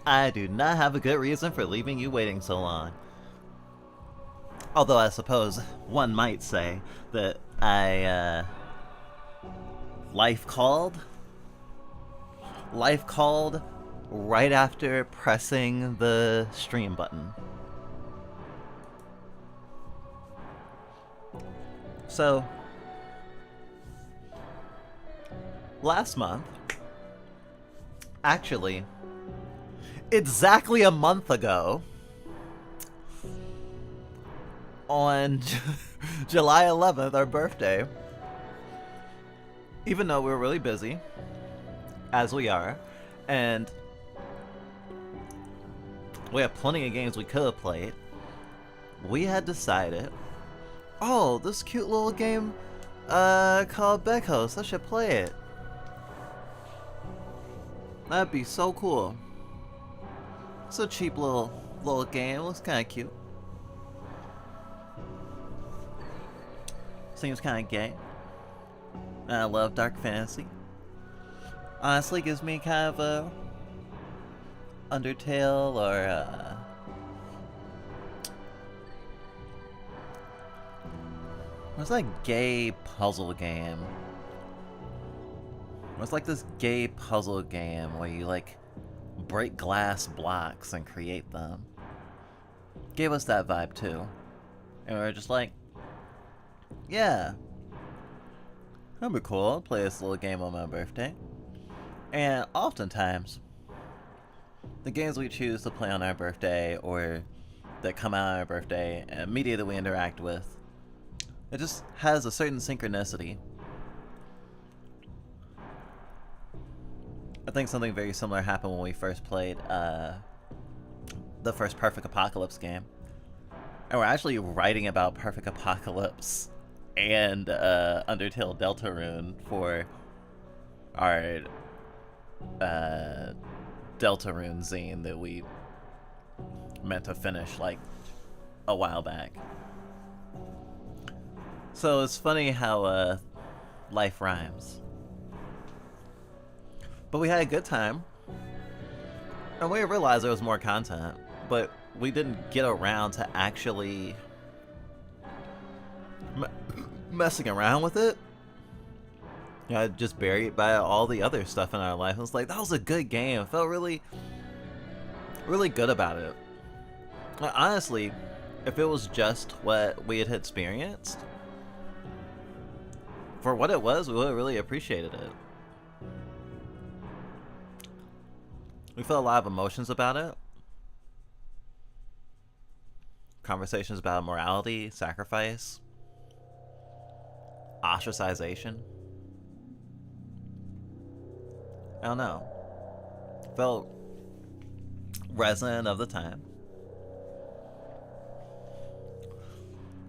I do not have a good reason for leaving you waiting so long. Although I suppose one might say that life called? Life called right after pressing the stream button. So, last month, actually, exactly a month ago, on July 11th, our birthday, even though we were really busy, as we are, and we have plenty of games we could have played, we had decided, oh, this cute little game called Beckhouse, I should play it. That'd be so cool. It's a cheap little game, looks kinda cute. Seems kinda gay. And I love dark fantasy. Honestly, gives me kind of a Undertale or what's that gay puzzle game? It's like this gay puzzle game where you like break glass blocks and create them. Gave us that vibe too. And we were just like, yeah, that'd be cool. I'll play this little game on my birthday. And oftentimes, the games we choose to play on our birthday or that come out on our birthday and media that we interact with, it just has a certain synchronicity. I think something very similar happened when we first played the first Perfect Apocalypse game. And we're actually writing about Perfect Apocalypse and Undertale Deltarune for our Deltarune zine that we meant to finish like a while back. So it's funny how life rhymes. But we had a good time. And we realized there was more content, but we didn't get around to actually messing around with it. You know, just buried by all the other stuff in our life. I was like, that was a good game. I felt really good about it. Honestly, if it was just what we had experienced, for what it was, we would have really appreciated it. We felt a lot of emotions about it. Conversations about morality, sacrifice, ostracization. I don't know. Felt resonant of the time.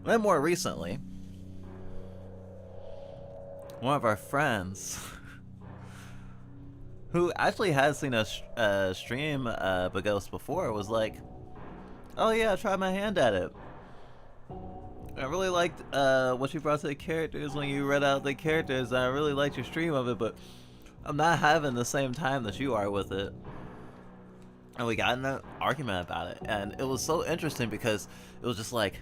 Then more recently, one of our friends who actually has seen us stream Beghost before was like, oh yeah, I tried my hand at it. I really liked what you brought to the characters when you read out the characters. I really liked your stream of it, but I'm not having the same time that you are with it. And we got in an argument about it, and it was so interesting because it was just like,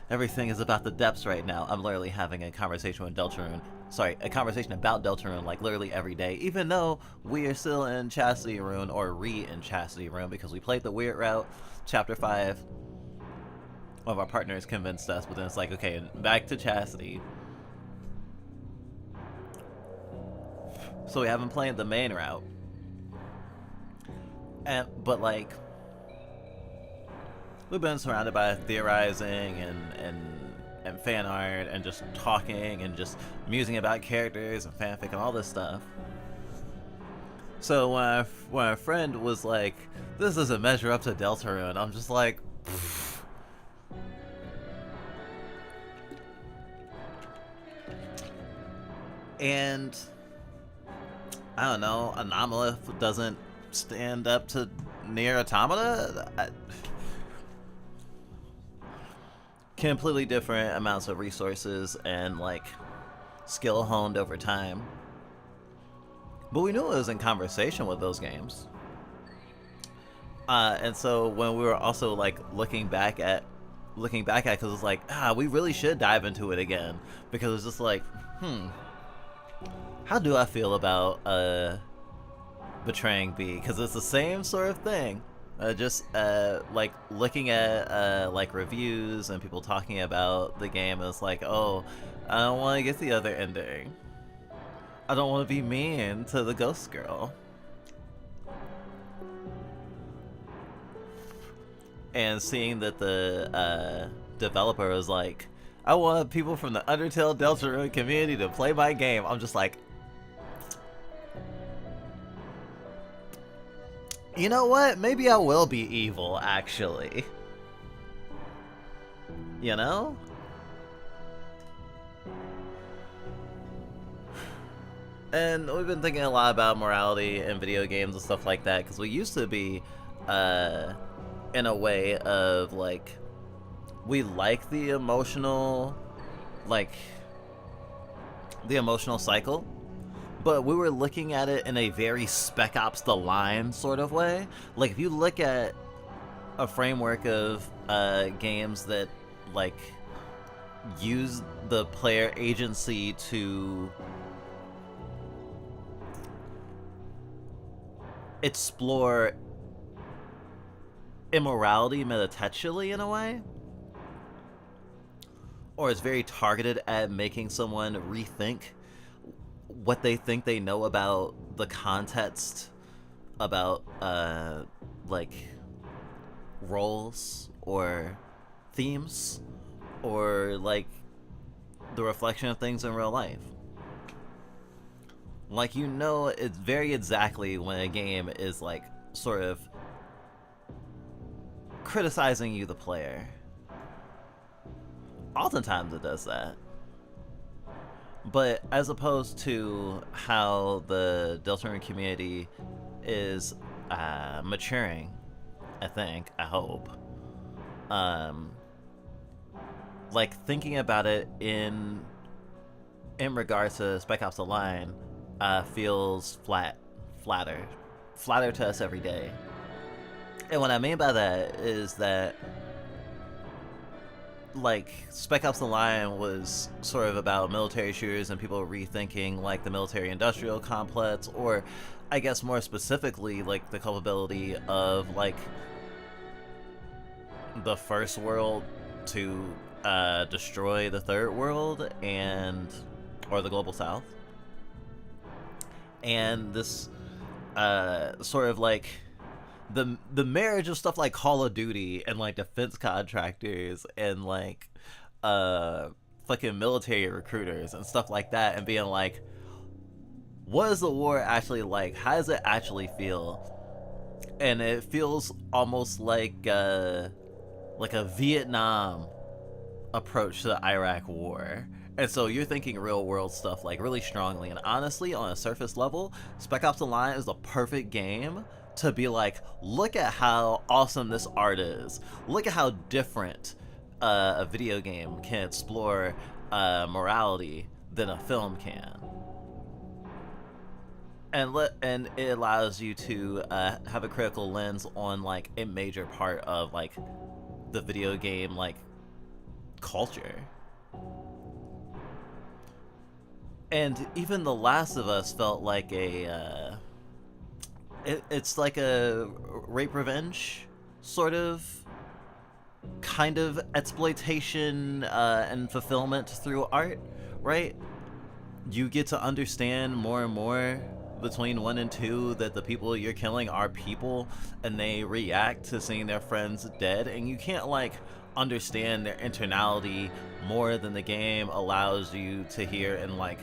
everything is about the depths right now. I'm literally having a conversation with Deltarune. Sorry, a conversation about Deltarune like literally every day, even though we are still in Chastity Rune, or in Chastity Rune, because we played the weird route, Chapter 5. One of our partners convinced us, but then it's like, okay, back to Chastity. So we haven't played the main route. But like, we've been surrounded by theorizing and fan art and just talking and just musing about characters and fanfic and all this stuff. So when a friend was like, this doesn't measure up to Deltarune, I'm just like, pfft. And I don't know, Anomalith doesn't stand up to Nier Automata? Completely different amounts of resources and like skill honed over time. But we knew it was in conversation with those games. And so when we were also like looking back at, because it's like, we really should dive into it again, because it's just like, how do I feel about betraying B? Because it's the same sort of thing. Just like looking at like reviews and people talking about the game, it's like, oh, I don't want to get the other ending. I don't want to be mean to the ghost girl. And seeing that the developer was like, I want people from the Undertale Deltarune community to play my game, I'm just like, you know what? Maybe I will be evil, actually. You know? And we've been thinking a lot about morality in video games and stuff like that, because we used to be in a way of like, we like the emotional cycle, but we were looking at it in a very Spec Ops The Line sort of way. Like, if you look at a framework of games that like use the player agency to explore immorality metatextually in a way, or is very targeted at making someone rethink what they think they know about the context about like roles or themes or like the reflection of things in real life. Like, you know, it's very exactly when a game is like sort of criticizing you, the player. Oftentimes it does that. But as opposed to how the Deltarune community is maturing, I hope. Like, thinking about it in regards to Spec Ops The Line feels flatter to us every day. And what I mean by that is that, like, Spec Ops The Line was sort of about military shooters and people rethinking, like, the military-industrial complex, or, I guess more specifically, like, the culpability of, like, the first world to destroy the third world or the global south. And this sort of, like, the marriage of stuff like Call of Duty and like defense contractors and like fucking military recruiters and stuff like that, and being like, what is the war actually like? How does it actually feel? And it feels almost like a Vietnam approach to the Iraq war. And so you're thinking real world stuff like really strongly, and honestly, on a surface level, Spec Ops The Line is the perfect game to be like, look at how awesome this art is. Look at how different a video game can explore morality than a film can. And it allows you to have a critical lens on like a major part of like the video game like culture. And even The Last of Us felt like it's like a rape revenge sort of kind of exploitation and fulfillment through art, right? You get to understand more and more between 1 and 2 that the people you're killing are people, and they react to seeing their friends dead, and you can't like understand their internality more than the game allows you to hear in like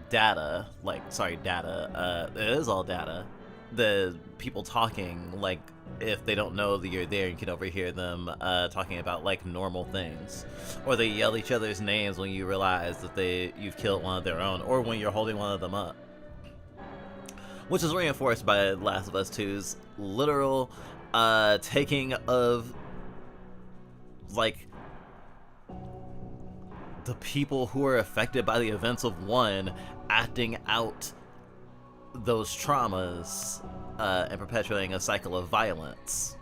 data, it is all data. The people talking, like, if they don't know that you're there, you can overhear them talking about like normal things, or they yell each other's names when you realize that you've killed one of their own, or when you're holding one of them up, which is reinforced by Last of Us 2's literal taking of like the people who are affected by the events of 1 acting out those traumas and perpetuating a cycle of violence.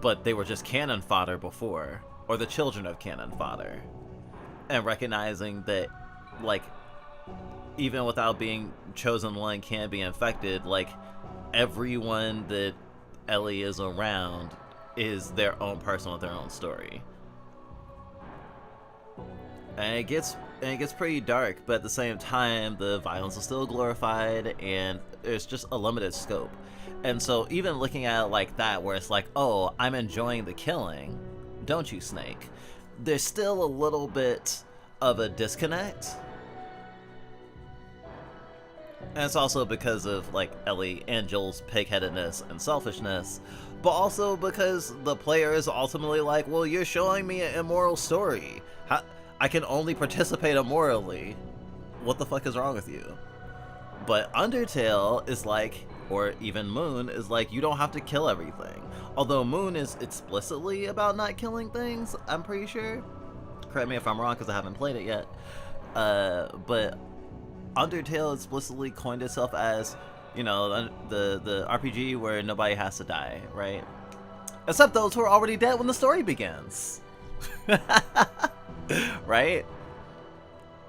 But they were just cannon fodder before, or the children of cannon fodder. And recognizing that, like, even without being chosen one can be infected, like, everyone that Ellie is around is their own person with their own story. And it gets pretty dark, but at the same time, the violence is still glorified, and there's just a limited scope. And so even looking at it like that, where it's like, oh, I'm enjoying the killing, don't you, Snake? There's still a little bit of a disconnect. And it's also because of, like, Ellie and Joel's pig-headedness and selfishness, but also because the player is ultimately like, well, you're showing me an immoral story. I can only participate immorally. What the fuck is wrong with you? But Undertale is like, or even Moon is like, you don't have to kill everything. Although Moon is explicitly about not killing things, I'm pretty sure. Correct me if I'm wrong, because I haven't played it yet. But Undertale explicitly coined itself as, you know, the RPG where nobody has to die, right? Except those who are already dead when the story begins. Right?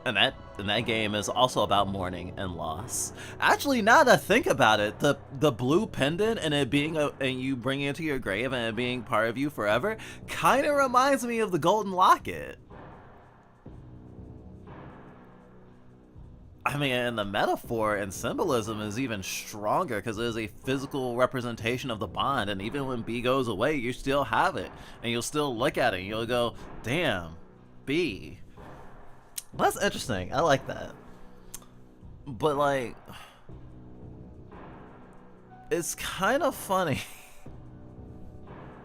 And that game is also about mourning and loss. Actually, now that I think about it, the blue pendant and it being and you bringing it to your grave and it being part of you forever kind of reminds me of the golden locket. I mean, and the metaphor and symbolism is even stronger because it is a physical representation of the bond, and even when B goes away, you still have it, and you'll still look at it and you'll go, damn, B. Well, that's interesting. I like that. But, like, it's kind of funny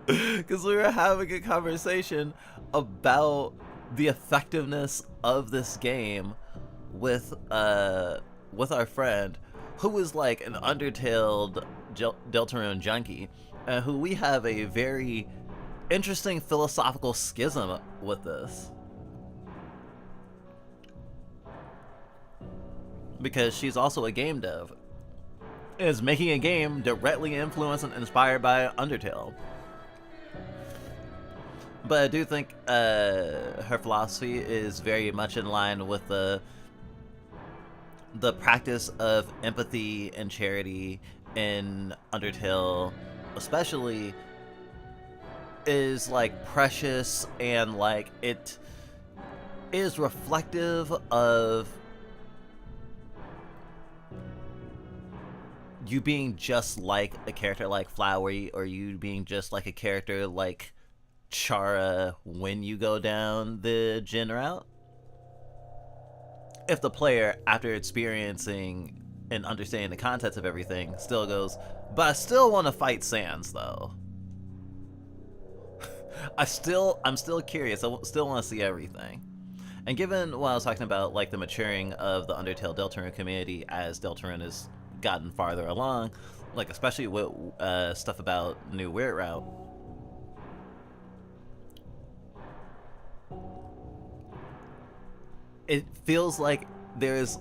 because we were having a conversation about the effectiveness of this game with our friend who is like an Undertale Deltarune junkie, who we have a very interesting philosophical schism with this, because she's also a game dev, is making a game directly influenced and inspired by Undertale. But I do think her philosophy is very much in line with the practice of empathy and charity in Undertale, especially, is like precious, and like it is reflective of you being just like a character like Flowey, or you being just like a character like Chara when you go down the Jin route. If the player, after experiencing and understanding the context of everything, still goes, but I still want to fight Sans, though. I'm still curious. I still want to see everything. And given what I was talking about, like the maturing of the Undertale Deltarune community as Deltarune has gotten farther along, like especially with stuff about New Weird Route, it feels like there's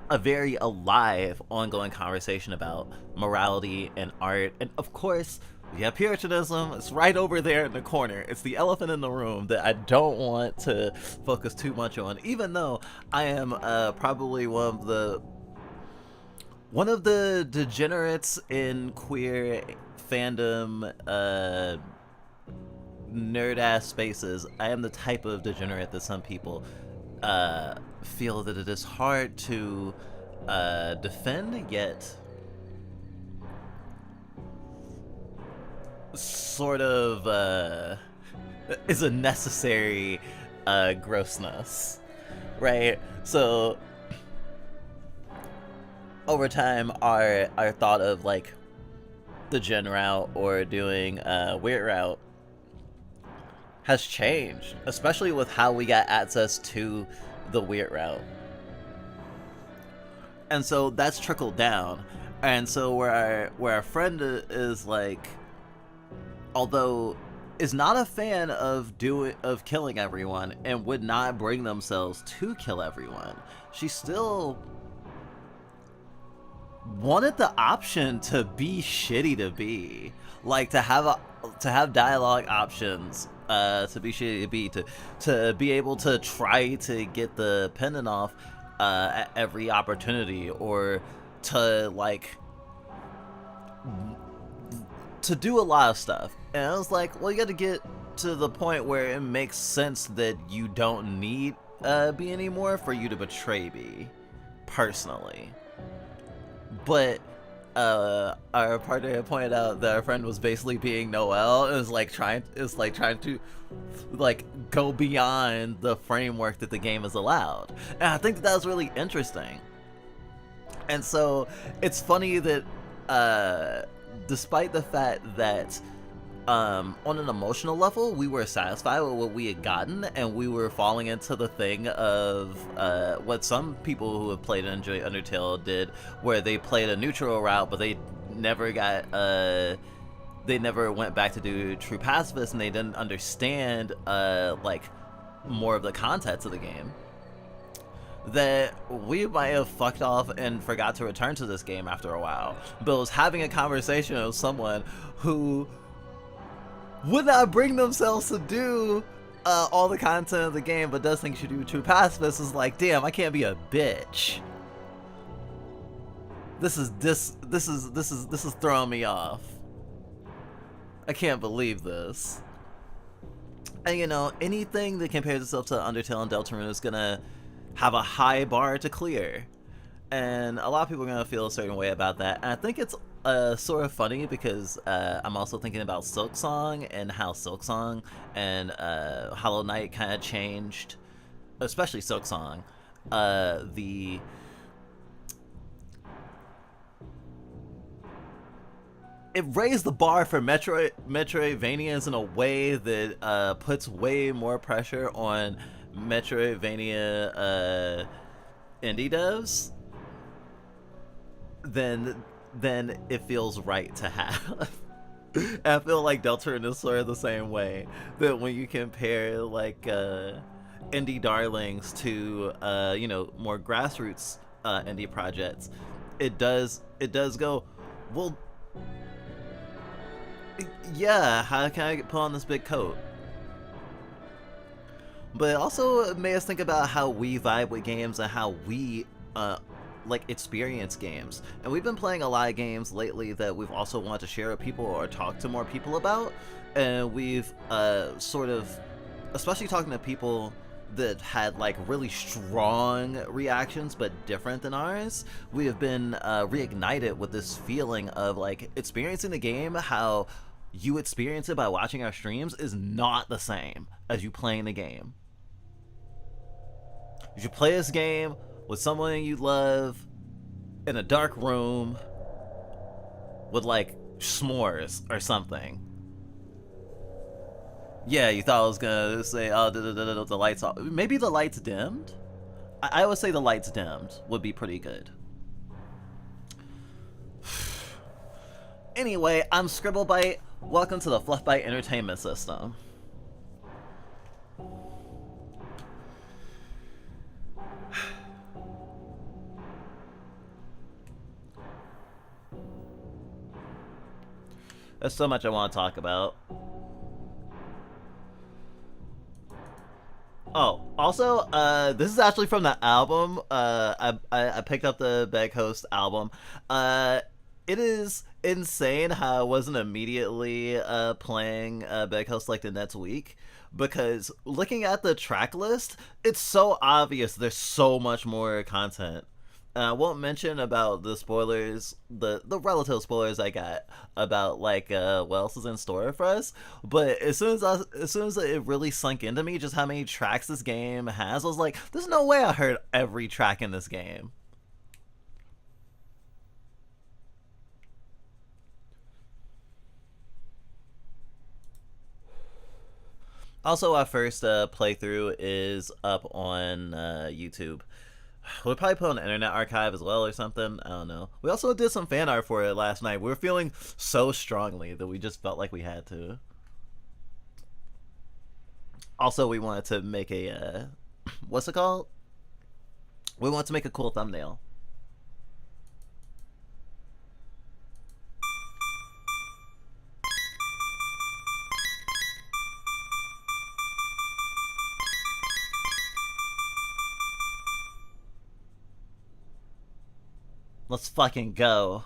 a very alive, ongoing conversation about morality and art. And of course, we have Puritanism. It's right over there in the corner. It's the elephant in the room that I don't want to focus too much on, even though I am probably one of the degenerates in queer fandom, nerd-ass spaces. I am the type of degenerate that some people feel that it is hard to defend, yet sort of is a necessary grossness, right? So over time, our thought of like the Gen route or doing Weird route has changed, especially with how we got access to the Weird route. And so that's trickled down. And so where our friend is like, although is not a fan of killing everyone and would not bring themselves to kill everyone, she still wanted the option to be shitty to be, like to have dialogue options, to be shitty to be, to be able to try to get the pendant off at every opportunity, or to like to do a lot of stuff. And I was like, well, you got to get to the point where it makes sense that you don't need B anymore for you to betray B, personally. But our partner had pointed out that our friend was basically being Noelle, and is like trying to like go beyond the framework that the game is allowed. And I think that was really interesting. And so it's funny that despite the fact that on an emotional level we were satisfied with what we had gotten, and we were falling into the thing of what some people who have played and enjoyed Undertale did, where they played a neutral route but they never got they never went back to do true pacifist, and they didn't understand like more of the context of the game, that we might have fucked off and forgot to return to this game after a while. But was having a conversation with someone who would not bring themselves to do all the content of the game, but does think you should do true pacifist, is like, damn, I can't be a bitch. This is throwing me off. I can't believe this. And you know, anything that compares itself to Undertale and Deltarune is gonna have a high bar to clear, and a lot of people are gonna feel a certain way about that. And I think it's sort of funny because I'm also thinking about Silksong, and how Silksong and Hollow Knight kind of changed, especially Silksong, it raised the bar for Metroidvanias in a way that puts way more pressure on Metroidvania indie devs than it feels right to have. I feel like Deltarune is sort of the same way, that when you compare like indie darlings to you know, more grassroots indie projects, it does go, well, yeah, how can I put on this big coat? But it also made us think about how we vibe with games and how we like experience games. And we've been playing a lot of games lately that we've also wanted to share with people or talk to more people about. And we've sort of, especially talking to people that had like really strong reactions but different than ours, we have been reignited with this feeling of like experiencing the game how you experience it by watching our streams is not the same as you playing the game. You should play this game with someone you love in a dark room with like s'mores or something. Yeah, you thought I was gonna say, oh, the lights off. Maybe the lights dimmed? I would say the lights dimmed would be pretty good. Anyway, I'm Scribblebite. Welcome to the Fluffbite Entertainment System. There's so much I want to talk about. Oh, also, this is actually from the album. I picked up the Beghost album. It is insane how I wasn't immediately playing Beghost like the next week, because looking at the track list, it's so obvious there's so much more content. I won't mention about the spoilers, the relative spoilers I got about like what else is in store for us. But as soon as it really sunk into me just how many tracks this game has, I was like, there's no way I heard every track in this game. Also, our first playthrough is up on YouTube. We'll probably put on the Internet Archive as well or something. I don't know. We also did some fan art for it last night. We were feeling so strongly that we just felt like we had to. Also, we wanted to make a, what's it called? We wanted to make a cool thumbnail. Let's fucking go.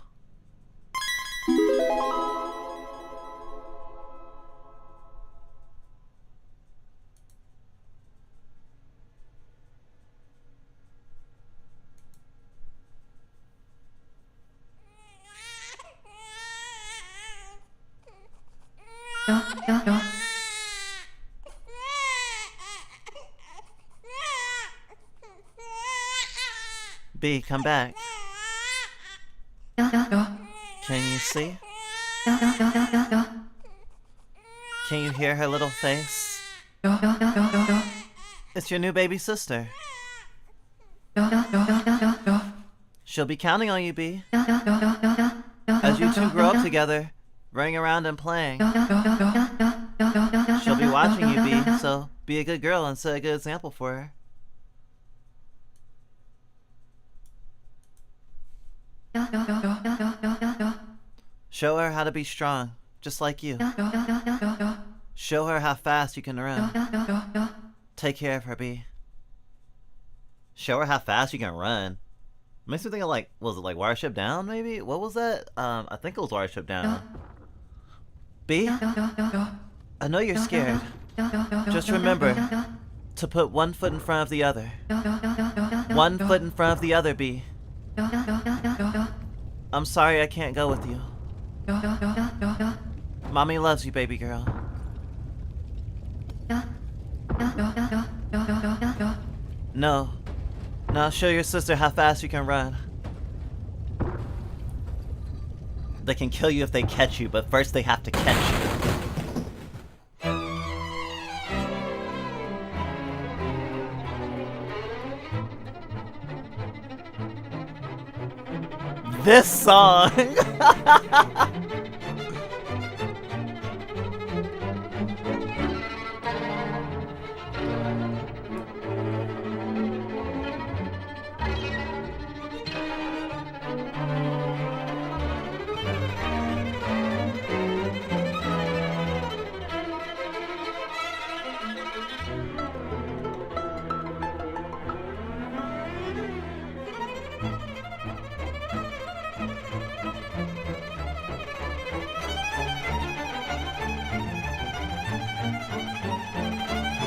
B, come back. Can you see? Can you hear her little face? It's your new baby sister. She'll be counting on you, B. As you two grow up together, running around and playing. She'll be watching you, B, so be a good girl and set a good example for her. Show her how to be strong, just like you. Show her how fast you can run. Take care of her, B. Show her how fast you can run. Makes me think of like, was it like Watership Down maybe? What was that? I think it was Watership Down. B? I know you're scared. Just remember to put one foot in front of the other. One foot in front of the other, B. I'm sorry I can't go with you. Mommy loves you, baby girl. No. Now show your sister how fast you can run. They can kill you if they catch you, but first they have to catch you. This song!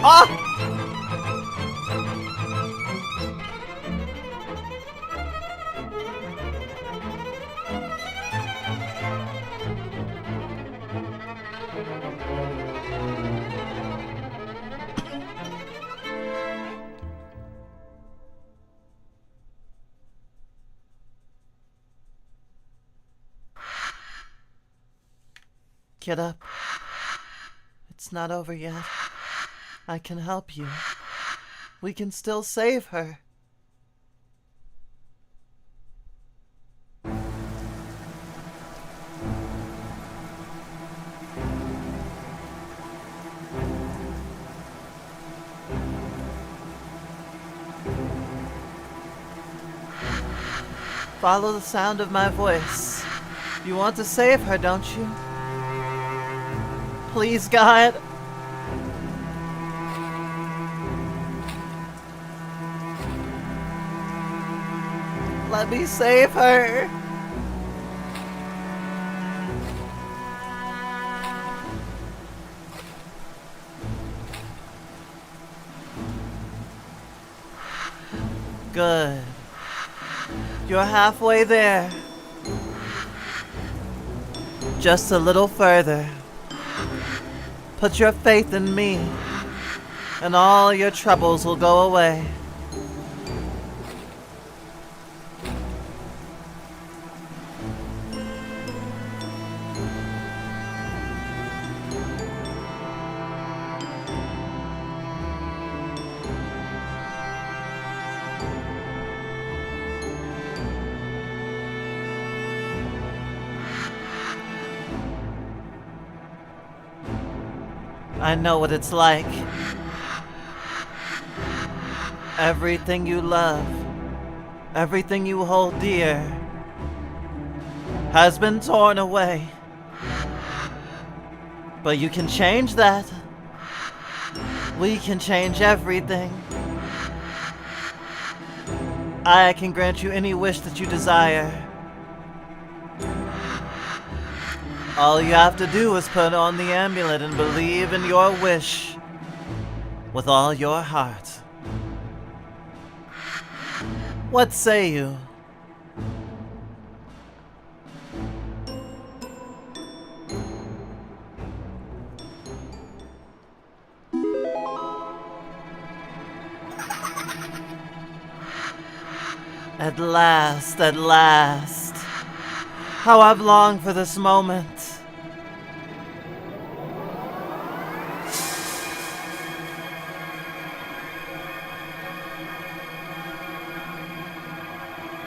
Ah! Get up. It's not over yet. I can help you. We can still save her. Follow the sound of my voice. You want to save her, don't you? Please, God. Let me save her. Good. You're halfway there. Just a little further. Put your faith in me, and all your troubles will go away. I know what it's like. Everything you love, everything you hold dear, has been torn away. But you can change that. We can change everything. I can grant you any wish that you desire. All you have to do is put on the amulet and believe in your wish with all your heart. What say you? At last, at last. How I've longed for this moment.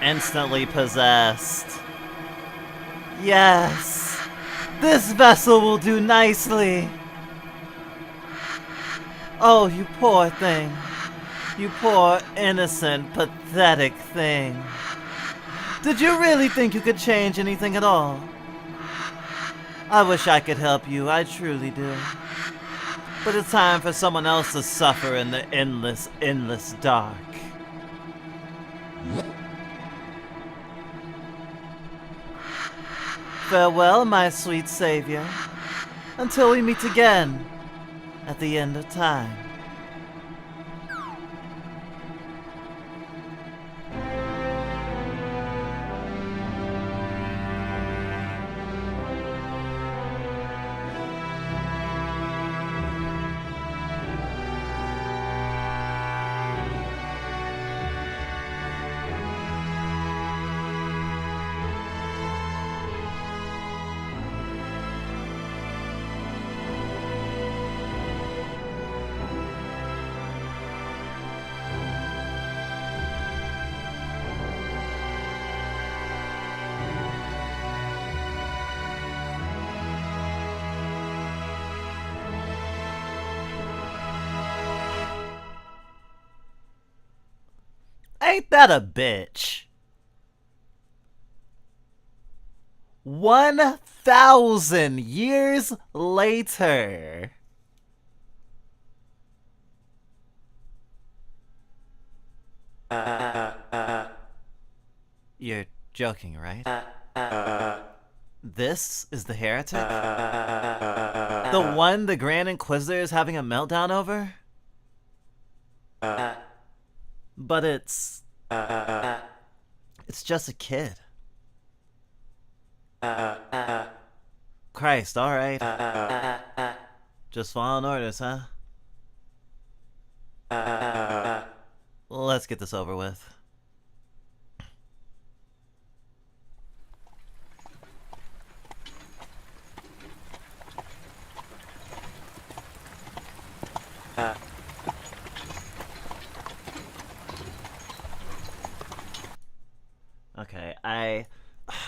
Instantly possessed. Yes, this vessel will do nicely. Oh, you poor thing. You poor, innocent, pathetic thing. Did you really think you could change anything at all? I wish I could help you, I truly do. But it's time for someone else to suffer in the endless, endless dark. Farewell, my sweet savior, until we meet again at the end of time. Ain't that a bitch? 1,000 years later. You're joking, right? This is the heretic? The one the Grand Inquisitor is having a meltdown over? But it's just a kid. Christ, alright. Just following orders, huh? Let's get this over with. Okay, I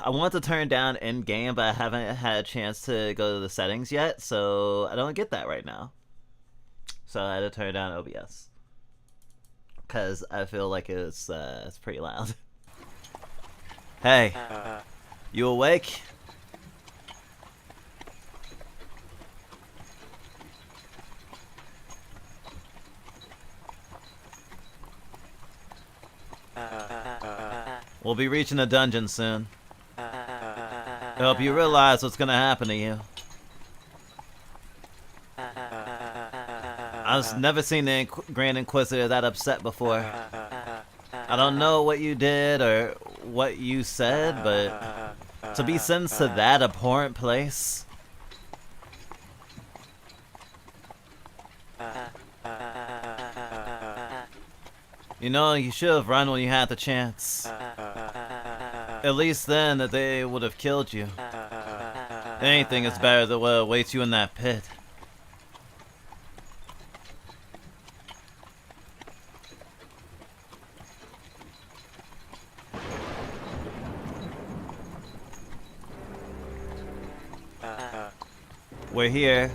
want to turn down in-game, but I haven't had a chance to go to the settings yet, so I don't get that right now. So I had to turn down OBS. Because I feel like it's pretty loud. Hey, you awake? We'll be reaching the dungeon soon. I hope you realize what's gonna happen to you. I've never seen the Grand Inquisitor that upset before. I don't know what you did or what you said, but to be sentenced to that abhorrent place... You know, you should have run when you had the chance. At least then that they would have killed you. Anything is better than what awaits you in that pit. We're here.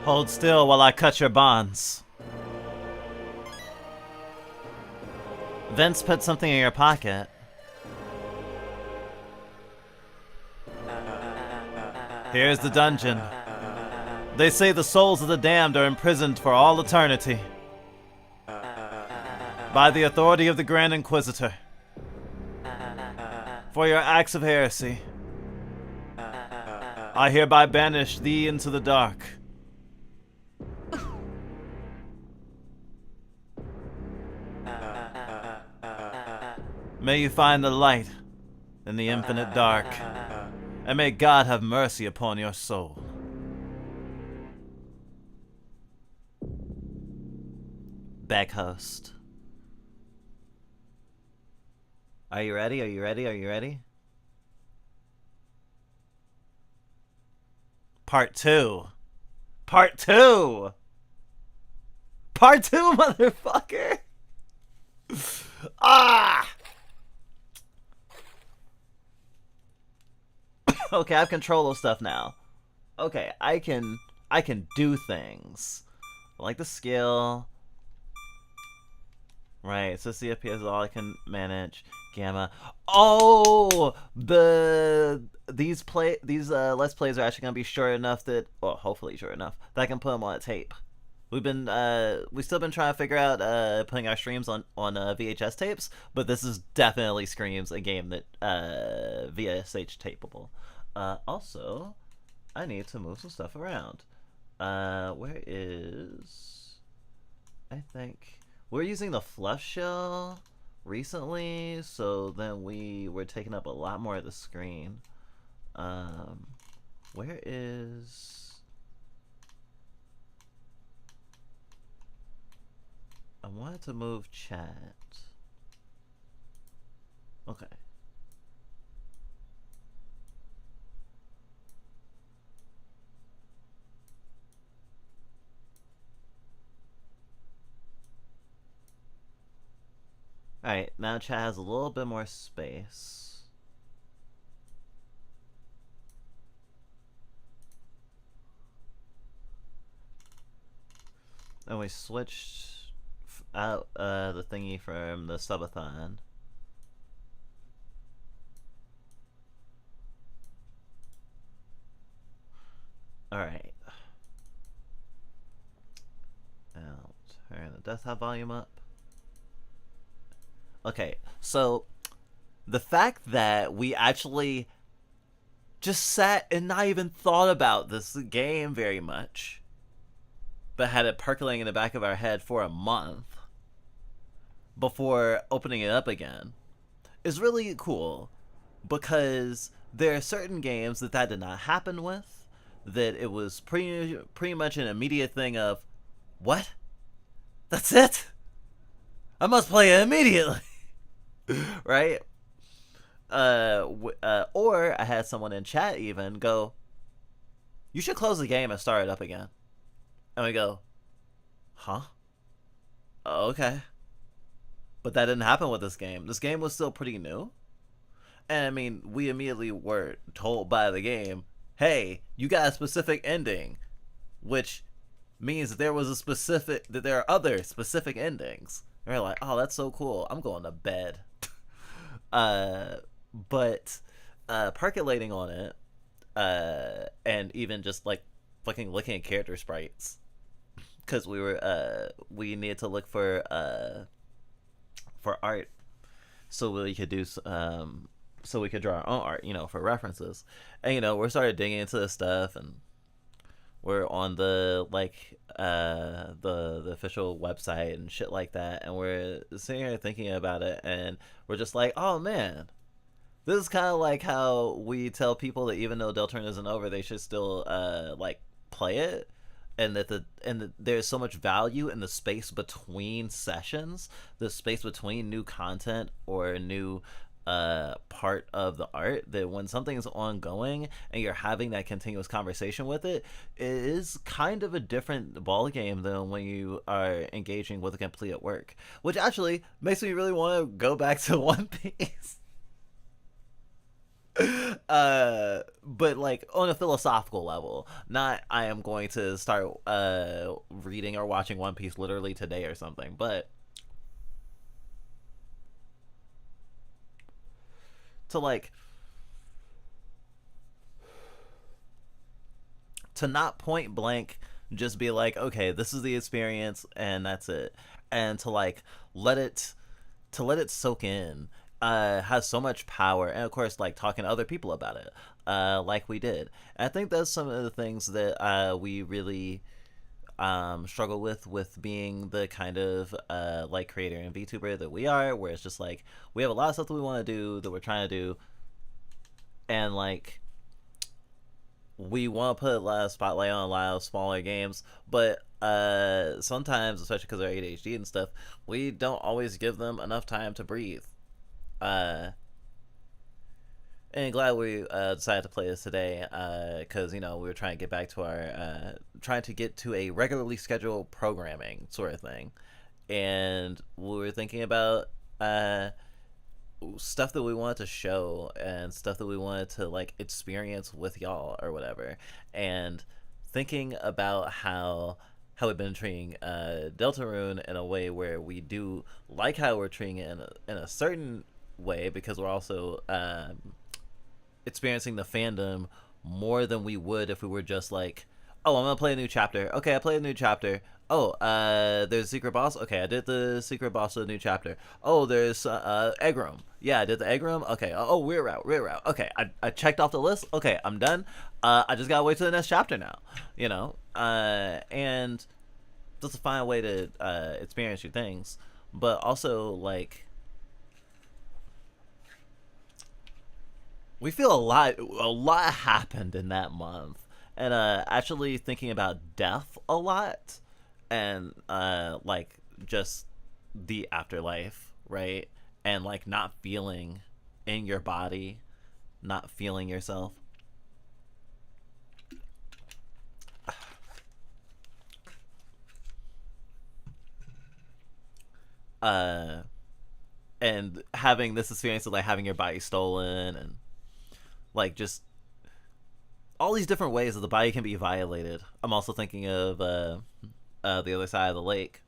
Hold still while I cut your bonds. Vince put something in your pocket. Here's the dungeon. They say the souls of the damned are imprisoned for all eternity. By the authority of the Grand Inquisitor. For your acts of heresy, I hereby banish thee into the dark. May you find the light in the infinite dark, and may God have mercy upon your soul. Back host. Are you ready? Are you ready? Are you ready? Part 2. Part 2! Part 2, motherfucker! Ah! Okay, I have control of stuff now. Okay, I can do things. Like the skill. Right, so CFP is all I can manage. Gamma. Oh, these let's plays are actually gonna be short enough that, well, hopefully short enough that I can put them on a tape. We've still been trying to figure out putting our streams on VHS tapes, but this is definitely screams a game that VSH tapeable. Also, I need to move some stuff around. Where is? I think we're using the fluff shell recently, so then we were taking up a lot more of the screen. Where is? I wanted to move chat. Okay. Alright, now chat has a little bit more space. And we switched out the thingy from the subathon. Alright. Now turn the desktop volume up. Okay, so the fact that we actually just sat and not even thought about this game very much, but had it percolating in the back of our head for a month before opening it up again, is really cool, because there are certain games that did not happen with, that it was pretty much an immediate thing of, what? That's it? I must play it immediately. Right? Or I had someone in chat even go, you should close the game and start it up again. And we go, huh? Okay. But that didn't happen with this game. This game was still pretty new. And I mean, we immediately were told by the game, hey, you got a specific ending, which means that there are other specific endings. And we're like, oh, that's so cool. I'm going to bed. But percolating on it, and even just like fucking looking at character sprites, because we needed to look for art, so we could do so we could draw our own art, for references. And we started digging into this stuff, and we're on the the official website and shit like that, and we're sitting here thinking about it, and we're just like, oh man, this is kind of like how we tell people that even though Deltarune isn't over, they should still play it, and that there's so much value in the space between sessions, the space between new content or new part of the art, that when something is ongoing and you're having that continuous conversation with it, it is kind of a different ball game than when you are engaging with a completed work, which actually makes me really want to go back to One Piece. But like on a philosophical level, not I am going to start reading or watching One Piece literally today or something, but to like to not point blank just be like, okay, this is the experience and that's it, and to like let it let it soak in has so much power, and of course like talking to other people about it like we did. And I think that's some of the things that we really struggle with being the kind of like creator and VTuber that we are, where it's just like we have a lot of stuff that we want to do, that we're trying to do, and like we want to put a lot of spotlight on a lot of smaller games, but sometimes, especially because of our ADHD and stuff, we don't always give them enough time to breathe. Uh, and glad we decided to play this today, because you know we were trying to get back to our trying to get to a regularly scheduled programming sort of thing, and we were thinking about stuff that we wanted to show and stuff that we wanted to like experience with y'all or whatever, and thinking about how we've been treating Deltarune in a way where we do like how we're treating it in a certain way, because we're also experiencing the fandom more than we would if we were just like, oh, I'm gonna play a new chapter. Okay, I played a new chapter. Oh, there's a secret boss. Okay, I did the secret boss of the new chapter. Oh, there's egg room. Yeah, I did the egg room. Okay. Oh, weird route. Okay, I checked off the list. Okay, I'm done. I just gotta wait till the next chapter now. You know, and just to find a way to experience your things, but also like we feel a lot happened in that month, and actually thinking about death a lot, and like just the afterlife, right? And like not feeling in your body, not feeling yourself. uh and having this experience of like having your body stolen, and like just all these different ways that the body can be violated. I'm also thinking of the other side of the lake,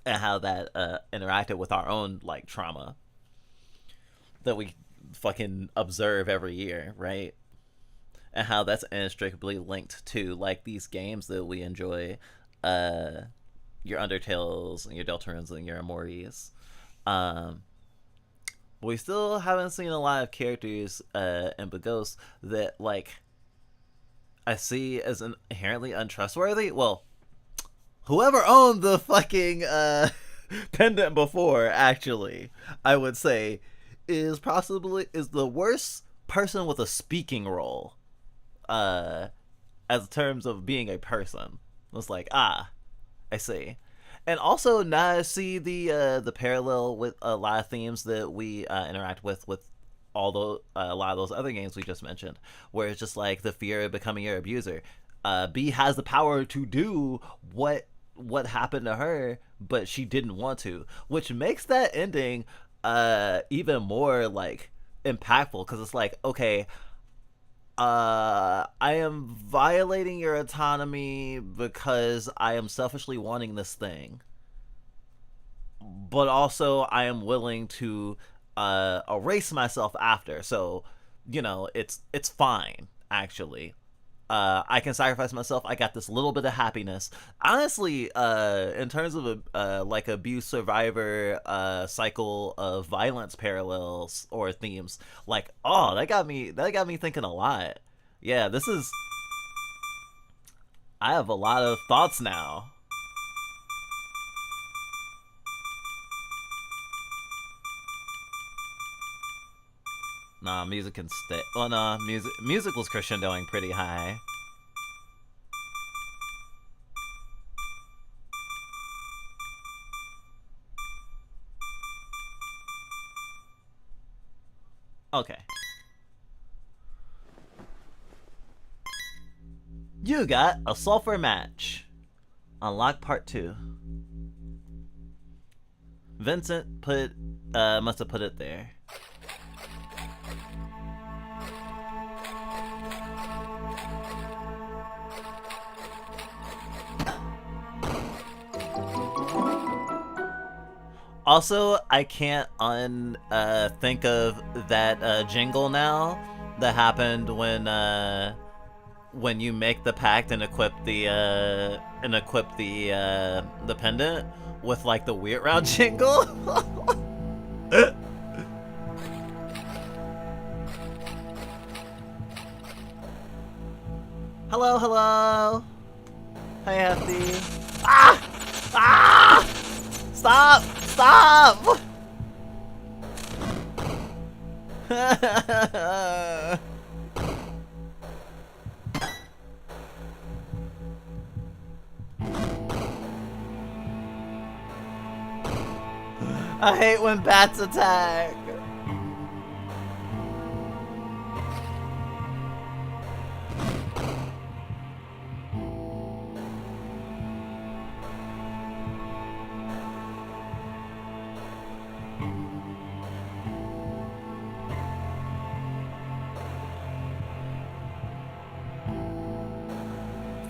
and how that interacted with our own like trauma that we fucking observe every year, right? And how that's inextricably linked to like these games that we enjoy, uh, your Undertales and your Deltarunes and your Amoris. Um, we still haven't seen a lot of characters in Bagos that like I see as inherently untrustworthy. Well, whoever owned the fucking pendant before, actually, I would say, is possibly is the worst person with a speaking role, uh, as terms of being a person. It's like, ah, I see. And also now I see the parallel with a lot of themes that we interact with all the a lot of those other games we just mentioned, where it's just like the fear of becoming your abuser. B has the power to do what happened to her, but she didn't want to, which makes that ending even more like impactful, because it's like, okay, I am violating your autonomy because I am selfishly wanting this thing, but also I am willing to erase myself after. So, you know, it's fine actually. I can sacrifice myself. I got this little bit of happiness. Honestly, in terms of a like abuse survivor cycle of violence parallels or themes, like, oh, that got me thinking a lot. Yeah, this is. I have a lot of thoughts now. Nah, music can stay. Well, nah, music was crescendoing pretty high. Okay. You got a sulfur match. Unlock part 2. Vincent must have put it there. Also, I can't think of that jingle now that happened when you make the pact and equip the pendant with like the weird round jingle. Hello, hello. Hey, Hefty. Ah! Ah! Stop! Stop! I hate when bats attack.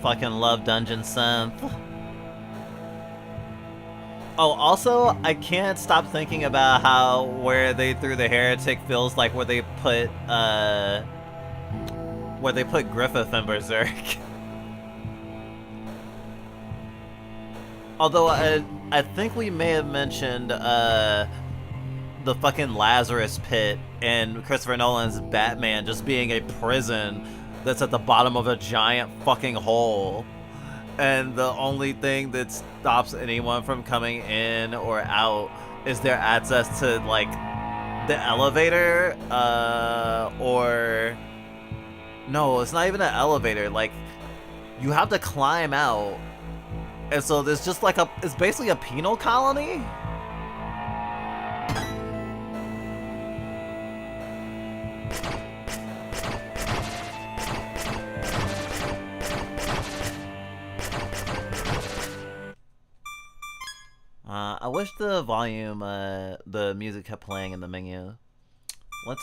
Fucking love Dungeon Synth. Oh, also, I can't stop thinking about how where they threw the heretic feels like where they put Griffith in Berserk. Although I think we may have mentioned the fucking Lazarus Pit in Christopher Nolan's Batman just being a prison that's at the bottom of a giant fucking hole. And the only thing that stops anyone from coming in or out is their access to, like, the elevator, or... No, it's not even an elevator. Like, you have to climb out. And so there's just like it's basically a penal colony? I wish the volume, the music kept playing in the menu. Let's...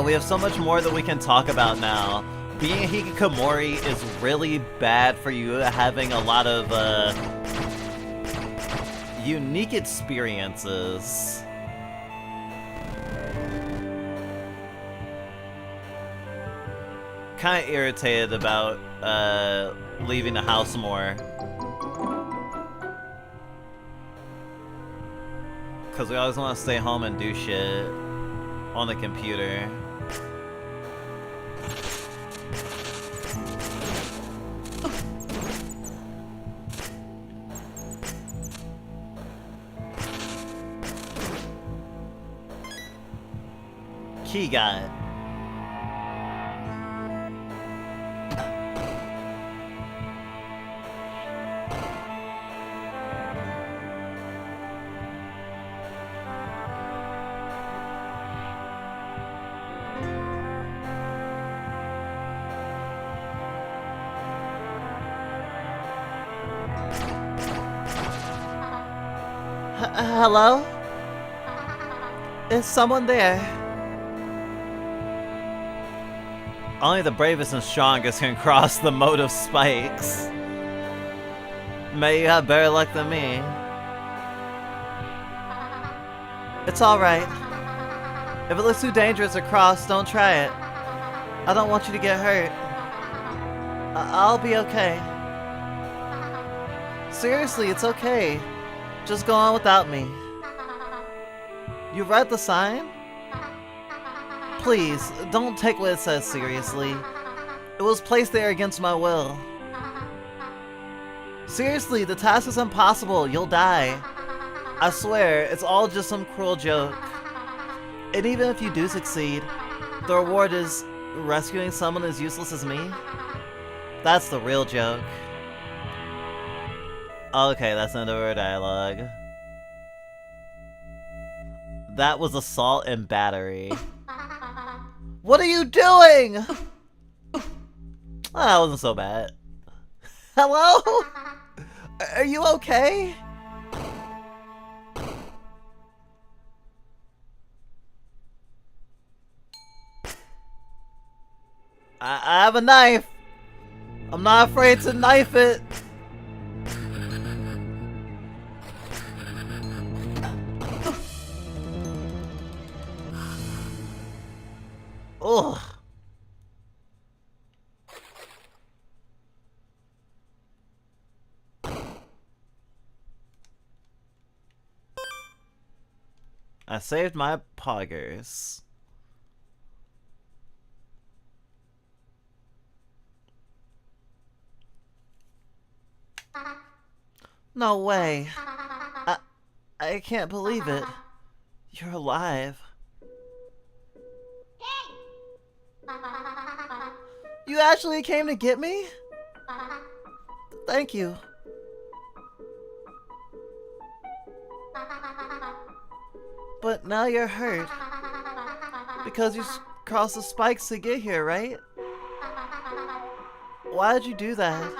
we have so much more that we can talk about now. Being a Hikikomori is really bad for you having a lot of, unique experiences. Kinda irritated about, leaving the house more. Cause we always want to stay home and do shit on the computer. Key got it. Hello? Is someone there? Only the bravest and strongest can cross the moat of spikes. May you have better luck than me. It's alright. If it looks too dangerous to cross, don't try it. I don't want you to get hurt. I'll be okay. Seriously, it's okay. Just go on without me. You read the sign? Please, don't take what it says seriously. It was placed there against my will. Seriously, the task is impossible. You'll die. I swear, it's all just some cruel joke. And even if you do succeed, the reward is rescuing someone as useless as me? That's the real joke. Okay, that's the end of our dialogue. That was assault and battery. What are you doing? That wasn't so bad. Hello? Are you okay? I have a knife. I'm not afraid to knife it. Ugh. I saved my poggers. No way. I can't believe it. You're alive. You actually came to get me? Thank you. But now you're hurt. Because you crossed the spikes to get here, right? Why did you do that?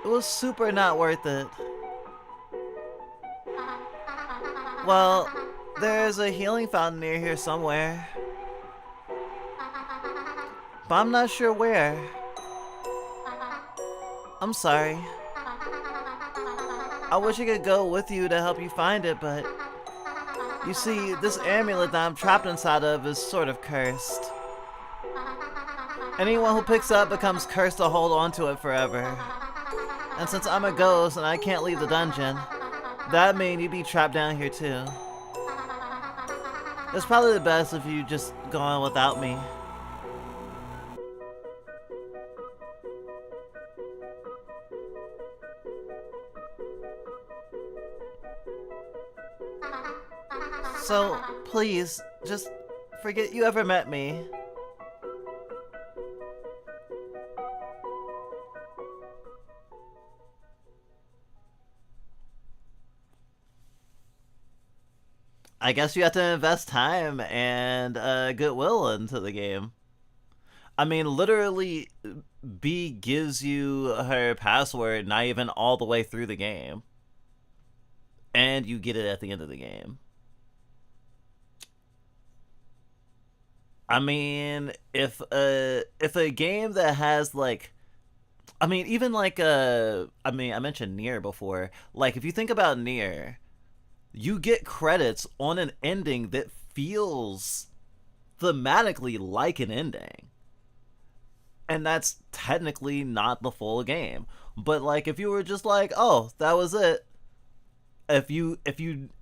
It was super not worth it. Well, there's a healing fountain near here somewhere. But I'm not sure where. I'm sorry. I wish I could go with you to help you find it, but you see, this amulet that I'm trapped inside of is sort of cursed. Anyone who picks it up becomes cursed to hold on to it forever. And since I'm a ghost and I can't leave the dungeon, that means you'd be trapped down here too. It's probably the best if you just go on without me. So, please, just forget you ever met me. I guess you have to invest time and goodwill into the game. I mean, literally, B gives you her password not even all the way through the game. And you get it at the end of the game. I mean, if a game that has like, I mean, even like I mentioned Nier before. Like, if you think about Nier, you get credits on an ending that feels thematically like an ending, and that's technically not the full game. But like, if you were just like, oh, that was it. If you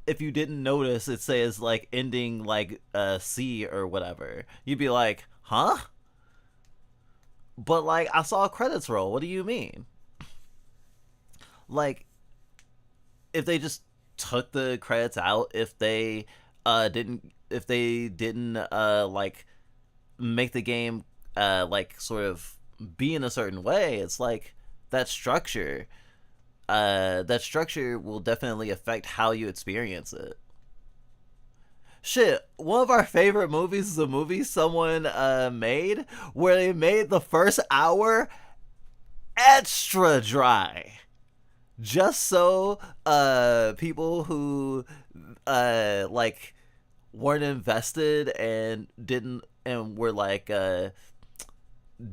didn't notice it says like ending like C or whatever, you'd be like, huh? But like, I saw credits roll. What do you mean? Like, if they just took the credits out, if they didn't like make the game like sort of be in a certain way, it's like that structure will definitely affect how you experience it. Shit, one of our favorite movies is a movie someone made where they made the first hour extra dry, just so people who like weren't invested and were like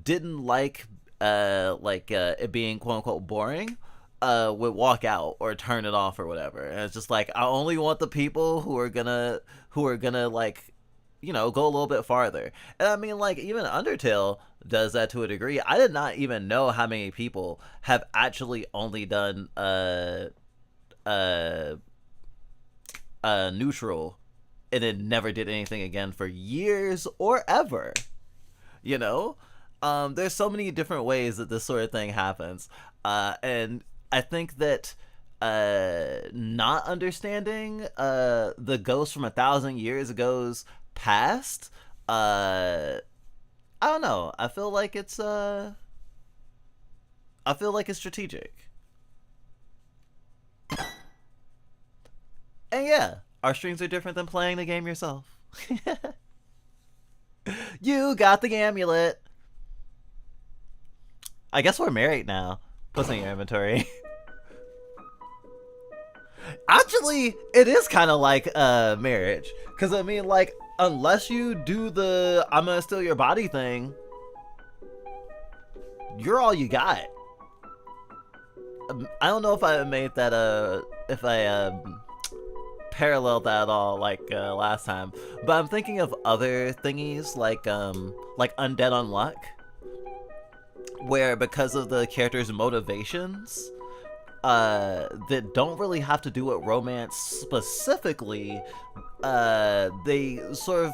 didn't like it being quote unquote boring would walk out or turn it off or whatever. And it's just like, I only want the people who are gonna like, you know, go a little bit farther. And I mean, like, even Undertale does that to a degree. I did not even know how many people have actually only done neutral and then never did anything again for years or ever. You know? There's so many different ways that this sort of thing happens. And I think that not understanding the ghost from 1,000 years ago's past, I don't know. I feel like it's strategic. And yeah, our streams are different than playing the game yourself. You got the amulet. I guess we're married now. Put in your inventory. Actually, it is kind of like marriage. Because, I mean, like, unless you do the I'm gonna steal your body thing, you're all you got. I don't know if I made that if I paralleled that at all like last time, but I'm thinking of other thingies like Undead Unluck, where because of the character's motivations that don't really have to do with romance specifically, they sort of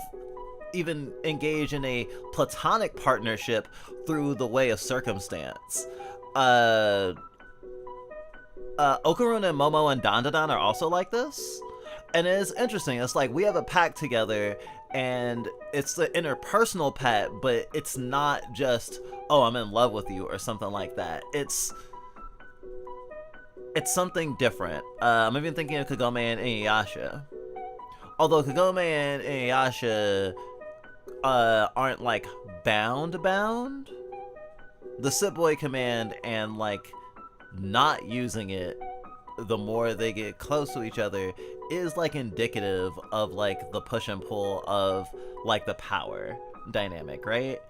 even engage in a platonic partnership through the way of circumstance. Okaruna and Momo and Dandadan are also like this. And it is interesting. It's like we have a pact together, and it's the interpersonal pact, but it's not just, oh, I'm in love with you or something like that. It's something different. I'm even thinking of Kagome and Inuyasha. Although Kagome and Inuyasha aren't like bound. The Sit Boy command and like not using it, the more they get close to each other, is like indicative of like the push and pull of like the power dynamic, right?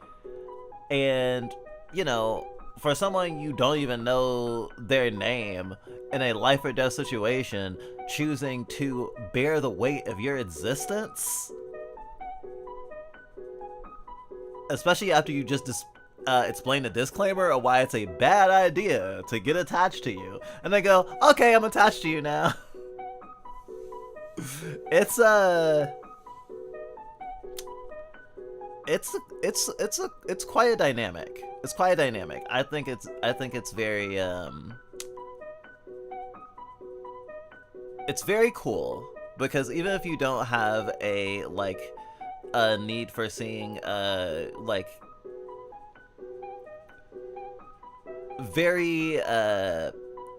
And you know, for someone you don't even know their name in a life or death situation, choosing to bear the weight of your existence, especially after you just explain the disclaimer of why it's a bad idea to get attached to you, and they go, okay, I'm attached to you now. It's quite a dynamic. It's quite a dynamic. I think it's very it's very cool, because even if you don't have a need for seeing like very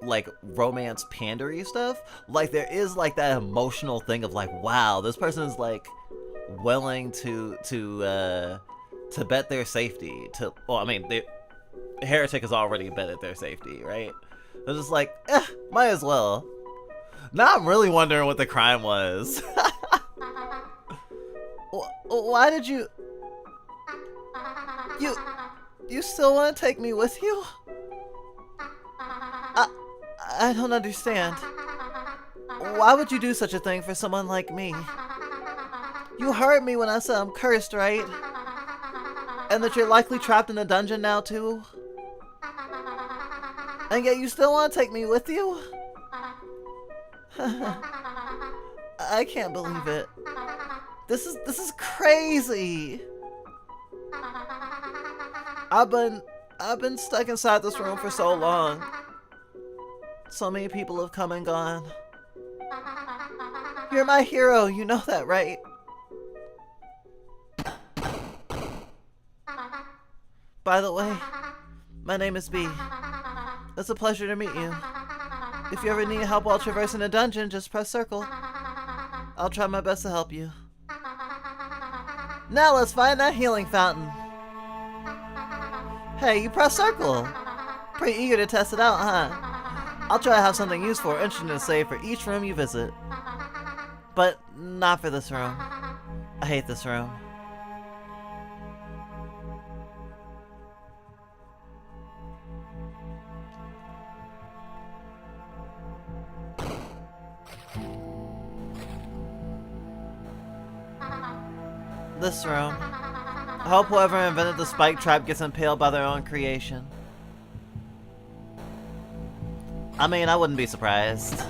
like romance pandery stuff, like there is like that emotional thing of like, wow, this person is like willing to bet their safety to, well, I mean, Heretic has already betted their safety, right? They're just like, might as well. Now I'm really wondering what the crime was. Why did you still want to take me with you? I don't understand. Why would you do such a thing for someone like me? You heard me when I said I'm cursed, right? And that you're likely trapped in a dungeon now, too? And yet you still want to take me with you? I can't believe it. This is crazy. I've been stuck inside this room for so long. So many people have come and gone. You're my hero, you know that, right? By the way, my name is B. It's a pleasure to meet you. If you ever need help while traversing a dungeon, just press circle. I'll try my best to help you. Now let's find that healing fountain. Hey, you press circle. Pretty eager to test it out, huh? I'll try to have something useful or interesting to say for each room you visit. But not for this room. I hate this room. This room. I hope whoever invented the spike trap gets impaled by their own creation. I mean, I wouldn't be surprised.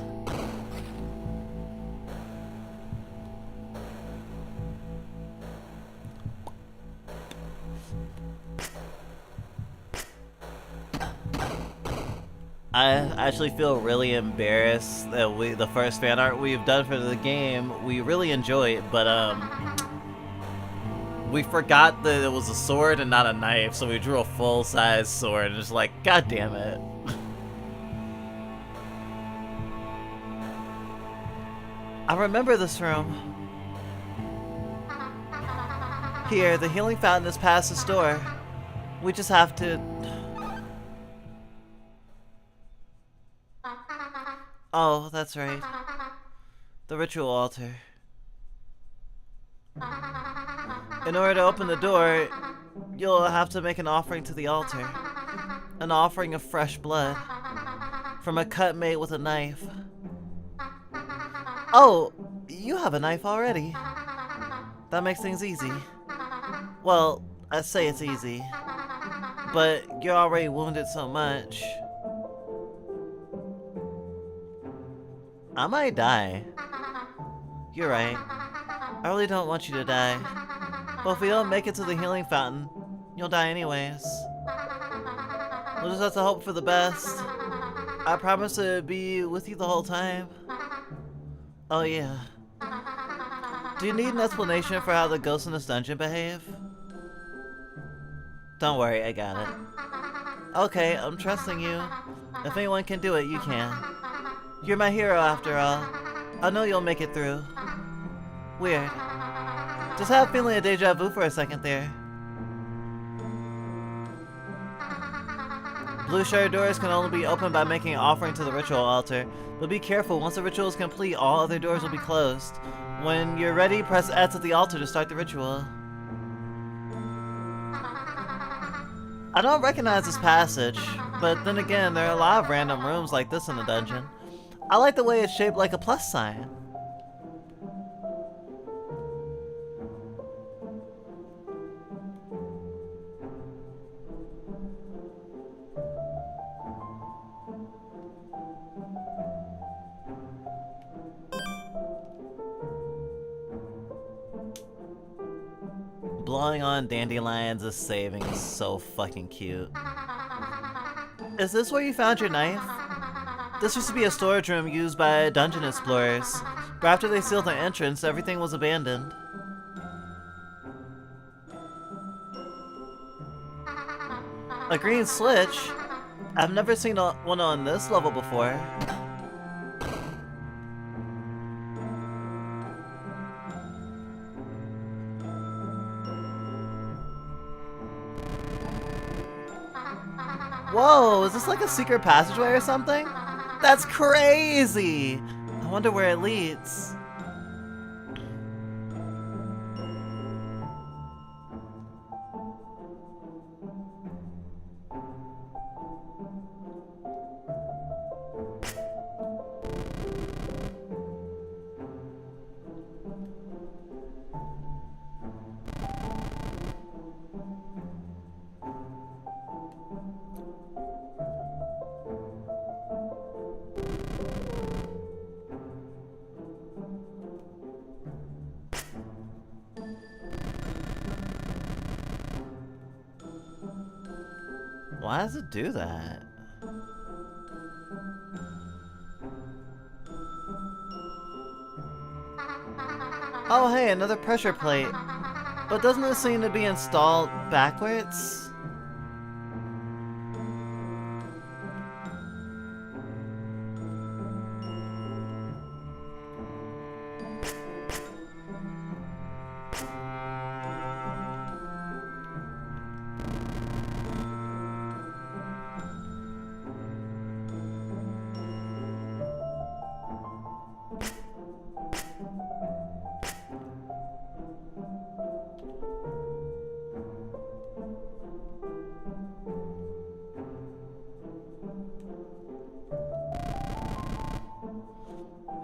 I actually feel really embarrassed that the first fan art we've done for the game, we really enjoy it, but we forgot that it was a sword and not a knife, so we drew a full-size sword and just like, god damn it. I remember this room. Here, the healing fountain is past this door. We just have to... Oh, that's right. The ritual altar. In order to open the door, you'll have to make an offering to the altar. An offering of fresh blood from a cut made with a knife. Oh, you have a knife already. That makes things easy. Well, I say it's easy, but you're already wounded so much. I might die. You're right. I really don't want you to die. But if we don't make it to the healing fountain, you'll die anyways. We'll just have to hope for the best. I promise to be with you the whole time. Oh yeah. Do you need an explanation for how the ghosts in this dungeon behave? Don't worry, I got it. Okay, I'm trusting you. If anyone can do it, you can. You're my hero after all. I know you'll make it through. Weird. Just have a feeling of deja vu for a second there. Blue shard doors can only be opened by making an offering to the ritual altar, but be careful, once the ritual is complete, all other doors will be closed. When you're ready, press X at the altar to start the ritual. I don't recognize this passage, but then again, there are a lot of random rooms like this in the dungeon. I like the way it's shaped like a plus sign. Blowing on dandelions is saving is so fucking cute. Is this where you found your knife? This used to be a storage room used by dungeon explorers, but after they sealed the entrance, everything was abandoned. A green switch? I've never seen one on this level before. Whoa, is this like a secret passageway or something? That's crazy! I wonder where it leads. Why does it do that? Oh hey, another pressure plate. But doesn't it seem to be installed backwards?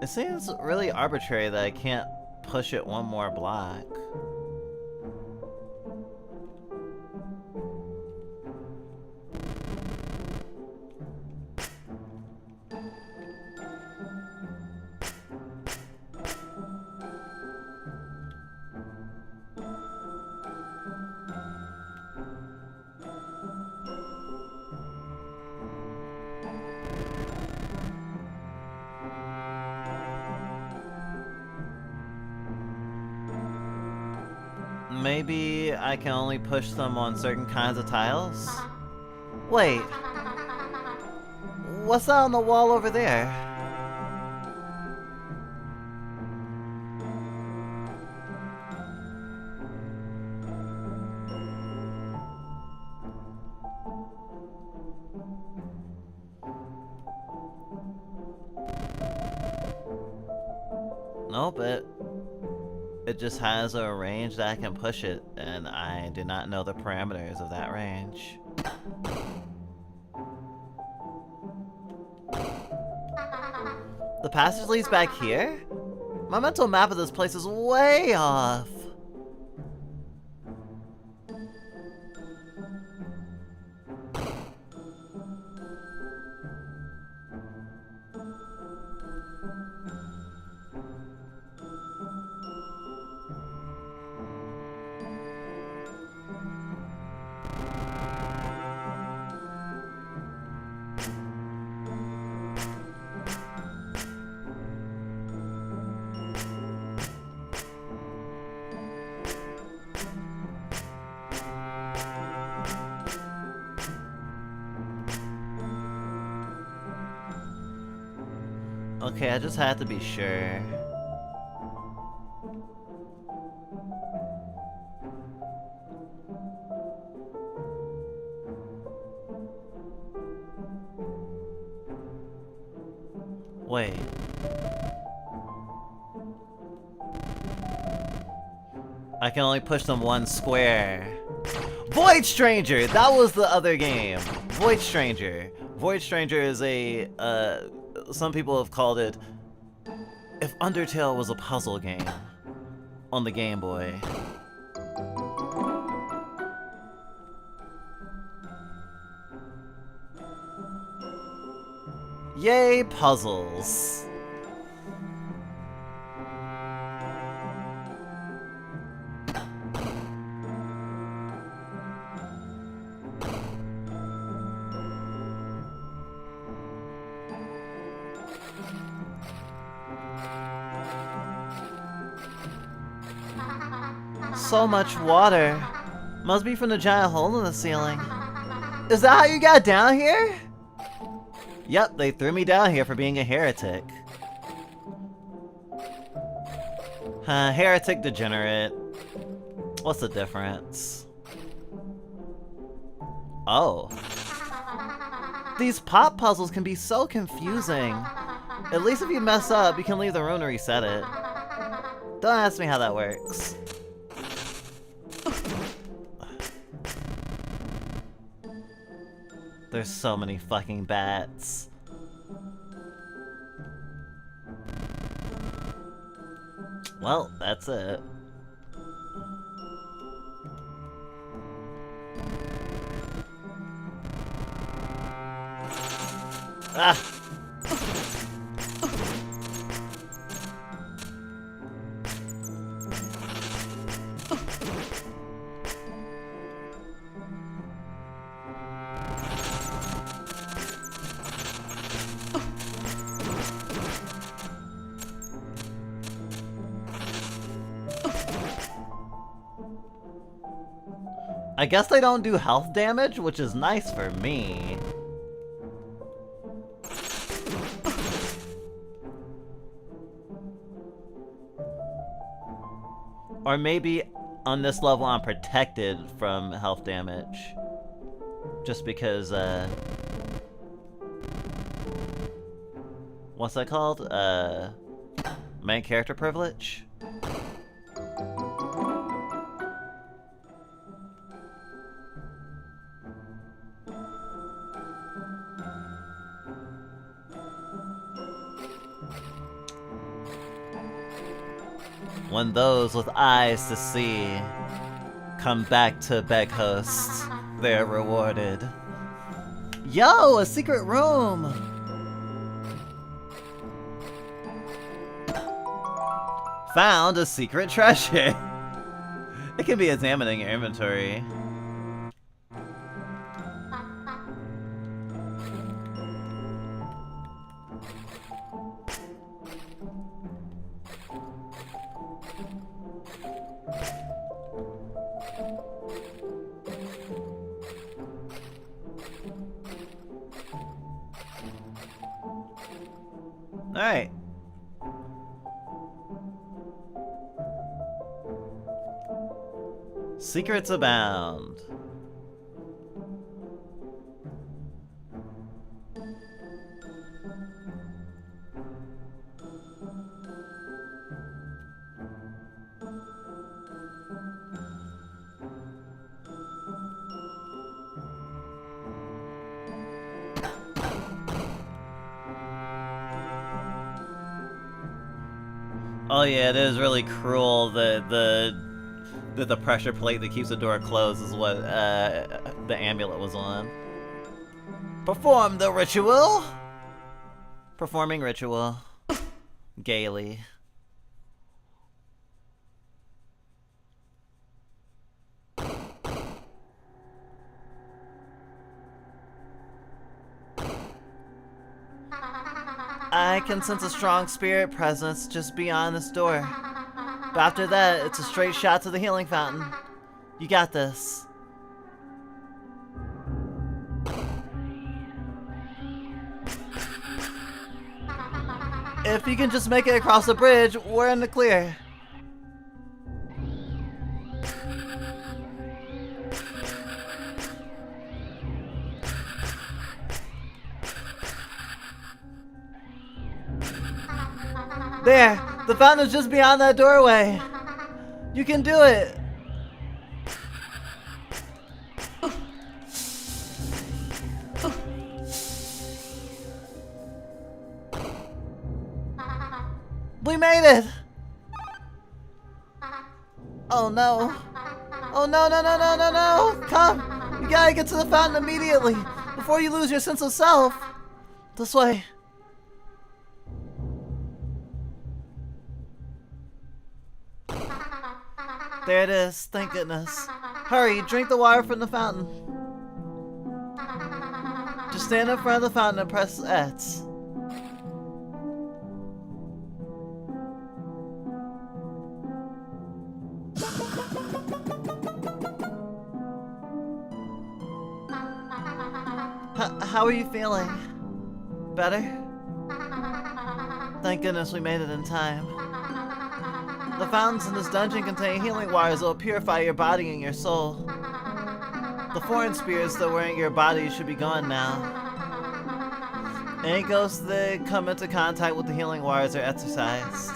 It seems really arbitrary that I can't push it one more block. Maybe I can only push them on certain kinds of tiles? Wait. What's that on the wall over there? Nope, it just has a range that I can push it, and I do not know the parameters of that range. The passage leads back here? My mental map of this place is way off. Okay, I just had to be sure. Wait. I can only push them one square. Void Stranger! That was the other game. Void Stranger. Void Stranger is a, some people have called it if Undertale was a puzzle game on the Game Boy. Yay, puzzles. So much water. Must be from the giant hole in the ceiling. Is that how you got down here? Yep, they threw me down here for being a heretic. Heretic, degenerate. What's the difference? Oh. These pop puzzles can be so confusing. At least if you mess up, you can leave the room to reset it. Don't ask me how that works. There's so many fucking bats. Well, that's it. Ah! I guess they don't do health damage, which is nice for me. Or maybe on this level I'm protected from health damage. Just because, what's that called? Main character privilege? When those with eyes to see come back to Beghost, they're rewarded. Yo, a secret room! Found a secret treasure! It can be examining your inventory. Alright. Secrets abound. Oh yeah, it is really cruel that the pressure plate that keeps the door closed is what the amulet was on. Perform the ritual! Performing ritual. Gaily. I can sense a strong spirit presence just beyond this door. But after that, it's a straight shot to the healing fountain. You got this. If you can just make it across the bridge, we're in the clear. There! The fountain's just beyond that doorway! You can do it! We made it! Oh no. Oh no, no, no, no, no, no! Come! You gotta get to the fountain immediately! Before you lose your sense of self! This way. There it is, thank goodness. Hurry, drink the water from the fountain. Just stand in front of the fountain and press X. How are you feeling? Better? Thank goodness we made it in time. The fountains in this dungeon contain healing waters that will purify your body and your soul. The foreign spirits that were in your body should be gone now. Any ghosts that come into contact with the healing waters are exorcised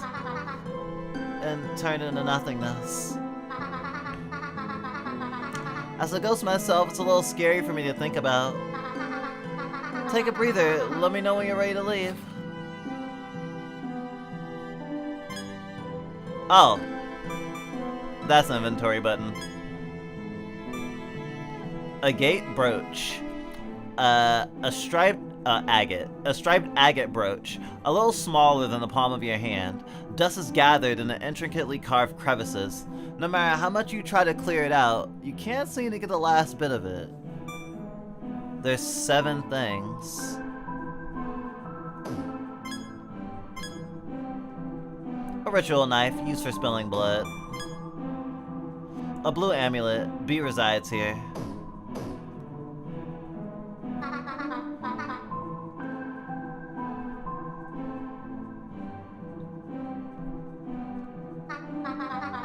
and turned into nothingness. As a ghost myself, it's a little scary for me to think about. Take a breather, let me know when you're ready to leave. Oh. That's an inventory button. A gate brooch. A striped agate. A striped agate brooch. A little smaller than the palm of your hand. Dust is gathered in the intricately carved crevices. No matter how much you try to clear it out, you can't seem to get the last bit of it. There's 7 things. A ritual knife used for spilling blood. A blue amulet. B resides here.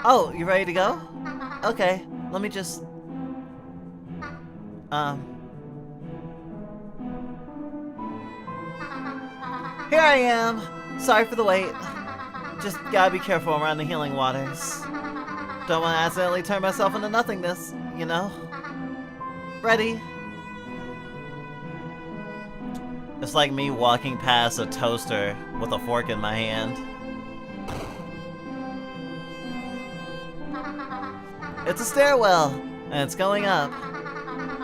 Oh, you ready to go? Okay, let me just... Here I am! Sorry for the wait. Just gotta be careful around the healing waters. Don't want to accidentally turn myself into nothingness, you know? Ready? It's like me walking past a toaster with a fork in my hand. It's a stairwell, and it's going up.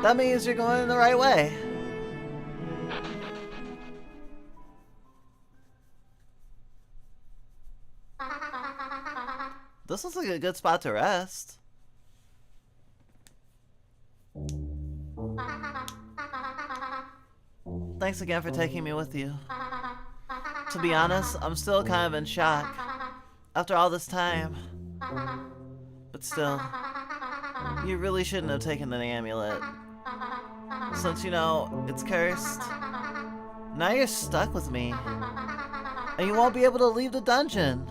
That means you're going in the right way. This looks like a good spot to rest. Thanks again for taking me with you. To be honest, I'm still kind of in shock after all this time. But still, you really shouldn't have taken the amulet. Since, you know, it's cursed. Now you're stuck with me. And you won't be able to leave the dungeon.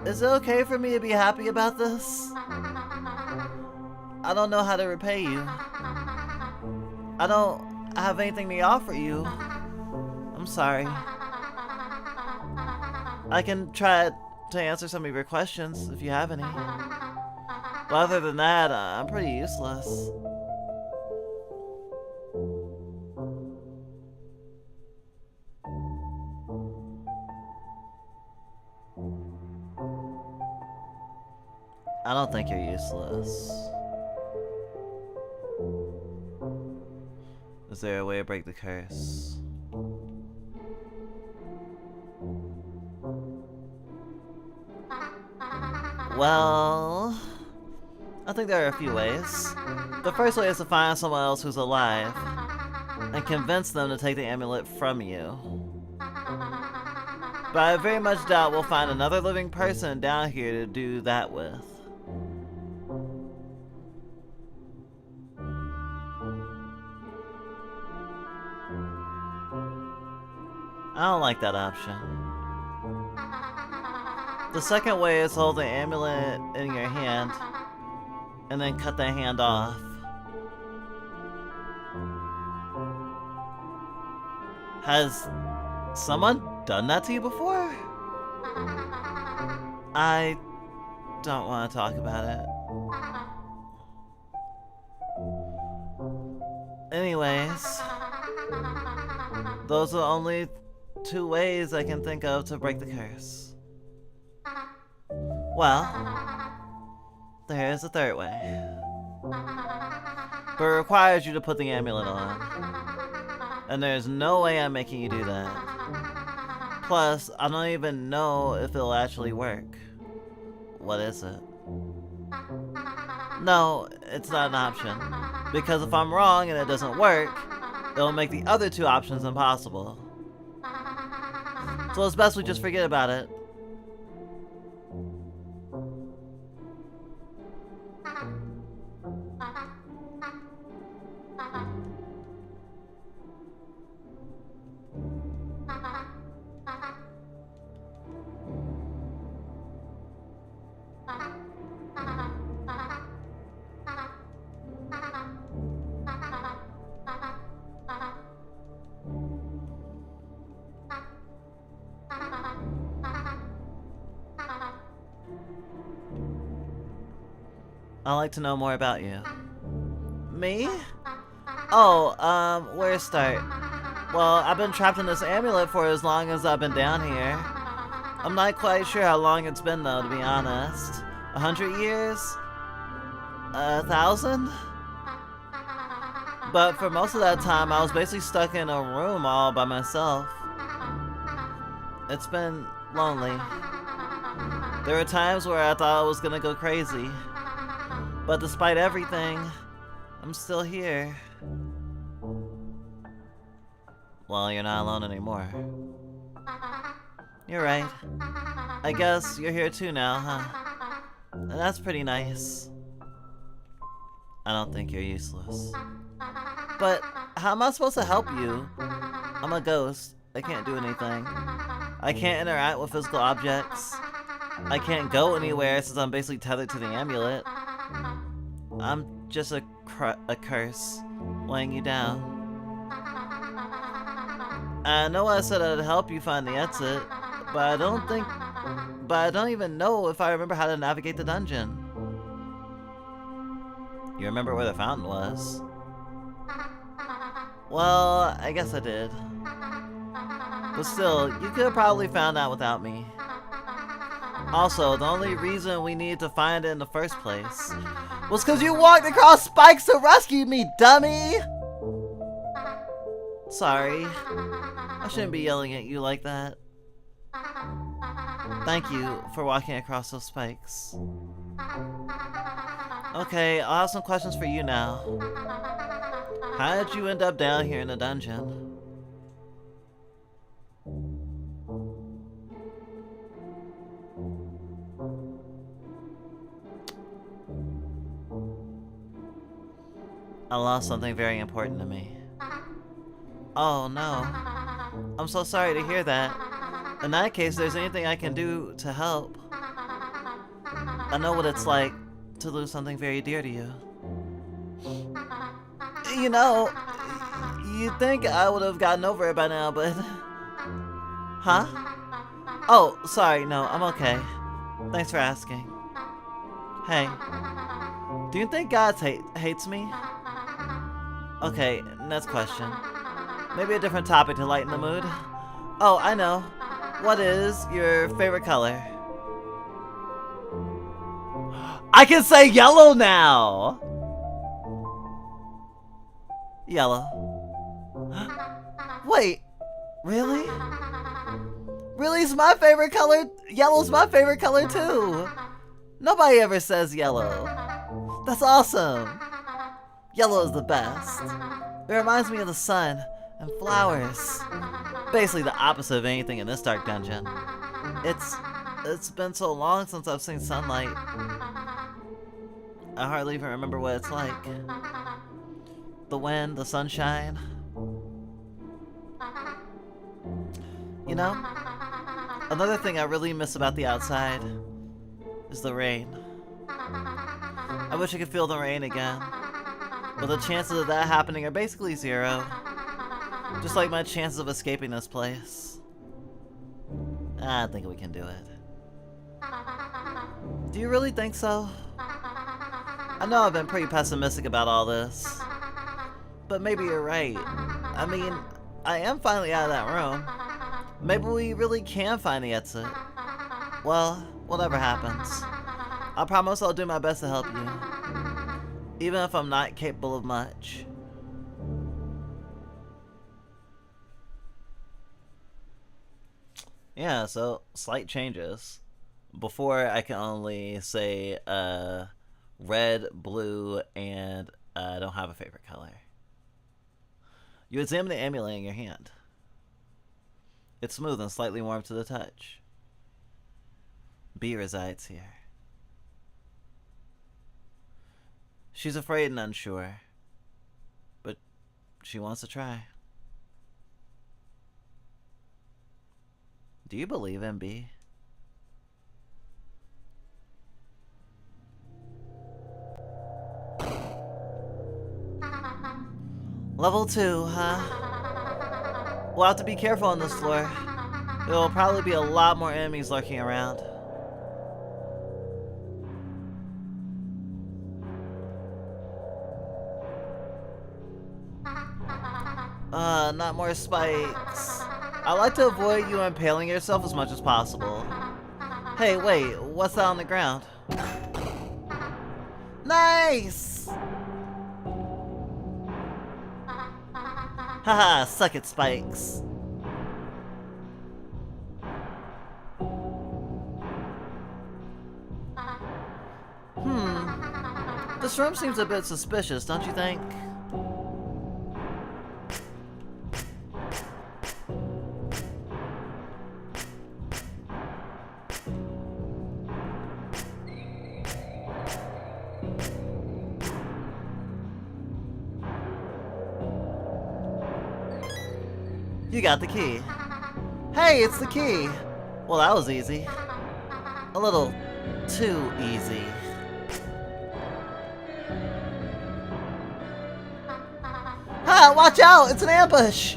Is it okay for me to be happy about this? I don't know how to repay you. I don't have anything to offer you. I'm sorry. I can try to answer some of your questions if you have any. But other than that, I'm pretty useless. I don't think you're useless. Is there a way to break the curse? Well, I think there are a few ways. The first way is to find someone else who's alive and convince them to take the amulet from you. But I very much doubt we'll find another living person down here to do that with. I don't like that option. The second way is to hold the amulet in your hand and then cut that hand off. Has someone done that to you before? I don't want to talk about it. Anyways, those are the only two ways I can think of to break the curse. Well, there is a third way. But it requires you to put the amulet on. And there's no way I'm making you do that. Plus, I don't even know if it'll actually work. What is it? No, it's not an option. Because if I'm wrong and it doesn't work, it'll make the other two options impossible. So it's best we just forget about it. I'd like to know more about you. Me? Oh, where to start? Well, I've been trapped in this amulet for as long as I've been down here. I'm not quite sure how long it's been though, to be honest. 100 years? 1,000? But for most of that time, I was basically stuck in a room all by myself. It's been lonely. There were times where I thought I was gonna go crazy. But despite everything, I'm still here. Well, you're not alone anymore. You're right. I guess you're here too now, huh? And that's pretty nice. I don't think you're useless. But how am I supposed to help you? I'm a ghost. I can't do anything. I can't interact with physical objects. I can't go anywhere since I'm basically tethered to the amulet. I'm just a curse weighing you down. I know I said I'd help you find the exit, but I don't even know if I remember how to navigate the dungeon. You remember where the fountain was? Well, I guess I did. But still, you could have probably found out without me. Also, the only reason we needed to find it in the first place was because you walked across spikes to rescue me, dummy! Sorry. I shouldn't be yelling at you like that. Thank you for walking across those spikes. Okay, I'll have some questions for you now. How did you end up down here in the dungeon? I lost something very important to me. Oh no. I'm so sorry to hear that. In that case, if there's anything I can do to help. I know what it's like to lose something very dear to you. You know, you'd think I would have gotten over it by now, but... Huh? Oh, sorry, no, I'm okay. Thanks for asking. Hey, do you think God hates me? Okay, next question. Maybe a different topic to lighten the mood. Oh, I know. What is your favorite color? I can say yellow now! Yellow. Wait, really? Really's my favorite color? Yellow's my favorite color too! Nobody ever says yellow. That's awesome! Yellow is the best. It reminds me of the sun and flowers. Basically the opposite of anything in this dark dungeon. It's been so long since I've seen sunlight. I hardly even remember what it's like. The wind, the sunshine. You know, another thing I really miss about the outside is the rain. I wish I could feel the rain again, but the chances of that happening are basically zero. Just like my chances of escaping this place. I think we can do it. Do you really think so? I know I've been pretty pessimistic about all this, but maybe you're right. I mean, I am finally out of that room. Maybe we really can find the exit. Well, whatever happens, I promise I'll do my best to help you, even if I'm not capable of much. Yeah, so slight changes. Before I can only say red, blue, and I don't have a favorite color. You examine the amulet in your hand. It's smooth and slightly warm to the touch. B resides here. She's afraid and unsure, but she wants to try. Do you believe in B? Level 2, huh? We'll have to be careful on this floor. There will probably be a lot more enemies lurking around. Not more spikes. I like to avoid you impaling yourself as much as possible. Hey, wait, what's that on the ground? Nice! Haha, suck it, spikes. This room seems a bit suspicious, don't you think? You got the key. Hey, it's the key! Well, that was easy. A little too easy. Ha! Watch out! It's an ambush!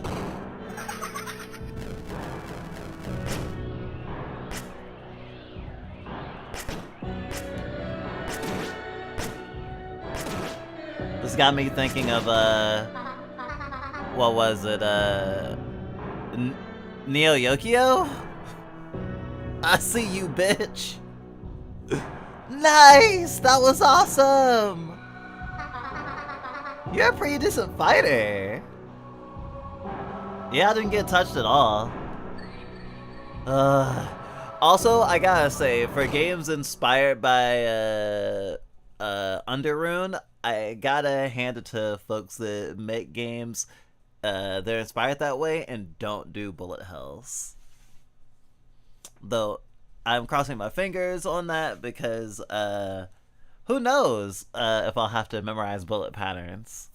This got me thinking of, what was it, Neo Yokio? I see you, bitch. Nice! That was awesome! You're a pretty decent fighter. Yeah, I didn't get touched at all. Also, I gotta say, for games inspired by Underrune, I gotta hand it to folks that make games they're inspired that way and don't do bullet hells. Though I'm crossing my fingers on that because who knows if I'll have to memorize bullet patterns.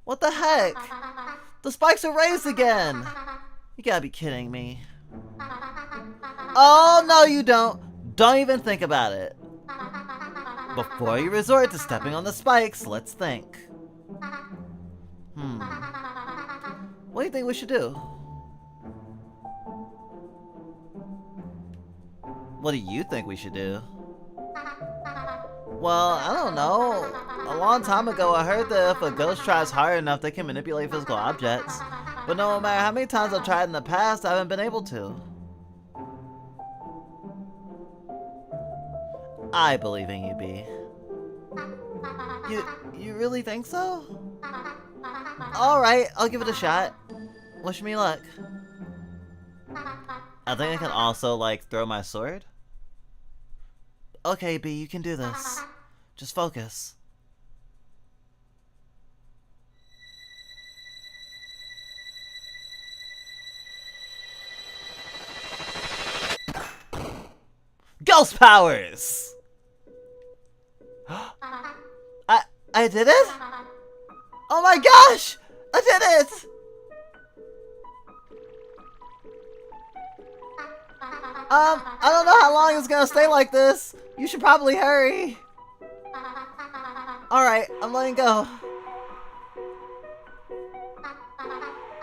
What the heck? The spikes are raised again! You gotta be kidding me. Oh, no you don't! Don't even think about it. Before you resort to stepping on the spikes, let's think. What do you think we should do? What do you think we should do? Well, I don't know. A long time ago, I heard that if a ghost tries hard enough, they can manipulate physical objects. But no matter how many times I've tried in the past, I haven't been able to. I believe in you, B. You really think so? Alright, I'll give it a shot. Wish me luck. I think I can also, like, throw my sword. Okay, B, you can do this. Just focus. Ghost powers! I did it? Oh my gosh! I did it! I don't know how long it's gonna stay like this. You should probably hurry. Alright, I'm letting go.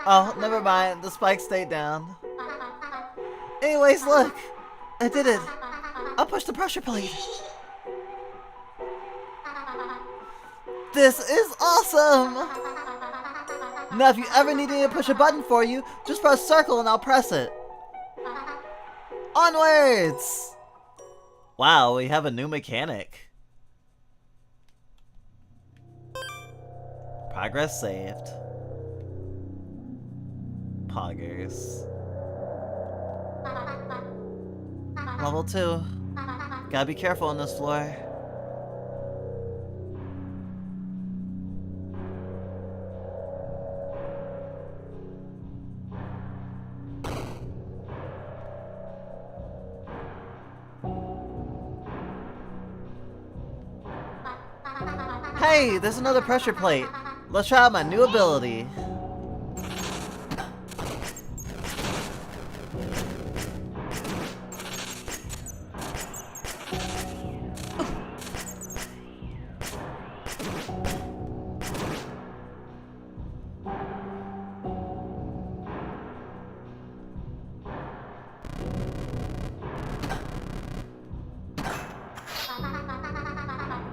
Oh, never mind. The spike stayed down. Anyways, look. I did it. I pushed the pressure plate. This is awesome! Now if you ever need me to push a button for you, just press circle and I'll press it. Onwards! Wow, we have a new mechanic. Progress saved. Poggers. Level 2. Gotta be careful on this floor. Hey, there's another pressure plate. Let's try out my new ability.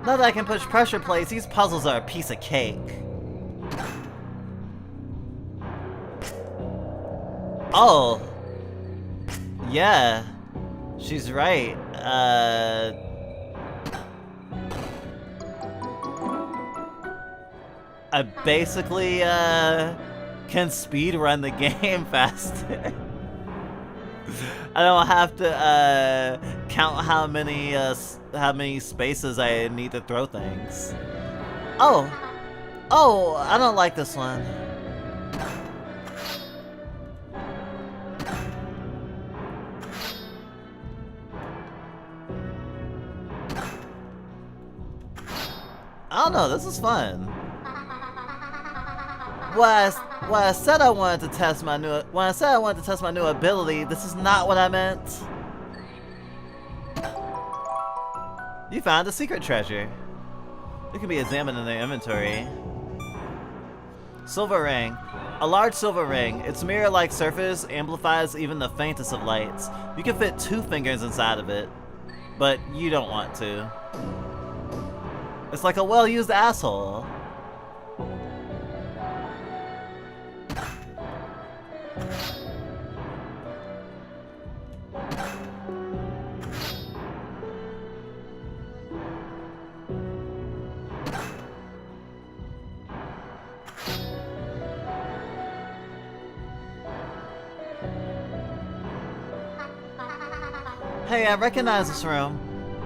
Now that I can push pressure plates, these puzzles are a piece of cake. Oh. Yeah. She's right. I basically, can speedrun the game faster. I don't have to, count how many spaces I need to throw things. Oh! Oh, I don't like this one. I don't know, this is fun. When I said I wanted to test my new ability, this is not what I meant. You found a secret treasure. It can be examined in the inventory. Silver ring. A large silver ring. Its mirror-like surface amplifies even the faintest of lights. You can fit 2 fingers inside of it, but you don't want to. It's like a well-used asshole. Hey, I recognize this room.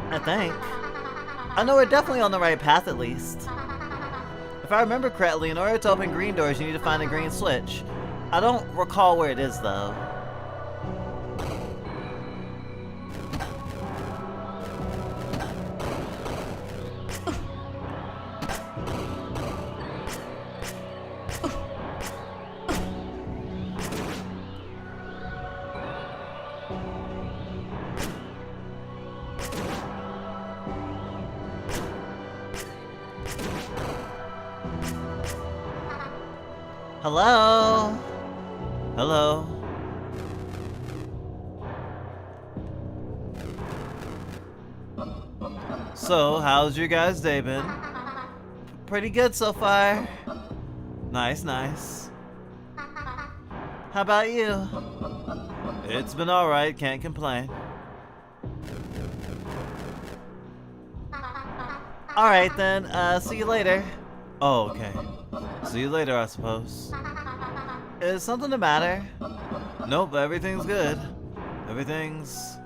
I think. I know we're definitely on the right path at least. If I remember correctly, in order to open green doors, you need to find a green switch. I don't recall where it is though. Hello? Hello? So, how's your guys' day been? Pretty good so far. Nice, nice. How about you? It's been alright, can't complain. Alright then, see you later. Oh, okay. See you later, I suppose. Is something the matter? Nope, everything's good. Everything's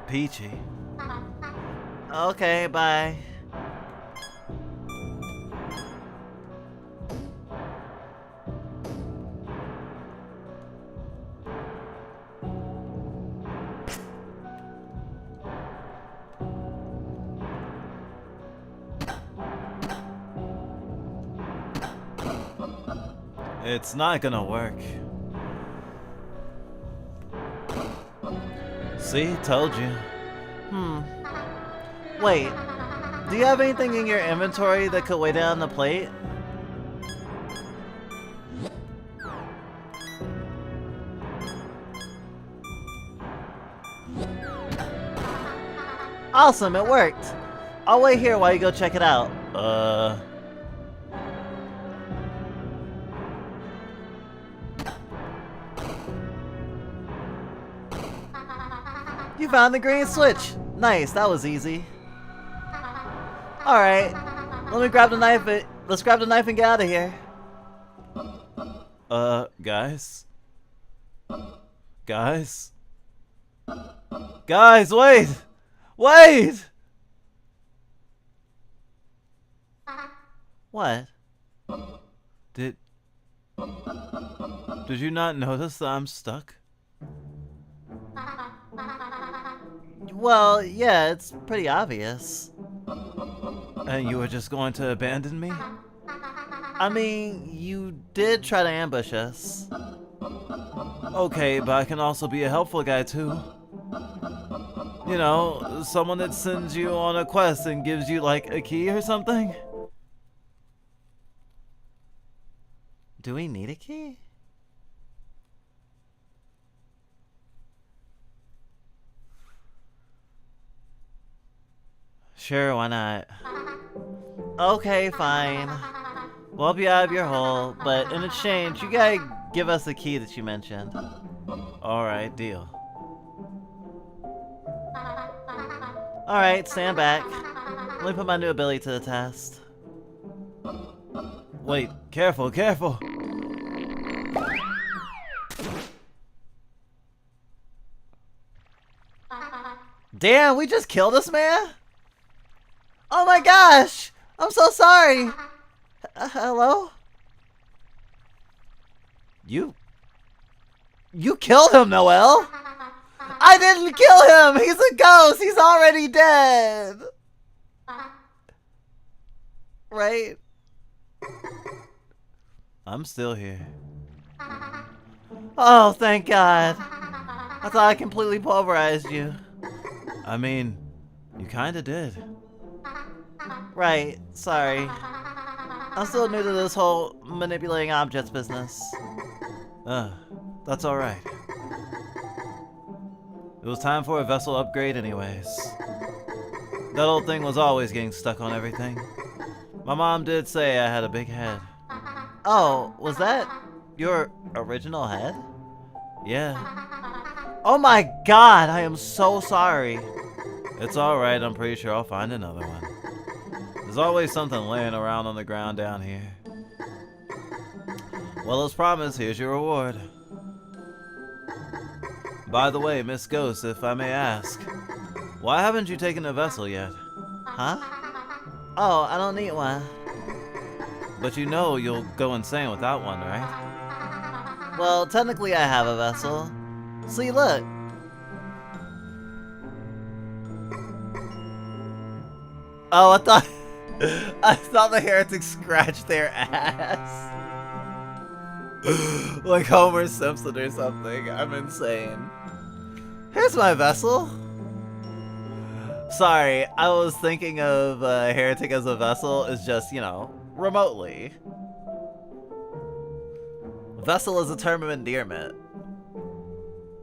peachy. Okay, bye. It's not gonna work. See, told you. Wait, do you have anything in your inventory that could weigh down the plate? Awesome, it worked. I'll wait here while you go check it out. You found the green switch. Nice, that was easy. Alright, let's grab the knife and get out of here. Guys? Guys? Guys, wait! Wait! What? Did you not notice that I'm stuck? Well, yeah, it's pretty obvious. And you were just going to abandon me? I mean, you did try to ambush us. Okay, but I can also be a helpful guy too. You know, someone that sends you on a quest and gives you like a key or something? Do we need a key? Sure, why not? Okay, fine. We'll help you out of your hole, but in exchange, you gotta give us the key that you mentioned. Alright, deal. Alright, stand back. Let me put my new ability to the test. Wait, careful, careful! Damn, we just killed this man? Oh my gosh! I'm so sorry! Hello? You killed him, Noelle! I didn't kill him! He's a ghost! He's already dead! Right? I'm still here. Oh, thank God. I thought I completely pulverized you. I mean, you kinda did. Right, sorry. I'm still new to this whole manipulating objects business. That's alright. It was time for a vessel upgrade anyways. That old thing was always getting stuck on everything. My mom did say I had a big head. Oh, was that your original head? Yeah. Oh my God, I am so sorry. It's alright, I'm pretty sure I'll find another one. There's always something laying around on the ground down here. Well, as promised, here's your reward. By the way, Miss Ghost, if I may ask, why haven't you taken a vessel yet? Huh? Oh, I don't need one. But you know you'll go insane without one, right? Well, technically I have a vessel. See, look. Oh, I thought the heretics scratched their ass. Like Homer Simpson or something. I'm insane. Here's my vessel. Sorry, I was thinking of heretic as a vessel is just, you know, remotely. Vessel is a term of endearment.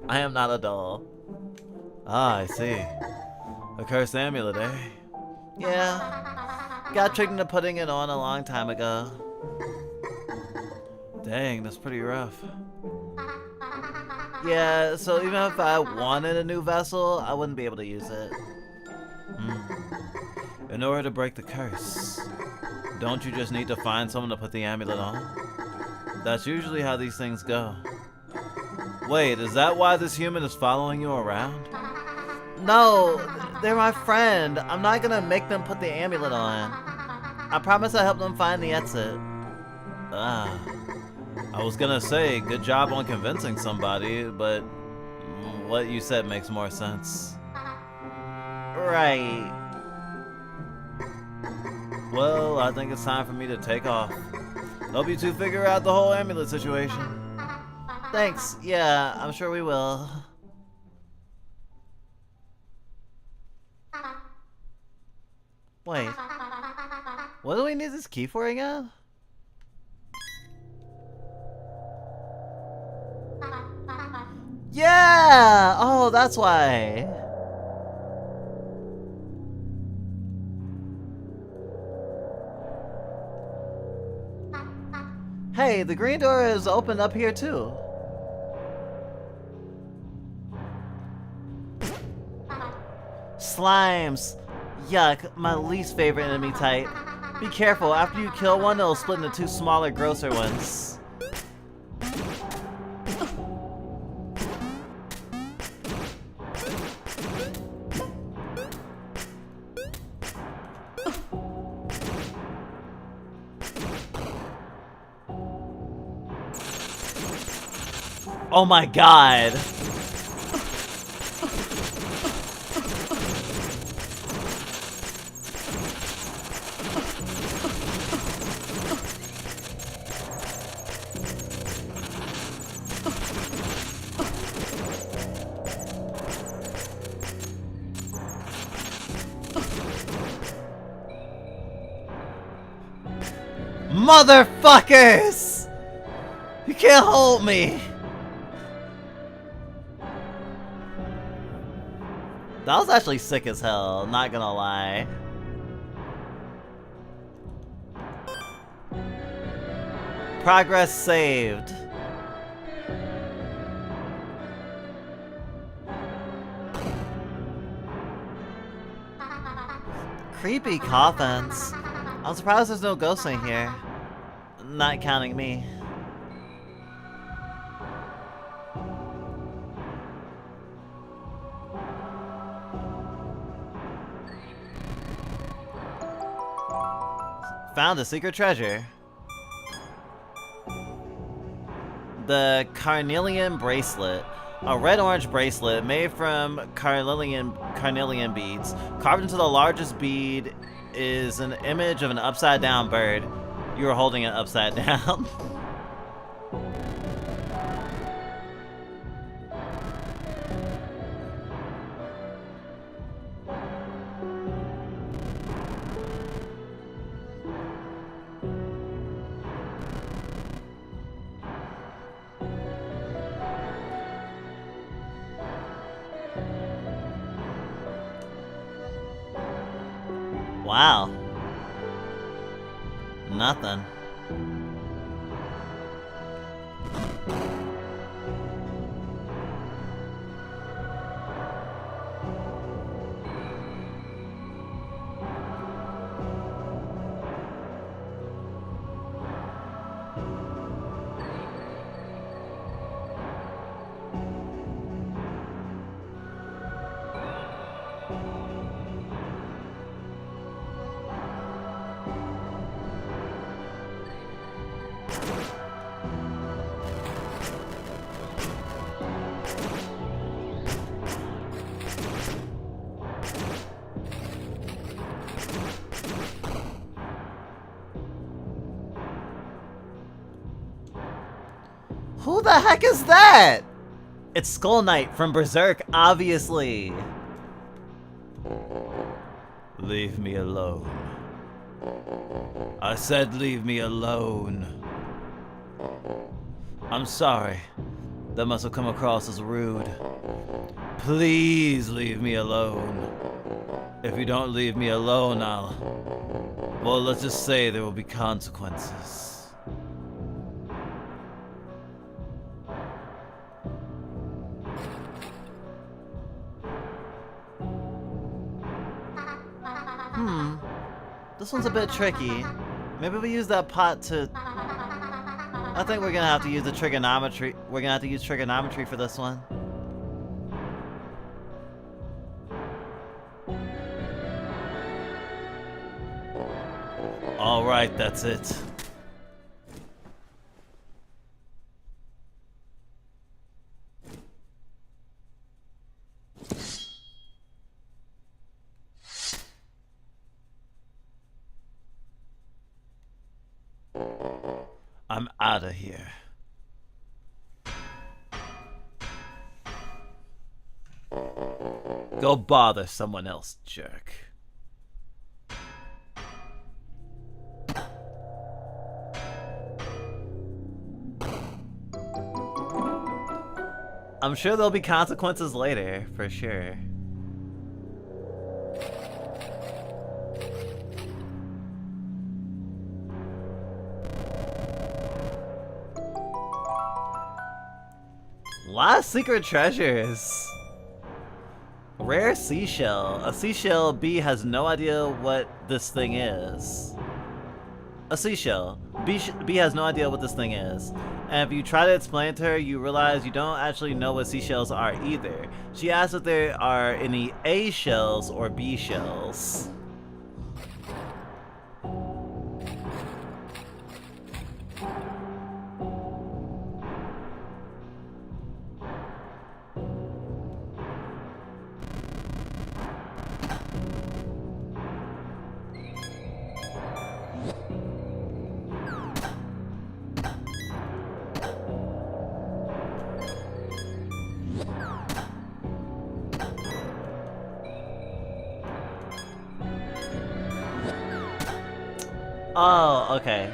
I am not a doll. Ah, I see. A cursed amulet, eh? Yeah. Got tricked into putting it on a long time ago. Dang, that's pretty rough. Yeah, so even if I wanted a new vessel, I wouldn't be able to use it. In order to break the curse, don't you just need to find someone to put the amulet on? That's usually how these things go. Wait, is that why this human is following you around? No, they're my friend. I'm not gonna make them put the amulet on. I promise I'll help them find the exit. Ah. I was gonna say, good job on convincing somebody, but what you said makes more sense. Right. Well, I think it's time for me to take off. Hope you two figure out the whole amulet situation. Thanks. Yeah, I'm sure we will. Wait. What do we need this key for again? Yeah! Oh, that's why. Hey, the green door is open up here too. Slimes. Yuck, my least favorite enemy type. Be careful, after you kill one, it'll split into two smaller, grosser ones. Oh my god. Motherfuckers! You can't hold me! That was actually sick as hell, not gonna lie. Progress saved. Creepy coffins. I'm surprised there's no ghosts in here. Not counting me. Found a secret treasure. The Carnelian Bracelet. A red-orange bracelet made from carnelian beads. Carved into the largest bead is an image of an upside-down bird. You are holding it upside down. Wow. Nothing. Who the heck is that? It's Skull Knight from Berserk, obviously. Leave me alone. I said leave me alone. I'm sorry. That must have come across as rude. Please leave me alone. If you don't leave me alone, well, let's just say there will be consequences. This one's a bit tricky. Maybe we use that pot to... I think we're gonna have to use the trigonometry. We're gonna have to use trigonometry for this one. Alright, that's it. I'm out of here. Go bother someone else, jerk. I'm sure there'll be consequences later, for sure. A lot of secret treasures. Rare seashell. A seashell. B has no idea what this thing is. A seashell. B has no idea what this thing is. And if you try to explain it to her, you realize you don't actually know what seashells are either. She asks if there are any A shells or B shells. Oh, okay.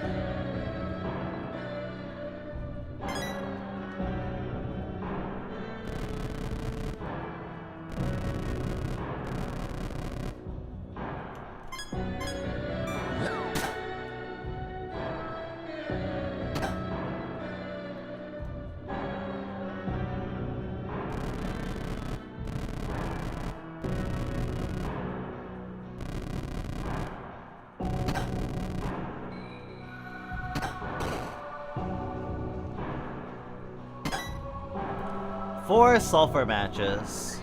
Four sulfur matches.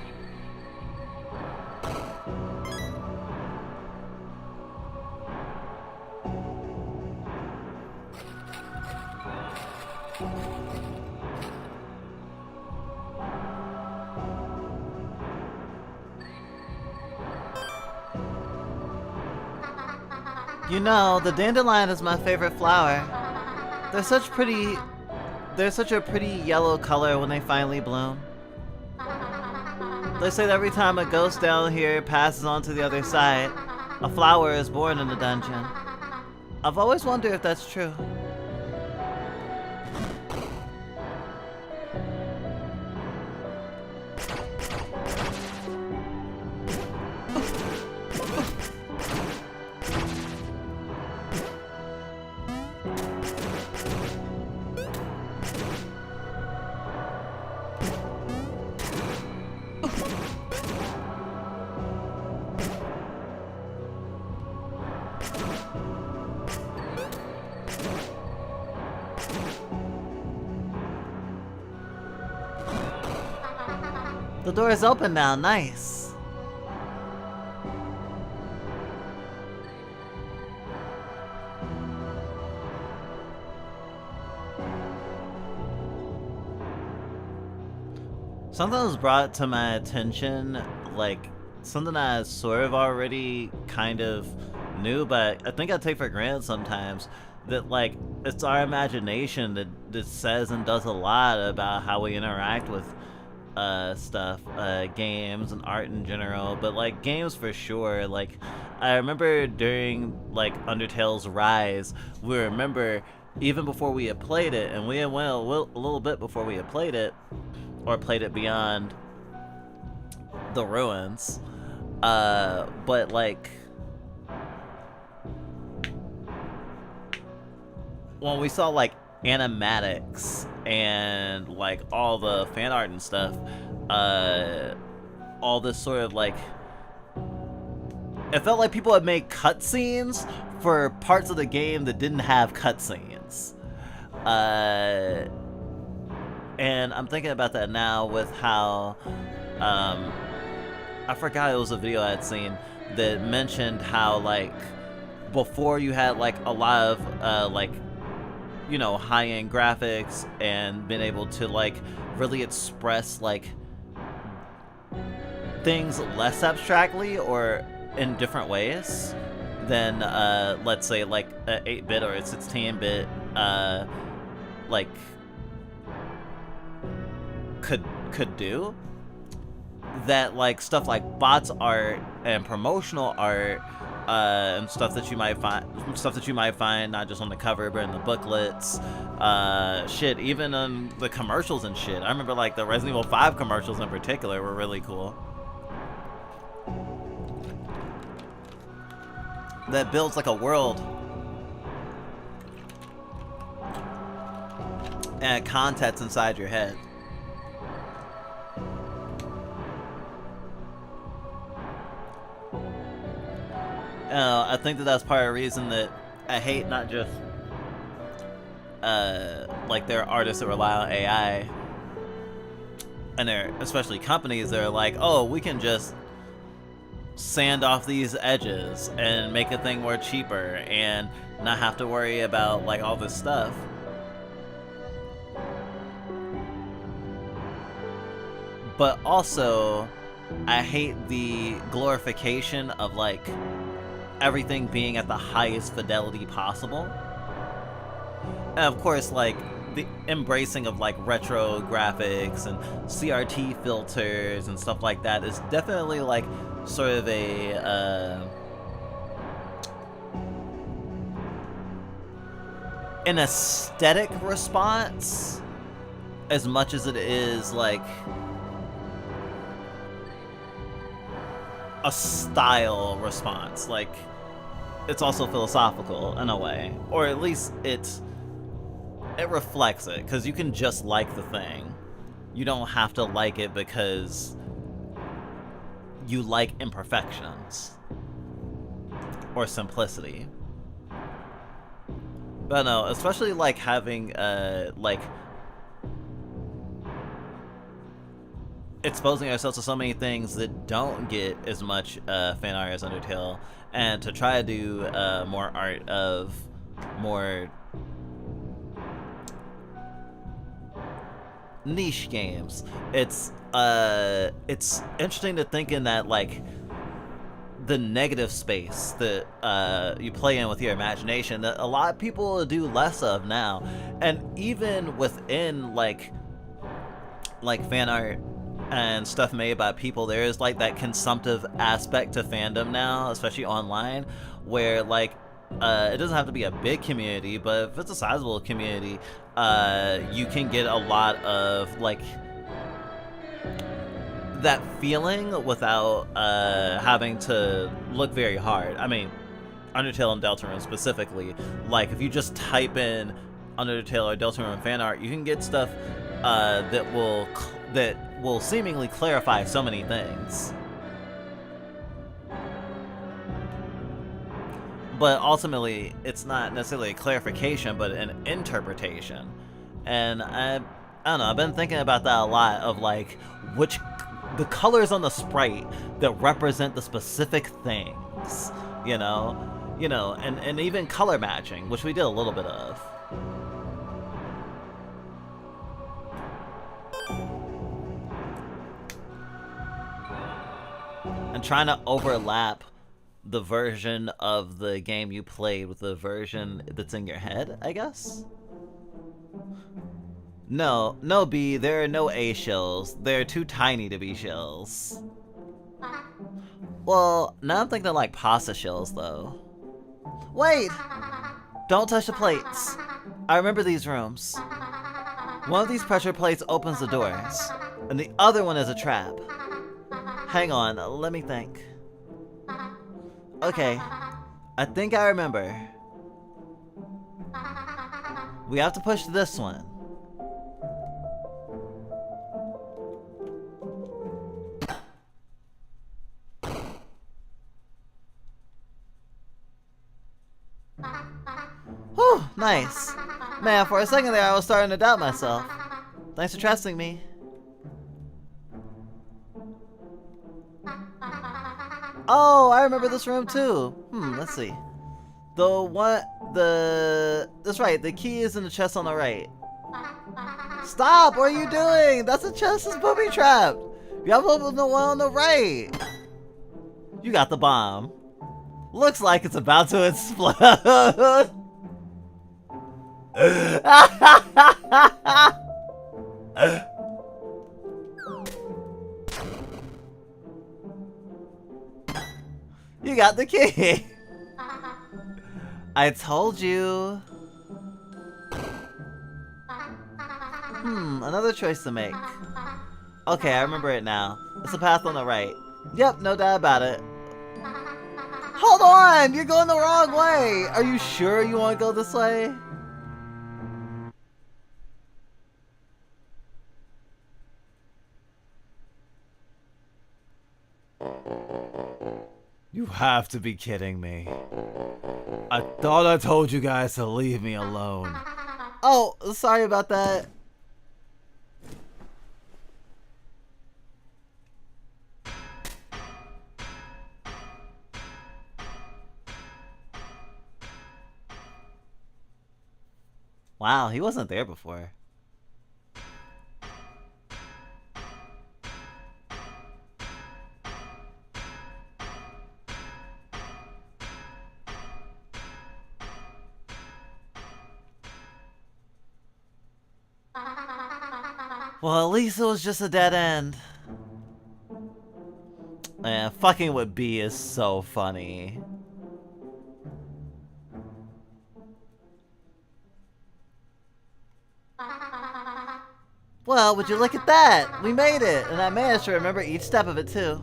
You know, the dandelion is my favorite flower. They're such a pretty yellow color when they finally bloom. They say that every time a ghost down here passes on to the other side, a flower is born in the dungeon. I've always wondered if that's true. The door is open now, nice. Something was brought to my attention, like something I sort of already kind of knew, but I think I take for granted sometimes, that like it's our imagination that says and does a lot about how we interact with stuff, games and art in general, but like games for sure. Like I remember during like Undertale's Rise, we remember even before we had played it, and we had went a little bit before we had played it, or played it beyond the ruins, but like when we saw like animatics and like all the fan art and stuff, all this sort of like it felt like people had made cutscenes for parts of the game that didn't have cutscenes. And I'm thinking about that now with how, I forgot it was a video I had seen that mentioned how, like, before you had, like, a lot of, like, you know, high-end graphics and been able to, like, really express, like, things less abstractly or in different ways than, let's say, like, a 8-bit or a 16-bit, like, could do. That, like, stuff like bots art and promotional art, and stuff that you might find not just on the cover but in the booklets, shit, even on the commercials and shit. I remember, like, the Resident Evil 5 commercials in particular were really cool. That builds, like, a world and context inside your head. I think that's part of the reason that I hate not just, like, there are artists that rely on AI, and there are especially companies that are like, oh, we can just sand off these edges and make a thing more cheaper and not have to worry about, like, all this stuff. But also, I hate the glorification of, like, everything being at the highest fidelity possible. And of course, like, the embracing of, like, retro graphics and CRT filters and stuff like that is definitely, like, sort of a an aesthetic response as much as it is, like, a style response. Like, it's also philosophical in a way, or at least it reflects it, because you can just like the thing. You don't have to like it because you like imperfections or simplicity. But no, especially, like, having like, exposing ourselves to so many things that don't get as much fan art as Undertale, and to try to do more art of more niche games. It's interesting to think in that, like, the negative space that you play in with your imagination that a lot of people do less of now. And even within, like fan art and stuff made by people, there is, like, that consumptive aspect to fandom now, especially online, where, like, it doesn't have to be a big community, but if it's a sizable community, you can get a lot of, like, that feeling without having to look very hard. I mean, Undertale and Deltarune specifically, like, if you just type in Undertale or Deltarune fan art, you can get stuff that will seemingly clarify so many things. But ultimately, it's not necessarily a clarification, but an interpretation. And I don't know, I've been thinking about that a lot, of, like, the colors on the sprite that represent the specific things, you know, and even color matching, which we did a little bit of. And trying to overlap the version of the game you played with the version that's in your head, I guess? No, B, there are no A shells. They're too tiny to be shells. Well, now I'm thinking like pasta shells, though. Wait! Don't touch the plates. I remember these rooms. One of these pressure plates opens the doors, and the other one is a trap. Hang on, let me think. Okay, I think I remember. We have to push this one. Nice. Man, for a second there I was starting to doubt myself. Thanks for trusting me. Oh, I remember this room too. Let's see. That's right, the key is in the chest on the right. Stop, what are you doing? That's a chest that's booby trapped. You have to open the one on the right. You got the bomb. Looks like it's about to explode. You got the key. I told you. Another choice to make. Okay, I remember it now. It's the path on the right. Yep, no doubt about it. Hold on! You're going the wrong way! Are you sure you want to go this way? You have to be kidding me. I thought I told you guys to leave me alone. Oh, sorry about that. Wow, he wasn't there before. Well, at least it was just a dead end. Man, fucking with B is so funny. Well, would you look at that? We made it, and I managed to remember each step of it too.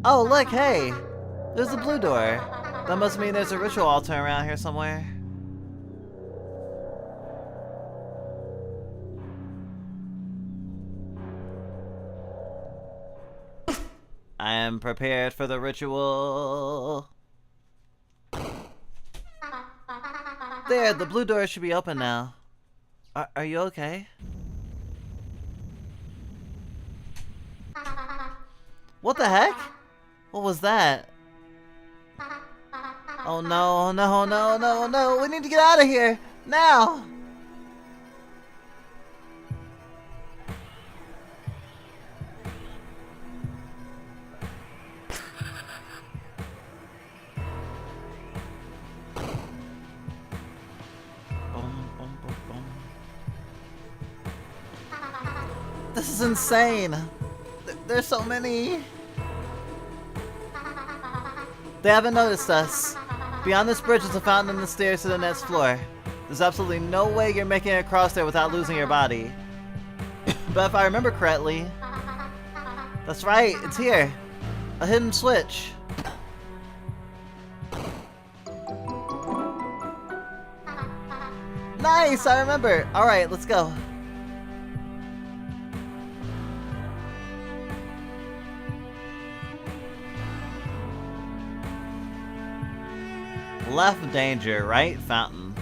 Oh, look, hey! There's a blue door. That must mean there's a ritual altar around here somewhere. I am prepared for the ritual. There, the blue door should be open now. Are you okay? What the heck? What was that? Oh no, no, no, no, no. We need to get out of here. Now! This is insane. There's so many. They haven't noticed us. Beyond this bridge is a fountain and the stairs to the next floor. There's absolutely no way you're making it across there without losing your body. But if I remember correctly... That's right, it's here. A hidden switch. Nice, I remember. Alright, let's go. Left danger, right fountain.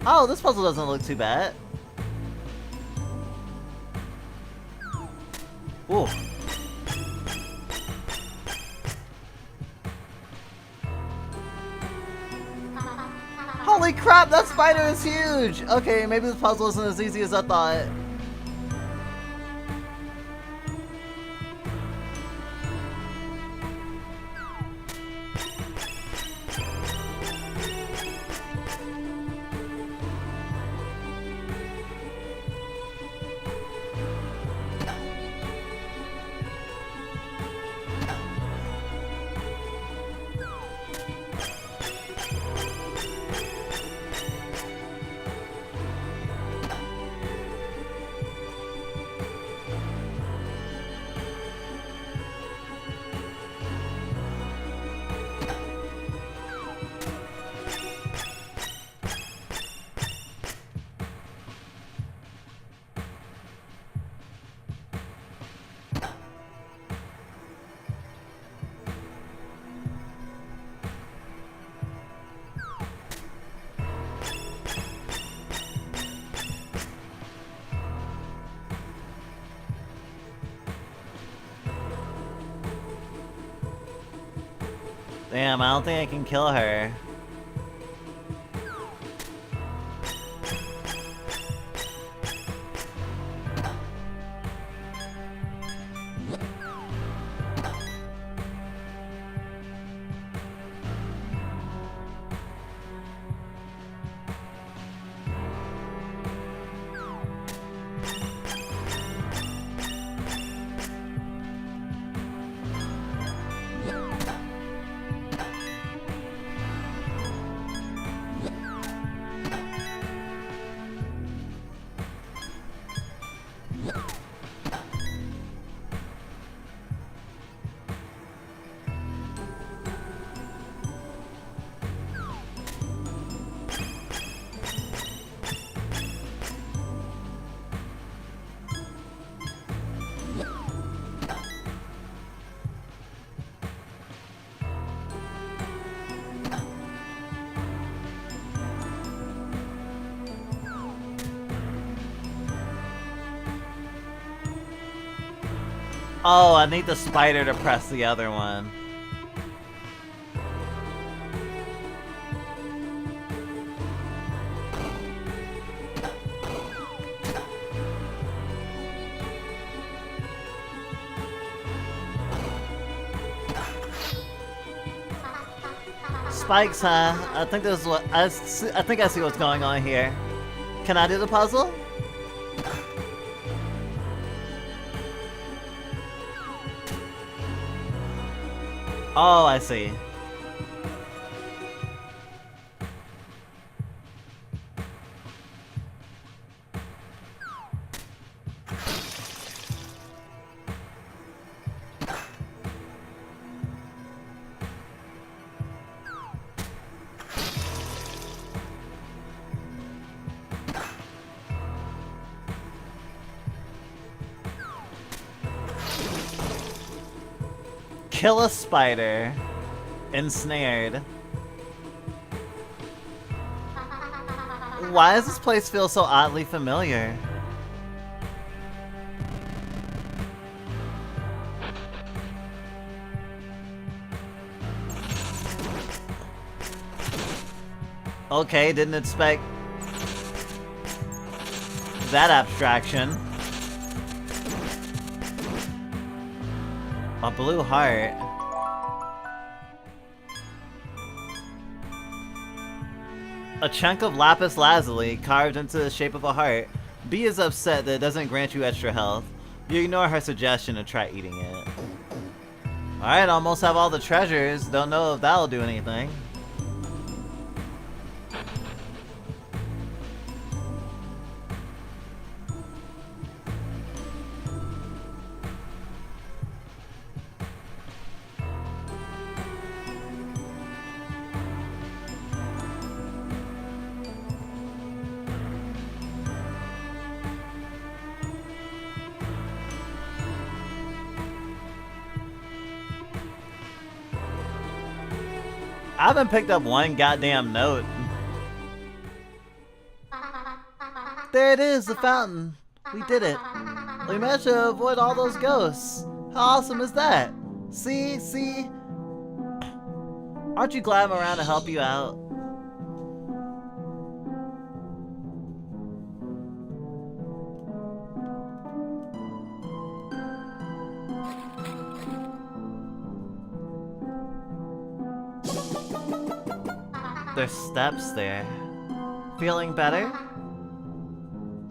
Oh, this puzzle doesn't look too bad. Ooh. Holy crap, that spider is huge! Okay, maybe this puzzle isn't as easy as I thought. Damn, I don't think I can kill her. Oh, I need the spider to press the other one. Spikes, huh? I think this is what I think I see what's going on here. Can I do the puzzle? Oh, I see. Kill a spider. Ensnared. Why does this place feel so oddly familiar? Okay, didn't expect that abstraction. A blue heart. A chunk of lapis lazuli carved into the shape of a heart. B is upset that it doesn't grant you extra health. You ignore her suggestion to try eating it. Alright, almost have all the treasures. Don't know if that'll do anything. I haven't picked up one goddamn note. There it is, the fountain. We did it. We managed to avoid all those ghosts. How awesome is that? See? Aren't you glad I'm around to help you out? There's steps there. Feeling better?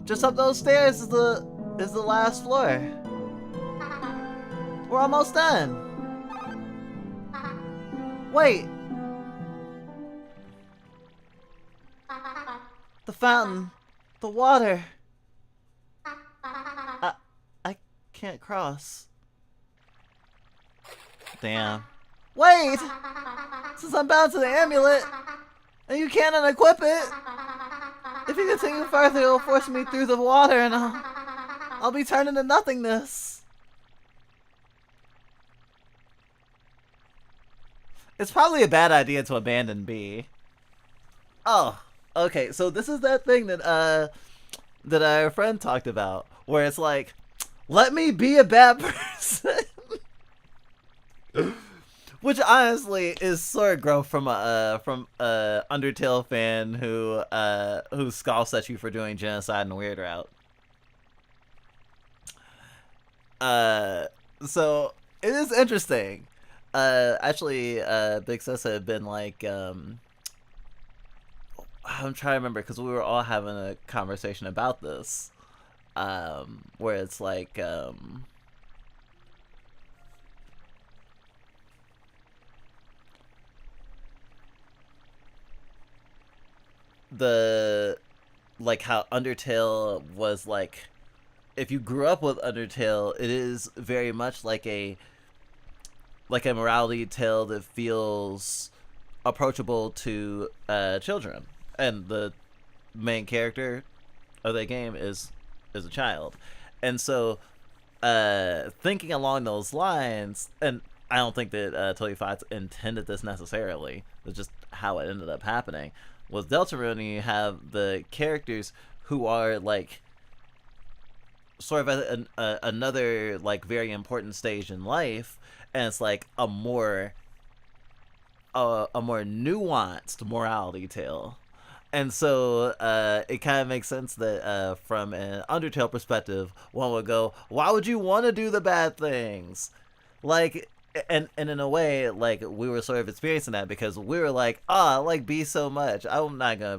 Just up those stairs is the last floor. We're almost done. Wait. The fountain. The water. I can't cross. Damn. Wait! Since I'm bound to the amulet, and you can't unequip it, if you continue further, it'll force me through the water and I'll be turned into nothingness. It's probably a bad idea to abandon B. Oh, okay, so this is that thing that that our friend talked about, where it's like, let me be a bad person Which honestly is sort of growth from a Undertale fan who scoffs at you for doing genocide and Weird Route. So it is interesting. Actually, Big Sis had been like, I'm trying to remember because we were all having a conversation about this, where it's like, the like how Undertale was like, if you grew up with Undertale, it is very much like a morality tale that feels approachable to children, and the main character of that game is a child, and so thinking along those lines, and I don't think that 25 intended this necessarily. It's just how it ended up happening. With Deltarune, you have the characters who are like sort of at another like very important stage in life, and it's like a more nuanced morality tale. And so it kind of makes sense that from an Undertale perspective, one would go, why would you want to do the bad things? Like, and in a way, like, we were sort of experiencing that because we were like, I like Bea so much. I'm not going to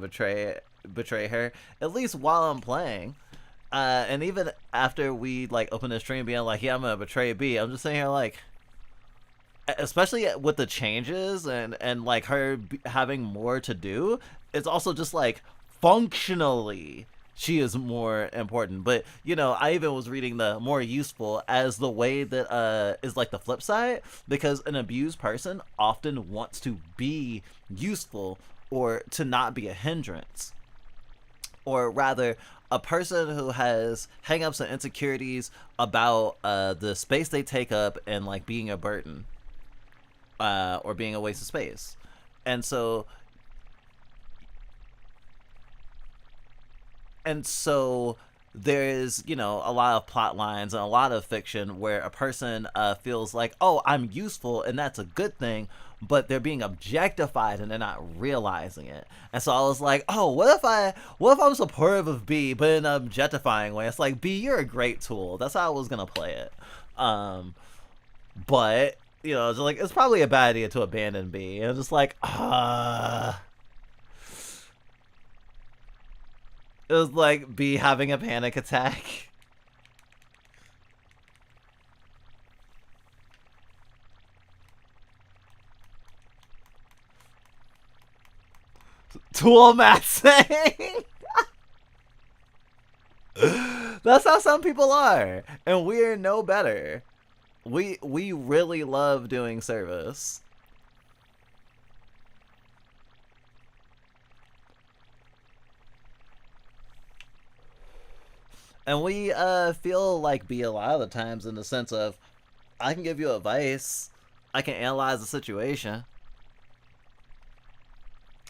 betray her, at least while I'm playing. And even after we, like, open the stream being like, yeah, I'm going to betray Bea, I'm just sitting here like, especially with the changes and like her having more to do, it's also just like functionally she is more important. But you know, I even was reading the more useful as the way that is like the flip side, because an abused person often wants to be useful or to not be a hindrance, or rather a person who has hang-ups and insecurities about the space they take up and like being a burden or being a waste of space. And so there is, you know, a lot of plot lines and a lot of fiction where a person feels like, oh, I'm useful and that's a good thing, but they're being objectified and they're not realizing it. And so I was like, oh, what if I'm supportive of Bea but in an objectifying way? It's like, Bea, you're a great tool. That's how I was gonna play it. But you know, it's like, it's probably a bad idea to abandon Bea. And I'm just like, it was like Bea having a panic attack. Tool saying. That's how some people are, and we're no better. We really love doing service. And we feel like Bea a lot of the times in the sense of, I can give you advice, I can analyze the situation,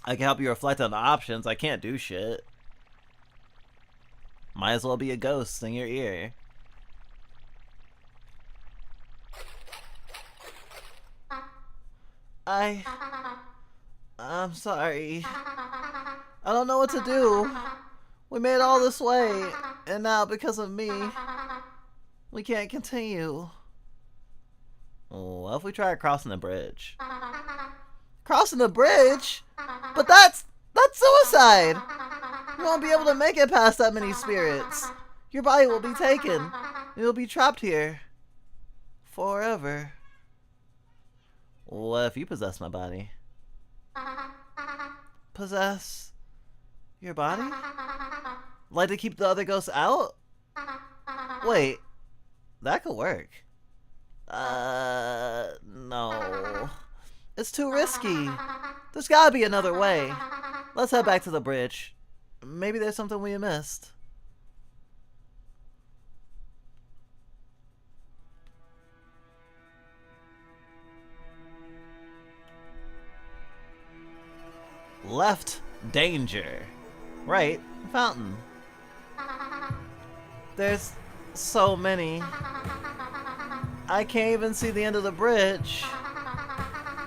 I can help you reflect on the options, I can't do shit. Might as well be a ghost in your ear. I'm sorry. I don't know what to do. We made it all this way, and now because of me, we can't continue. What if we try crossing the bridge? Crossing the bridge? But that's suicide! You won't be able to make it past that many spirits. Your body will be taken. You'll be trapped here. Forever. What if you possess my body? Possess your body? Like to keep the other ghosts out? Wait, that could work. No. It's too risky. There's gotta be another way. Let's head back to the bridge. Maybe there's something we missed. Left, danger. Right, fountain. There's so many. I can't even see the end of the bridge.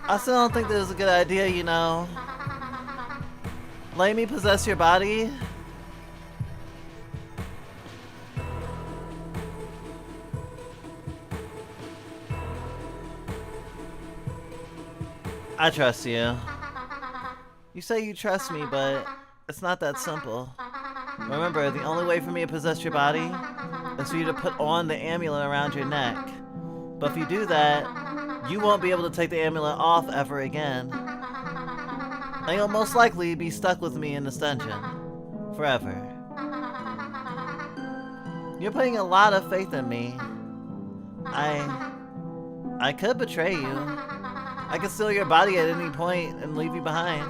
I still don't think this is a good idea, you know. Let me possess your body. I trust you. You say you trust me, but it's not that simple. Remember, the only way for me to possess your body is for you to put on the amulet around your neck. But if you do that, you won't be able to take the amulet off ever again. And you'll most likely be stuck with me in this dungeon. Forever. You're putting a lot of faith in me. I could betray you. I could steal your body at any point and leave you behind.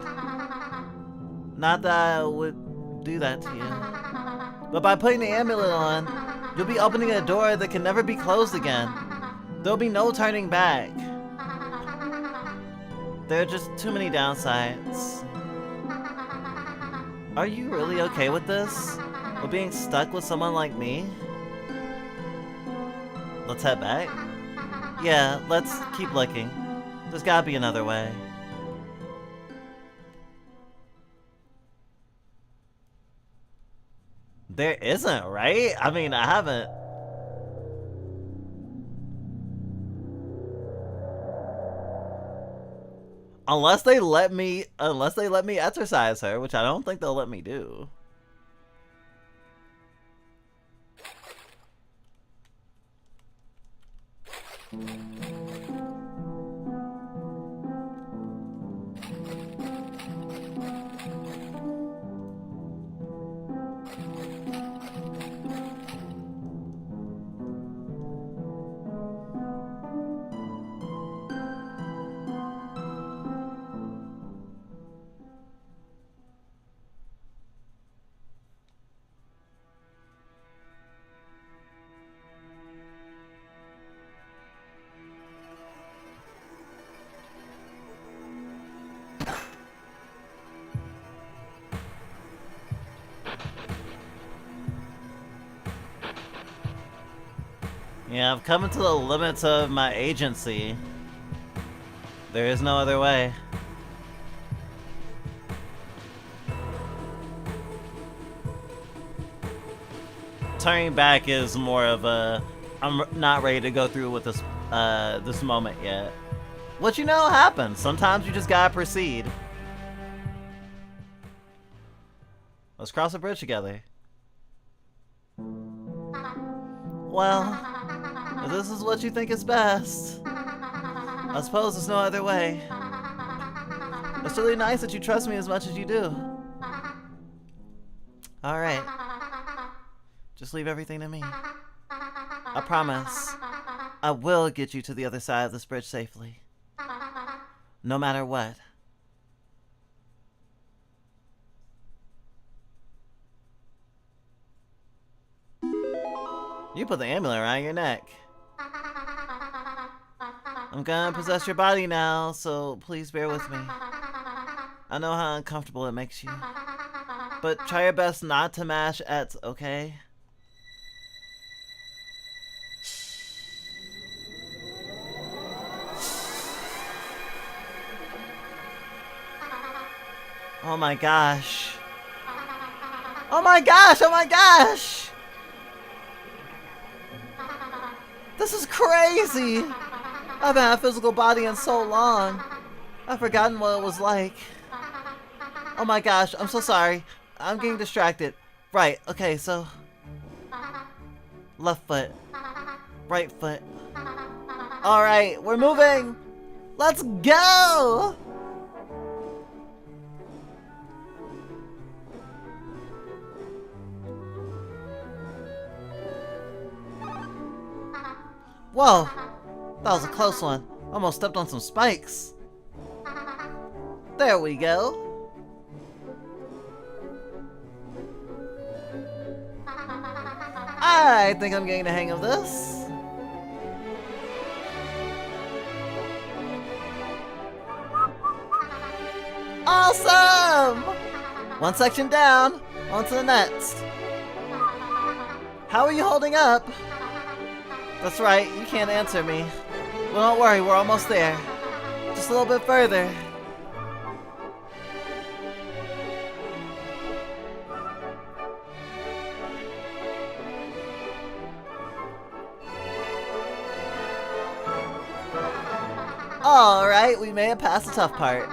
Not that I would do that to you. But by putting the amulet on, you'll be opening a door that can never be closed again. There'll be no turning back. There are just too many downsides. Are you really okay with this? With being stuck with someone like me? Let's head back? Yeah, let's keep looking. There's gotta be another way. There isn't, right? I mean, I haven't. Unless they let me exercise her, which I don't think they'll let me do. Yeah, I've come to the limits of my agency. There is no other way. Turning back is more of a, I'm not ready to go through with this this moment yet. What you know happens. Sometimes you just gotta proceed. Let's cross a bridge together. Well, if this is what you think is best, I suppose there's no other way. It's really nice that you trust me as much as you do. Alright. Just leave everything to me. I promise, I will get you to the other side of this bridge safely. No matter what. You put the amulet around your neck. I'm gonna possess your body now, so please bear with me. I know how uncomfortable it makes you. But try your best not to mash X, okay? Oh my gosh. Oh my gosh, oh my gosh! This is crazy! I haven't had a physical body in so long. I've forgotten what it was like. Oh my gosh, I'm so sorry. I'm getting distracted. Right, okay, so... left foot. Right foot. Alright, we're moving! Let's go! Whoa! That was a close one. Almost stepped on some spikes. There we go. I think I'm getting the hang of this. Awesome! One section down, on to the next. How are you holding up? That's right, you can't answer me. Well, don't worry, we're almost there. Just a little bit further. Alright, we may have passed the tough part.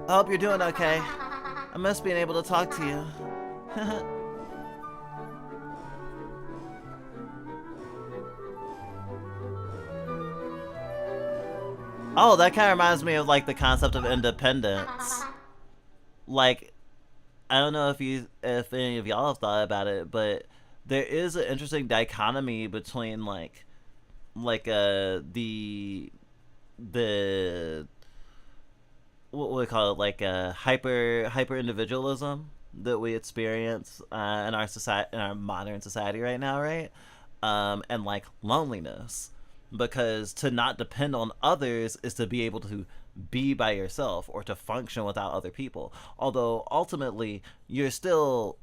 I hope you're doing okay. I miss being able to talk to you. Oh, that kind of reminds me of like the concept of independence. Like, I don't know if any of y'all have thought about it, but there is an interesting dichotomy between the what would we call it, like a hyper individualism that we experience in our society, in our modern society right now, right? And like loneliness, because to not depend on others is to be able to be by yourself or to function without other people. Although ultimately you're still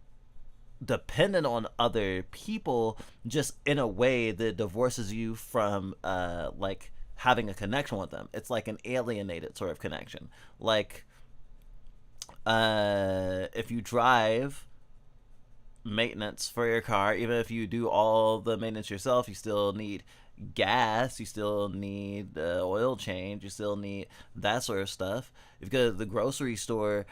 dependent on other people, just in a way that divorces you from like having a connection with them. It's like an alienated sort of connection. Like if you drive, maintenance for your car, even if you do all the maintenance yourself, you still need gas, you still need oil change, you still need that sort of stuff. If you go to the grocery store,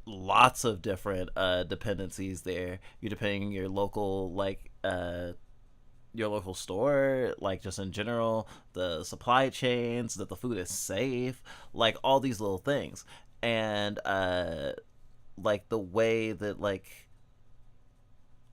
lots of different dependencies there. You're depending on your local store, like just in general, the supply chains, that the food is safe, like all these little things. And like the way that like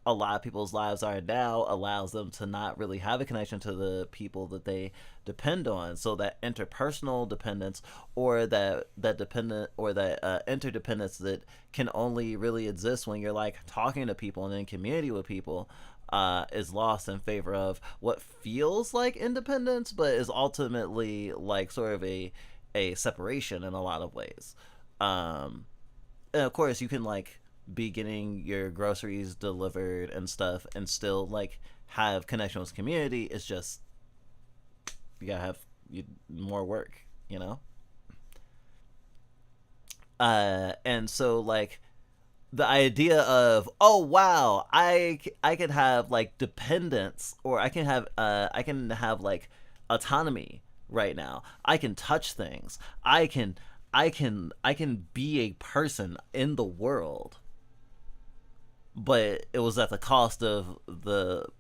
a lot of people's lives are now allows them to not really have a connection to the people that they depend on. So that interpersonal dependence, or that dependent, or that interdependence that can only really exist when you're like talking to people and in community with people, is lost in favor of what feels like independence, but is ultimately like sort of a separation in a lot of ways. And of course, you can like be getting your groceries delivered and stuff and still like have connection with community. It's just you gotta have more work, you know. And so like the idea of, oh wow, I could have like dependence, or I can have like autonomy right now. I can touch things. I can be a person in the world, but it was at the cost of the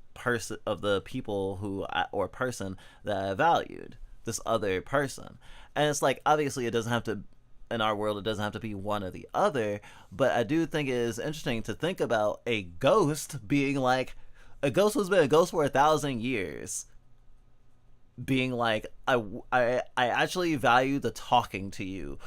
people who or person that I valued, this other person. And it's like, obviously it doesn't have to, in our world, it doesn't have to be one or the other, but I do think it is interesting to think about a ghost being like, a ghost who's been a ghost for 1,000 years being like, I actually value the talking to you.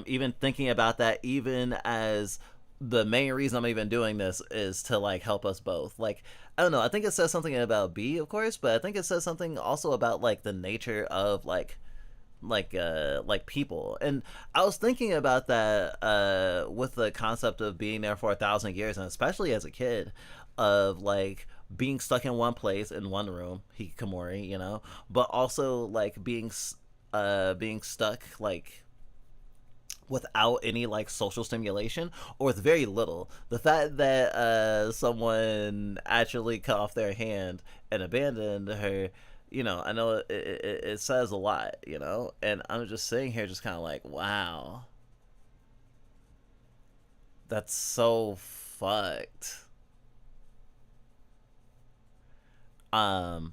Even thinking about that, even as the main reason I'm even doing this is to like help us both. Like, I don't know, I think it says something about B, of course, but I think it says something also about like the nature of like people. And I was thinking about that with the concept of being there for 1,000 years, and especially as a kid, of like being stuck in one place, in one room, hikikomori, you know, but also like being stuck like without any like social stimulation, or with very little. The fact that someone actually cut off their hand and abandoned her, you know, I know it says a lot, you know. And I'm just sitting here just kind of like, wow, that's so fucked. um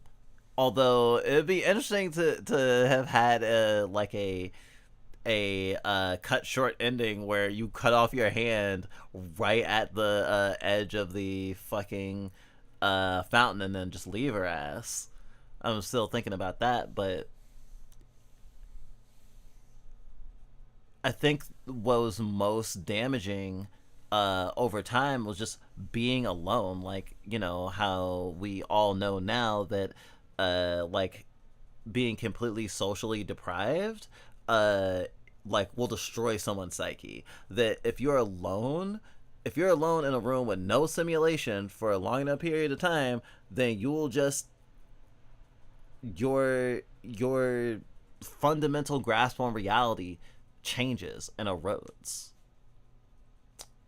Although it'd be interesting to have had a cut short ending where you cut off your hand right at the edge of the fucking fountain and then just leave her ass. I'm still thinking about that, but I think what was most damaging over time was just being alone. Like, you know, how we all know now that like being completely socially deprived like will destroy someone's psyche. That if you're alone in a room with no simulation for a long enough period of time, then you will just your fundamental grasp on reality changes and erodes,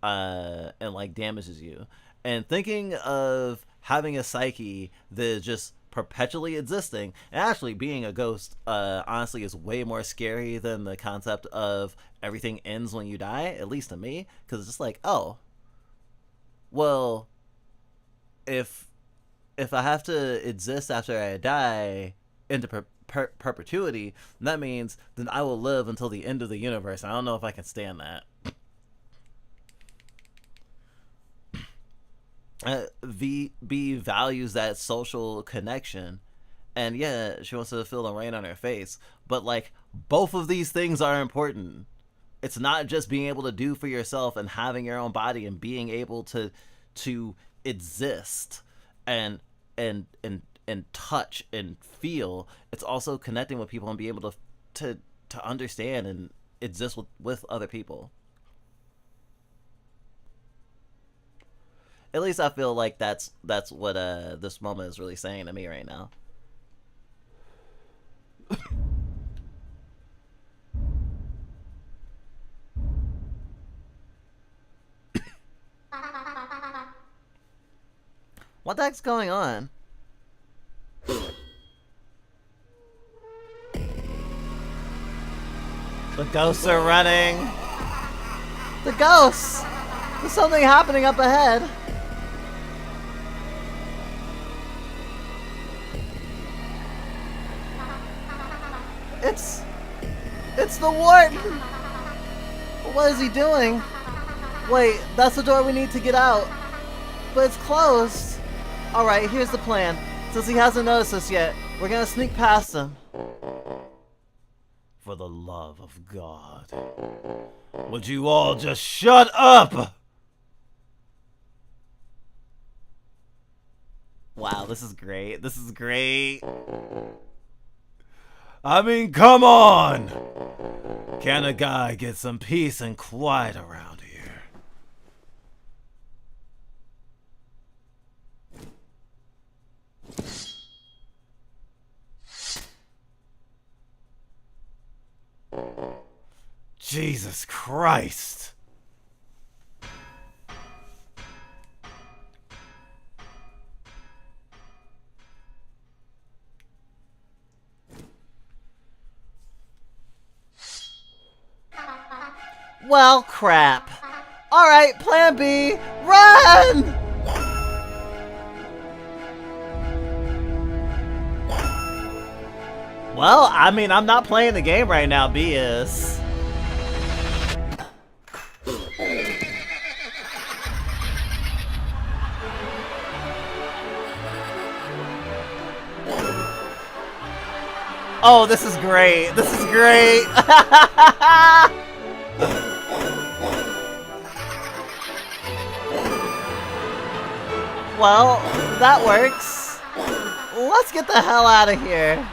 and like damages you. And thinking of having a psyche that is just perpetually existing, and actually being a ghost, honestly, is way more scary than the concept of everything ends when you die, at least to me, because it's just like, oh, well, if I have to exist after I die into perpetuity, that means then I will live until the end of the universe. I don't know if I can stand that. VB values that social connection, and yeah, she wants to feel the rain on her face, but like both of these things are important. It's not just being able to do for yourself and having your own body and being able to exist and and touch and feel. It's also connecting with people and being able to understand and exist with other people. At least I feel like that's what this moment is really saying to me right now. What the heck's going on? The ghosts are running. The ghosts! There's something happening up ahead. It's the warden! What is he doing? Wait, that's the door we need to get out. But it's closed. Alright, here's the plan. Since he hasn't noticed us yet, we're gonna sneak past him. For the love of God, would you all just shut up? Wow, this is great. This is great. I mean, come on! Can a guy get some peace and quiet around here? Jesus Christ! Well, crap. Alright, plan B. Run! Well, I mean, I'm not playing the game right now, B is. Oh, this is great. This is great. Well, that works. Let's get the hell out of here.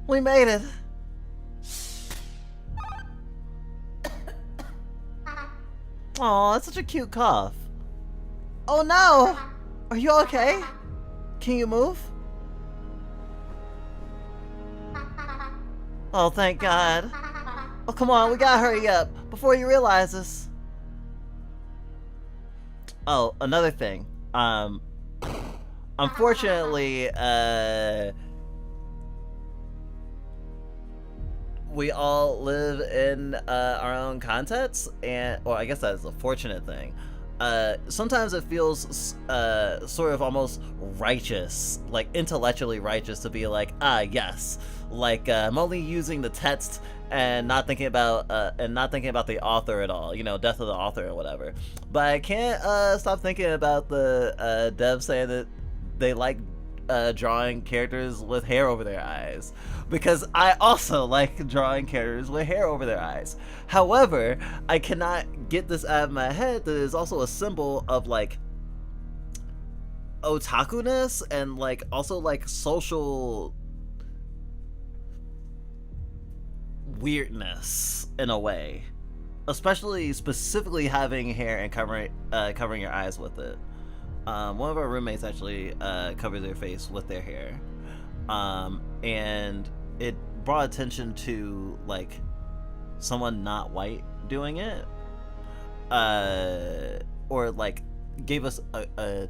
We made it. Aw, that's such a cute cough. Oh no! Are you okay? Can you move? Oh, thank God. Oh, come on, we gotta hurry up before he realizes. Oh, another thing. Unfortunately, we all live in our own contexts, and, or I guess that is a fortunate thing. Sometimes it feels sort of almost righteous, like intellectually righteous, to be like, ah, yes, like I'm only using the text and not thinking about the author at all, you know, death of the author or whatever. But I can't stop thinking about the devs saying that they like drawing characters with hair over their eyes, because I also like drawing characters with hair over their eyes. However, I cannot get this out of my head that it is also a symbol of like otaku-ness and like also like social weirdness in a way. especially specifically having hair and covering your eyes with it. One of our roommates actually covered their face with their hair, and it brought attention to like someone not white doing it, or like gave us a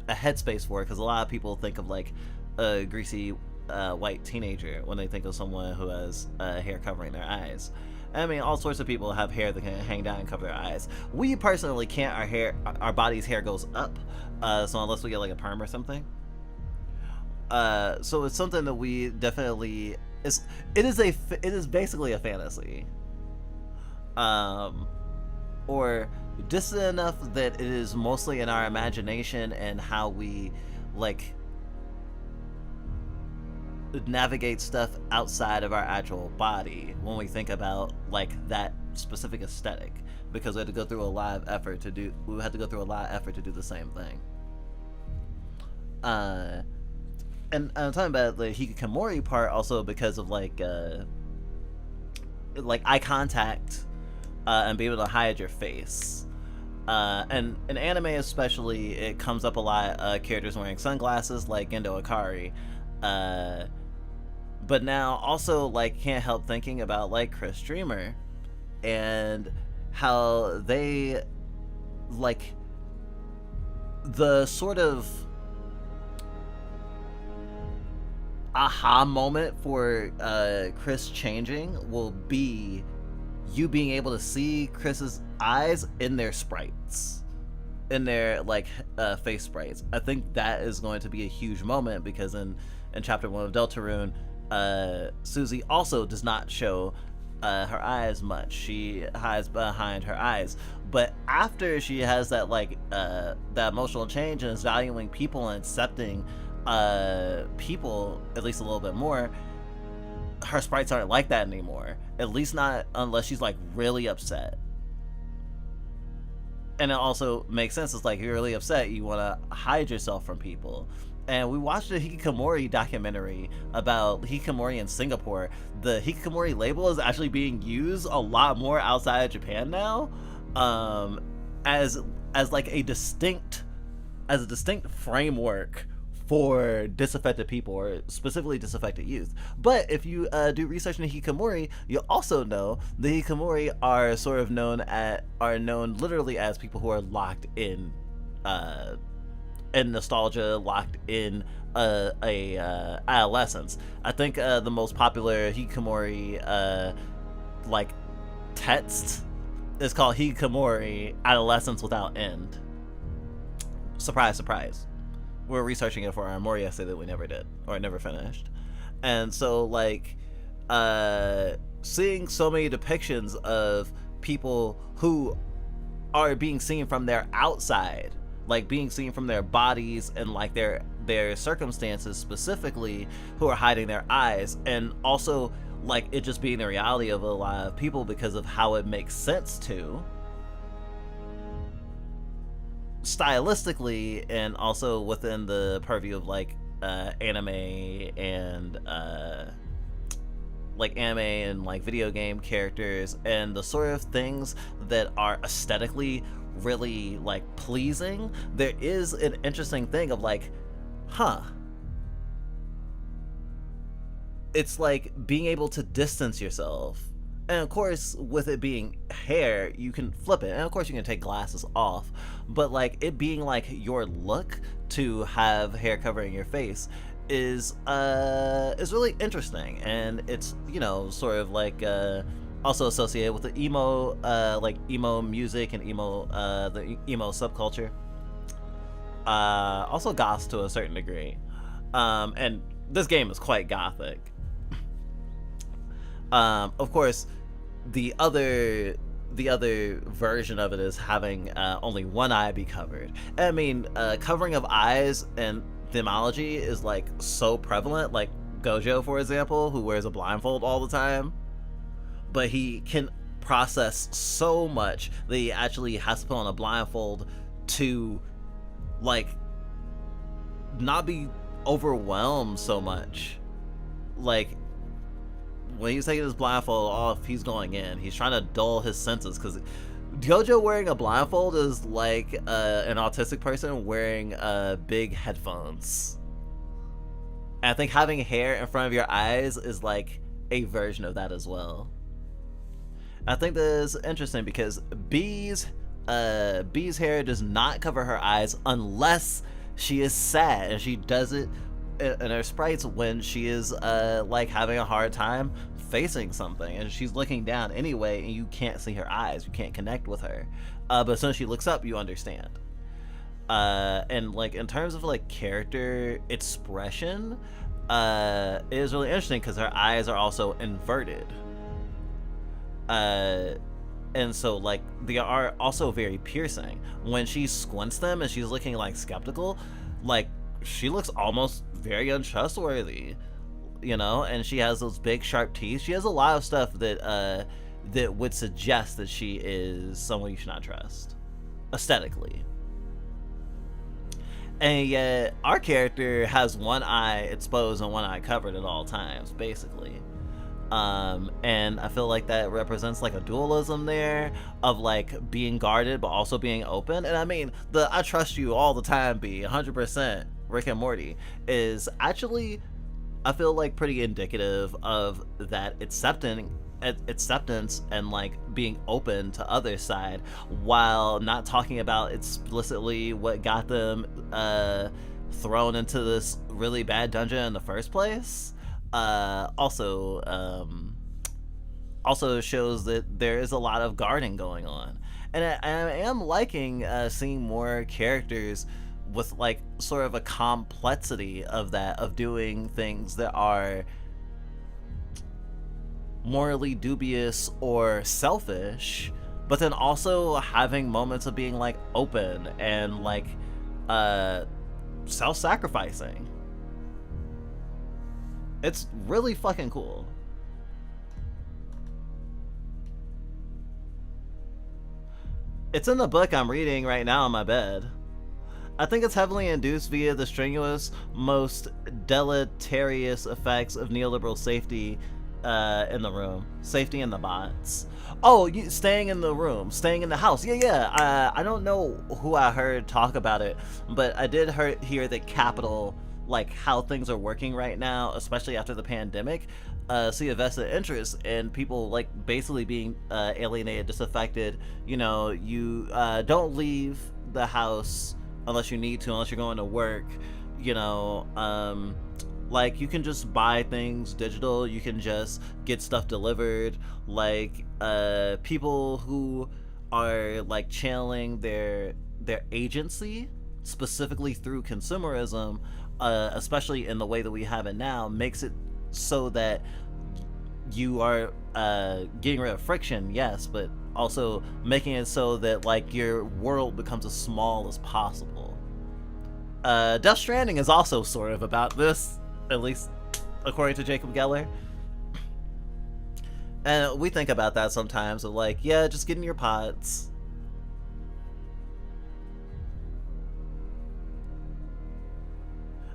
headspace for it, because a lot of people think of like a greasy white teenager when they think of someone who has hair covering their eyes. I mean, all sorts of people have hair that can hang down and cover their eyes. We personally can't. Our body's hair goes up, so unless we get like a perm or something. So it's something that we definitely it is basically a fantasy, or distant enough that it is mostly in our imagination and how we like navigate stuff outside of our actual body when we think about like that specific aesthetic, because we had to go through a lot of effort to do the same thing. And I'm talking about the hikikomori part also because of like eye contact, and be able to hide your face. And in anime especially, it comes up a lot, characters wearing sunglasses like Gendo Ikari. But now also like can't help thinking about like Chris Dreamer and how they like the sort of aha moment for Chris changing will be you being able to see Chris's eyes in their sprites, in their like face sprites. I think that is going to be a huge moment, because in chapter 1 of Deltarune, Susie also does not show her eyes much. She hides behind her eyes, but after she has that like that emotional change and is valuing people and accepting people at least a little bit more, her sprites aren't like that anymore, at least not unless she's like really upset. And it also makes sense. It's like, you're really upset, you want to hide yourself from people. And we watched a hikikomori documentary about hikikomori in Singapore. The hikikomori label is actually being used a lot more outside of Japan now, as like a distinct framework for disaffected people, or specifically disaffected youth. But if you do research in hikikomori, you'll also know the hikikomori are sort of known literally as people who are locked in nostalgia, locked in a adolescence. I think the most popular hikikomori like text is called Hikikomori Adolescence Without End. Surprise, surprise. We're researching it for our Mori essay that we never did, or never finished. And so like seeing so many depictions of people who are being seen from their outside, like being seen from their bodies and like their circumstances specifically, who are hiding their eyes, and also like it just being the reality of a lot of people because of how it makes sense to stylistically, and also within the purview of like anime and like video game characters, and the sort of things that are aesthetically really like pleasing. There is an interesting thing of like, it's like being able to distance yourself. And of course, with it being hair, you can flip it, and of course you can take glasses off, but like it being like your look to have hair covering your face is really interesting. And it's, you know, sort of like also associated with the emo like emo music and the emo subculture, also goth to a certain degree, and this game is quite gothic. Of course, the other version of it is having only one eye be covered. I mean, covering of eyes and themology is like so prevalent. Like Gojo, for example, who wears a blindfold all the time, but he can process so much that he actually has to put on a blindfold to like not be overwhelmed so much. Like when he's taking his blindfold off, he's going in. He's trying to dull his senses because Gojo wearing a blindfold is like an autistic person wearing big headphones. And I think having hair in front of your eyes is like a version of that as well. I think that is interesting because B's hair does not cover her eyes unless she is sad, and she does it in her sprites when she is like having a hard time facing something and she's looking down anyway and you can't see her eyes, you can't connect with her, but as soon as she looks up you understand. And like in terms of like character expression, it is really interesting because her eyes are also inverted, and so like they are also very piercing. When she squints them and she's looking like skeptical, like she looks almost very untrustworthy, you know, and she has those big sharp teeth. She has a lot of stuff that that would suggest that she is someone you should not trust aesthetically. And yet our character has one eye exposed and one eye covered at all times, basically. And I feel like that represents like a dualism there of like being guarded but also being open. And I mean, the I trust you all the time be 100% Rick and Morty is actually, I feel like, pretty indicative of that acceptance and like being open to other side, while not talking about explicitly what got them thrown into this really bad dungeon in the first place. Also shows that there is a lot of guarding going on, and I am liking seeing more characters with like sort of a complexity of that, of doing things that are morally dubious or selfish, but then also having moments of being like open and like self-sacrificing. It's really fucking cool. It's in the book I'm reading right now on my bed. I think it's heavily induced via the strenuous, most deleterious effects of neoliberal safety in the room. Safety in the bots. Oh, staying in the room, staying in the house. Yeah. I don't know who I heard talk about it, but I did hear that Capital, like how things are working right now, especially after the pandemic, see a vested interest in people like basically being alienated, disaffected. You know, you don't leave the house unless you need to, unless you're going to work, you know, like you can just buy things digital, you can just get stuff delivered, like people who are like channeling their agency specifically through consumerism, especially in the way that we have it now, makes it so that you are getting rid of friction, yes, but also making it so that like your world becomes as small as possible. Death Stranding is also sort of about this, at least according to Jacob Geller. And we think about that sometimes, of like, yeah, just get in your pods.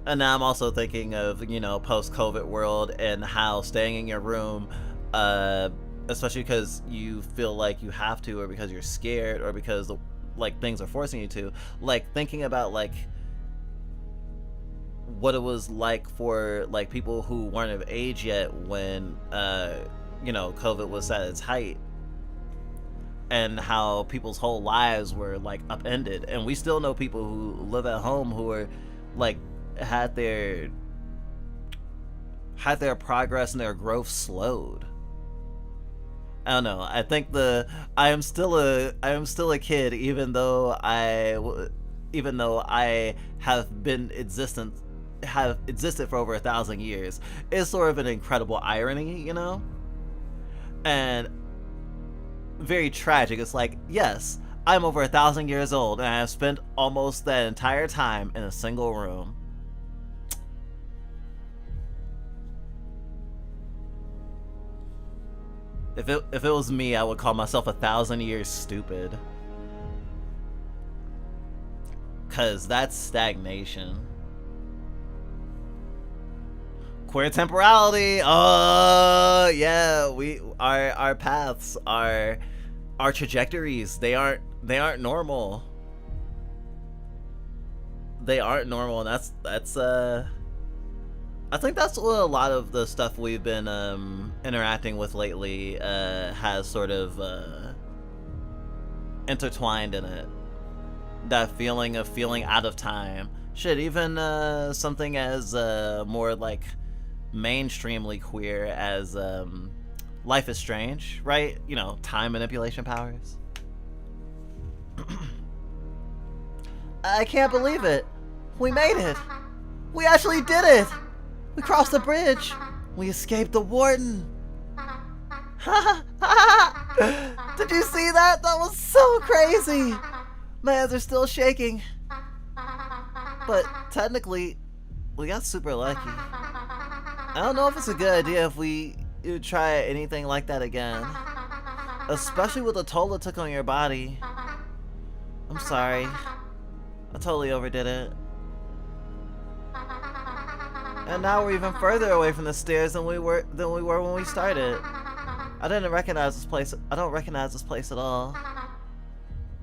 And now I'm also thinking of, you know, post-COVID world and how staying in your room, especially because you feel like you have to, or because you're scared, or because like things are forcing you to, like thinking about like what it was like for like people who weren't of age yet when you know, COVID was at its height, and how people's whole lives were like upended. And we still know people who live at home who are like had their progress and their growth slowed. I don't know. I think I am still a kid, even though I have existed for over 1,000 years. It's sort of an incredible irony, you know, and very tragic. It's like, yes, I'm over 1,000 years old, and I have spent almost that entire time in a single room. If it was me, I would call myself 1,000 years stupid. 'Cause that's stagnation. Queer temporality. Oh yeah, our paths, our trajectories. They aren't normal. They aren't normal, and that's I think that's what a lot of the stuff we've been interacting with lately has sort of intertwined in it. That feeling of feeling out of time. Shit, even something as more like mainstreamly queer as Life is Strange, right? You know, time manipulation powers. I can't believe it. We made it. We actually did it. We crossed the bridge. We escaped the warden. Did you see that? That was so crazy. My hands are still shaking. But technically, we got super lucky. I don't know if it's a good idea if we try anything like that again. Especially with the toll it took on your body. I'm sorry. I totally overdid it. And now we're even further away from the stairs than we were when we started. I didn't recognize this place. I don't recognize this place at all.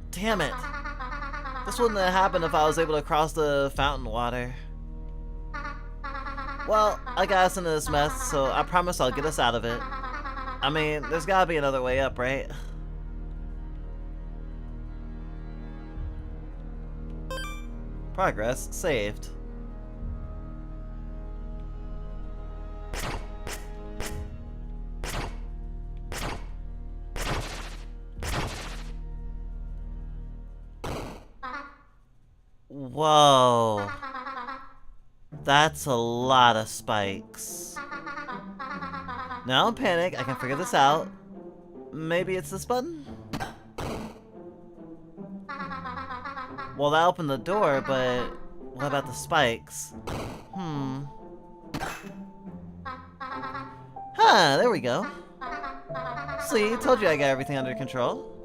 Damn it. This wouldn't have happened if I was able to cross the fountain water. Well, I got us into this mess, so I promise I'll get us out of it. I mean, there's gotta be another way up, right? Progress saved. Whoa. That's a lot of spikes. Now don't panic, I can figure this out. Maybe it's this button? Well, that opened the door, but what about the spikes? Huh, there we go. See, told you I got everything under control.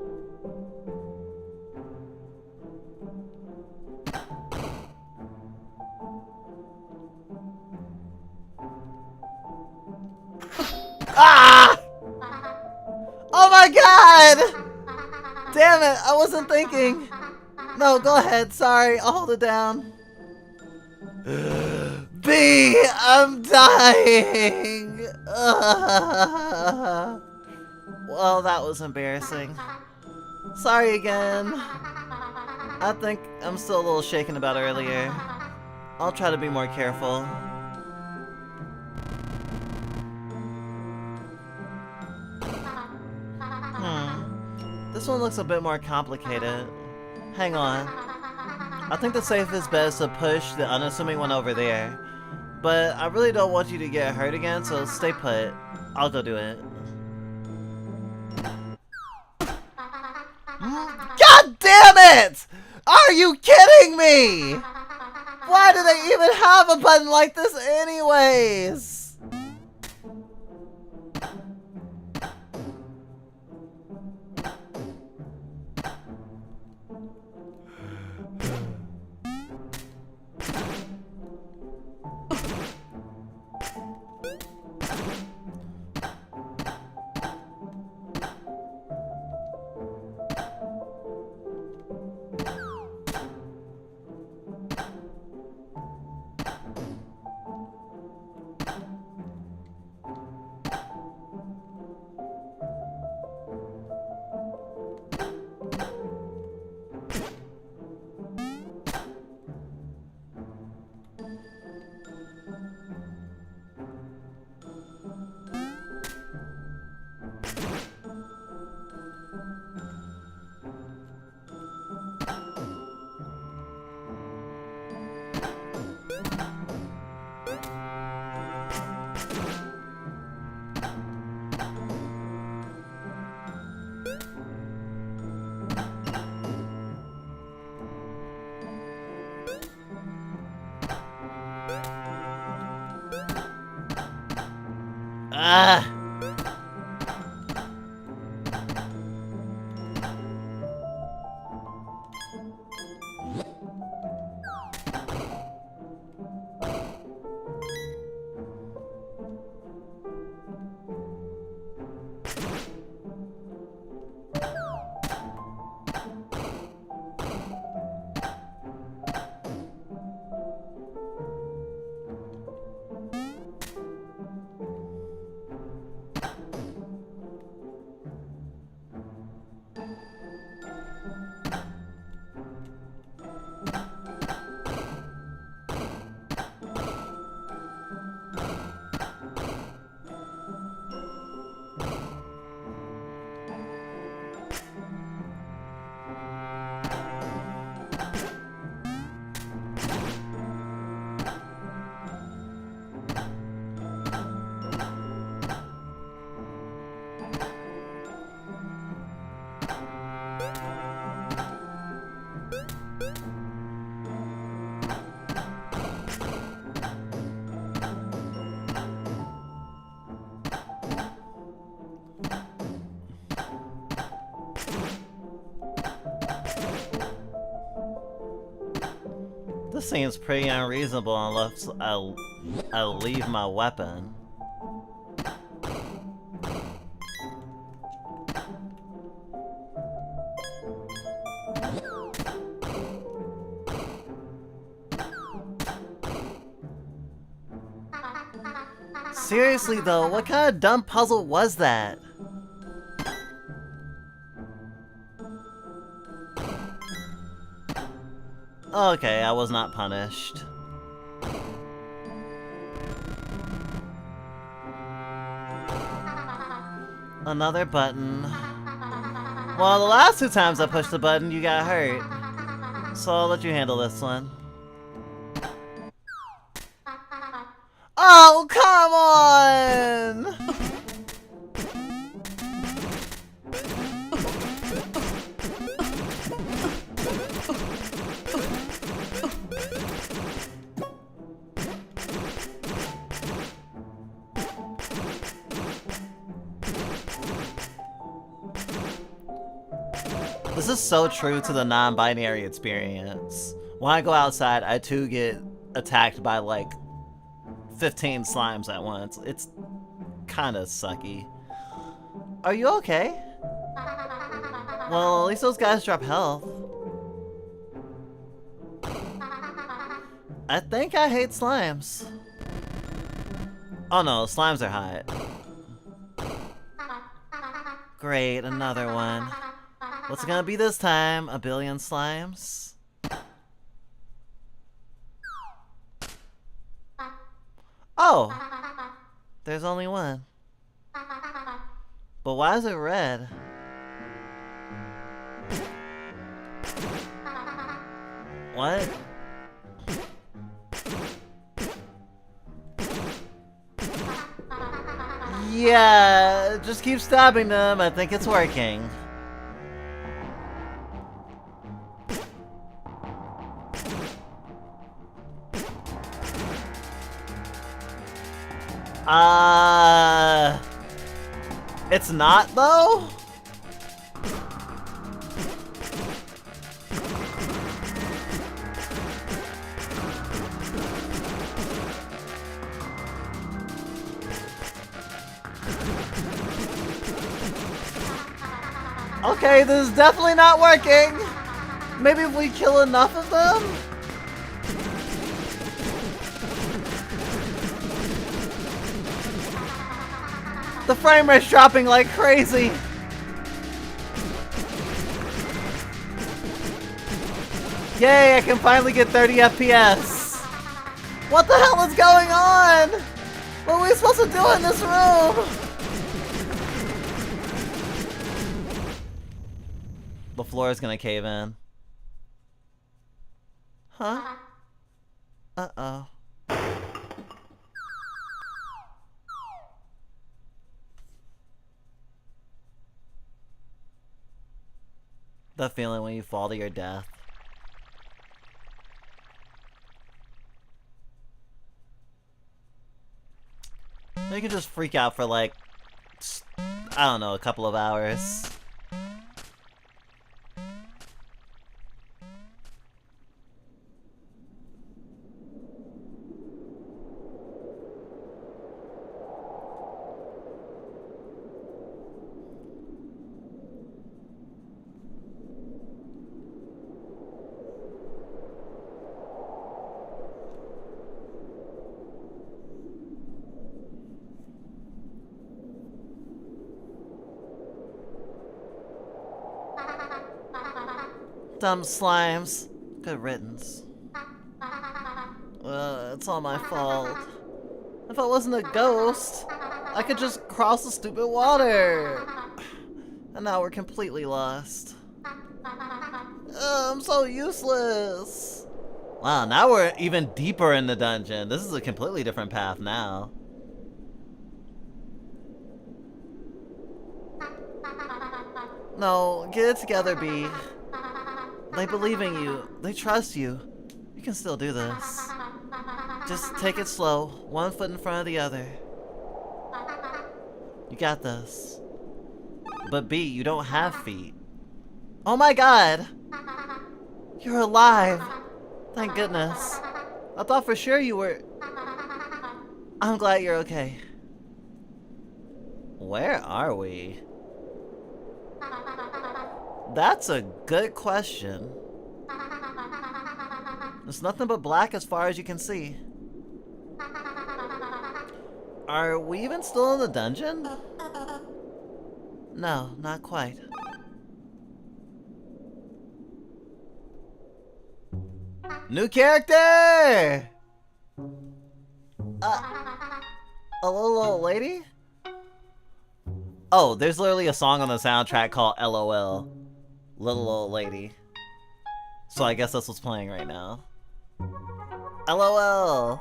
Ah! Oh my god! Damn it, I wasn't thinking. No, go ahead, sorry, I'll hold it down. B, I'm dying! Well, that was embarrassing. Sorry again. I think I'm still a little shaken about earlier. I'll try to be more careful. This one looks a bit more complicated. Hang on. I think the safest bet is to push the unassuming one over there. But I really don't want you to get hurt again, so stay put. I'll go do it. God damn it! Are you kidding me? Why do they even have a button like this anyways? This seems pretty unreasonable unless I leave my weapon. Seriously though, what kind of dumb puzzle was that? Okay, I was not punished. Another button. Well, the last 2 times I pushed the button, you got hurt. So I'll let you handle this one. Oh, come on! This is so true to the non-binary experience. When I go outside, I too get attacked by like 15 slimes at once. It's kinda sucky. Are you okay? Well, at least those guys drop health. I think I hate slimes. Oh no, slimes are hot. Great, another one. What's it gonna be this time? A billion slimes? Oh! There's only one. But why is it red? What? Yeah, just keep stabbing them. I think it's working. It's not though? Okay, this is definitely not working. Maybe if we kill enough of them? The frame rate's dropping like crazy. Yay, I can finally get 30 FPS. What the hell is going on? What are we supposed to do in this room? The floor is gonna cave in. Huh? Uh-oh. The feeling when you fall to your death. You can just freak out for like, I don't know, a couple of hours. Dumb slimes. Good riddance. It's all my fault. If I wasn't a ghost, I could just cross the stupid water. And now we're completely lost. I'm so useless. Wow, now we're even deeper in the dungeon. This is a completely different path now. No, get it together, B. They believe in you. They trust you. You can still do this. Just take it slow, one foot in front of the other. You got this. But B, you don't have feet. Oh my god! You're alive! Thank goodness. I thought for sure you were... I'm glad you're okay. Where are we? That's a good question. There's nothing but black as far as you can see. Are we even still in the dungeon? No, not quite. New character! A little old lady? Oh, there's literally a song on the soundtrack called LOL. Little old lady. So I guess that's what's playing right now. LOL!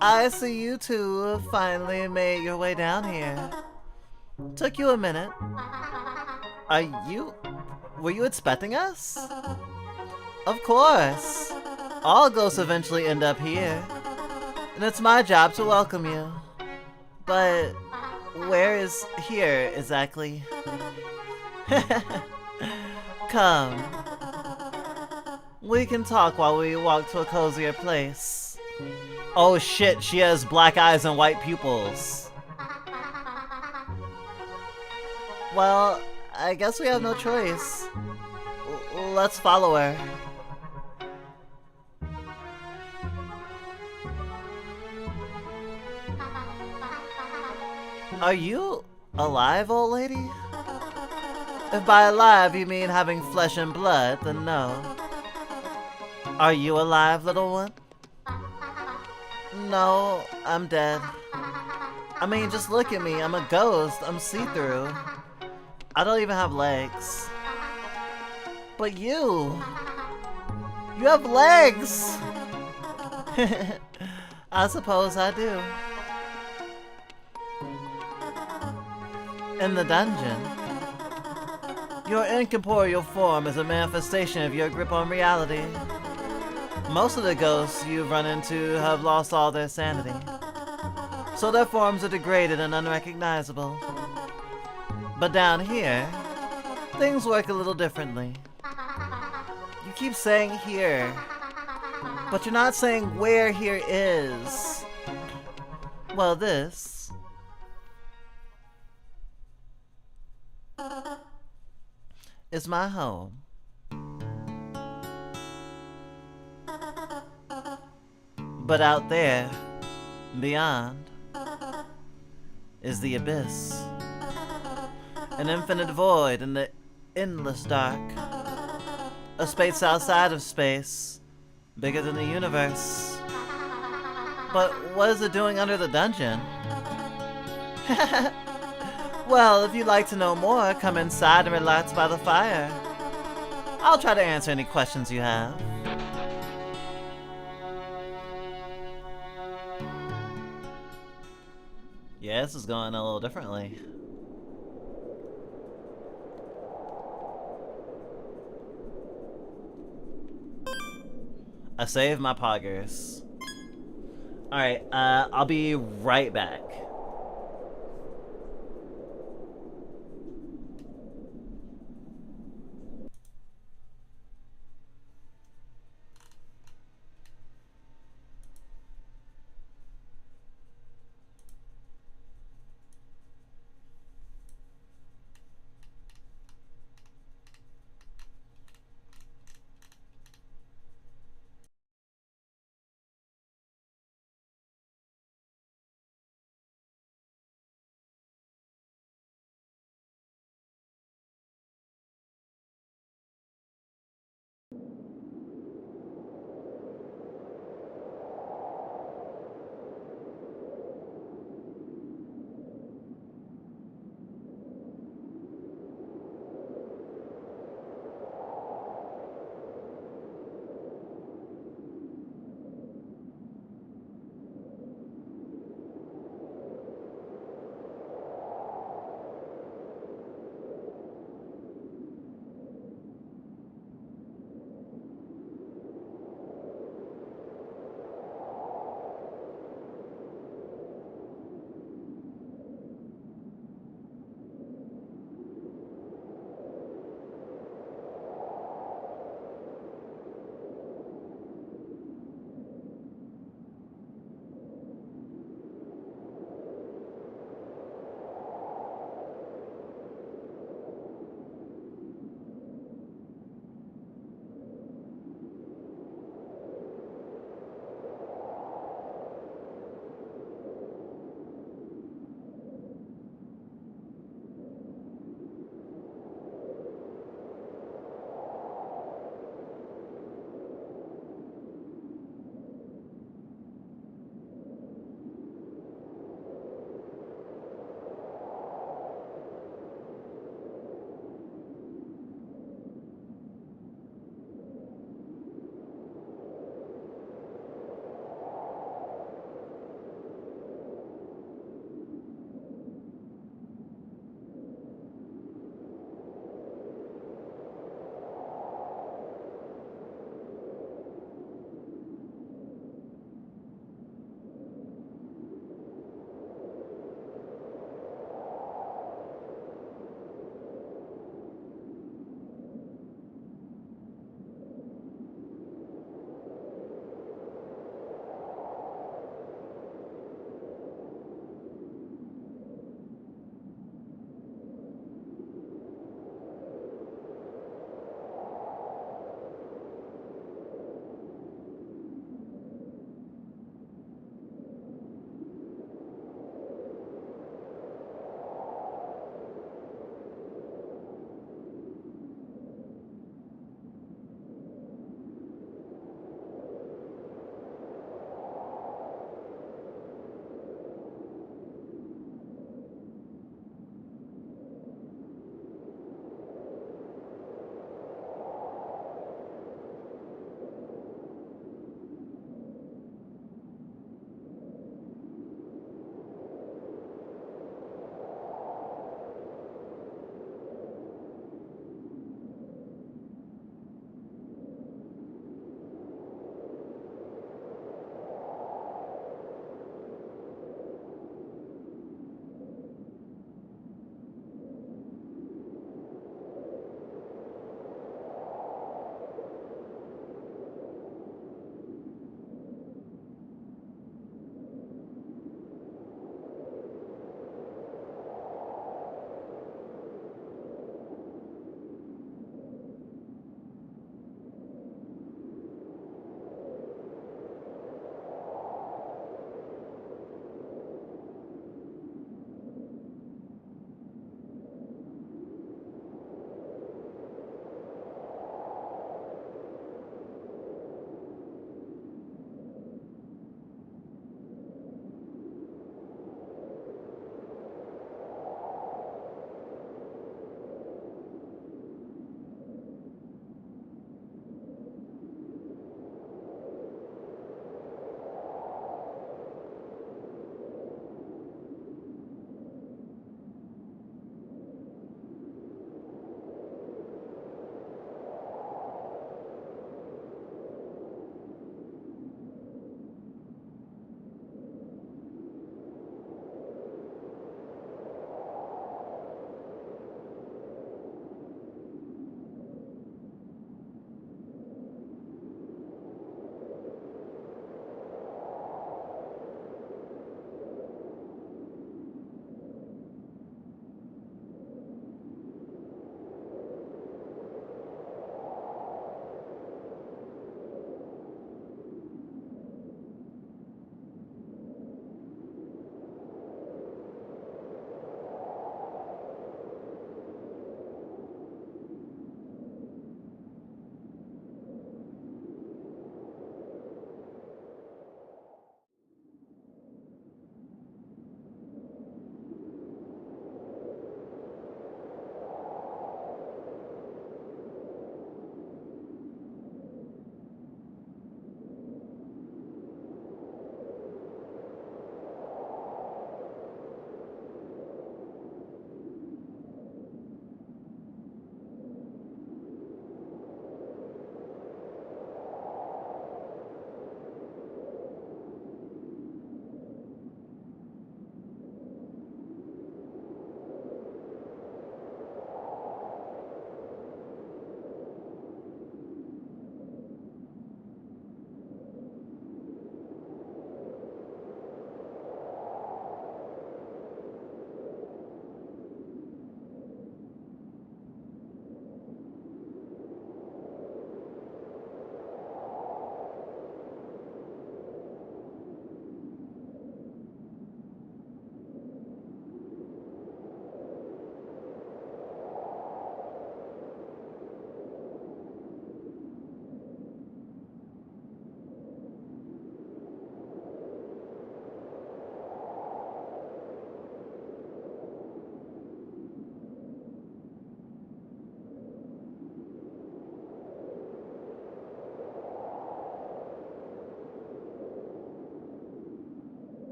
I see you two finally made your way down here. Took you a minute. Were you expecting us? Of course. All ghosts eventually end up here. And it's my job to welcome you. But where is here exactly? Come. We can talk while we walk to a cozier place. Oh shit, she has black eyes and white pupils. Well, I guess we have no choice. Let's follow her. Are you alive, old lady? If by alive you mean having flesh and blood, then no. Are you alive, little one? No, I'm dead. I mean, just look at me. I'm a ghost. I'm see-through. I don't even have legs. But you have legs! I suppose I do. In the dungeon, your incorporeal form is a manifestation of your grip on reality. Most of the ghosts you've run into have lost all their sanity, so their forms are degraded and unrecognizable. But down here, things work a little differently. You keep saying here, but you're not saying where here is. Well, this is my home. But out there, beyond, is the abyss. An infinite void in the endless dark. A space outside of space, bigger than the universe. But what is it doing under the dungeon? Well, if you'd like to know more, come inside and relax by the fire. I'll try to answer any questions you have. Yeah, this is going a little differently. I saved my poggers. Alright, I'll be right back.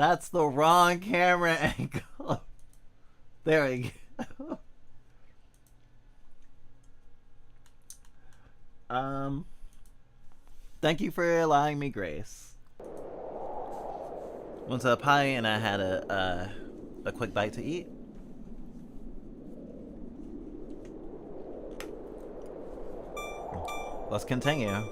That's the wrong camera angle. There we go. Thank you for allowing me grace. Went to a pie and I had a quick bite to eat. Let's continue.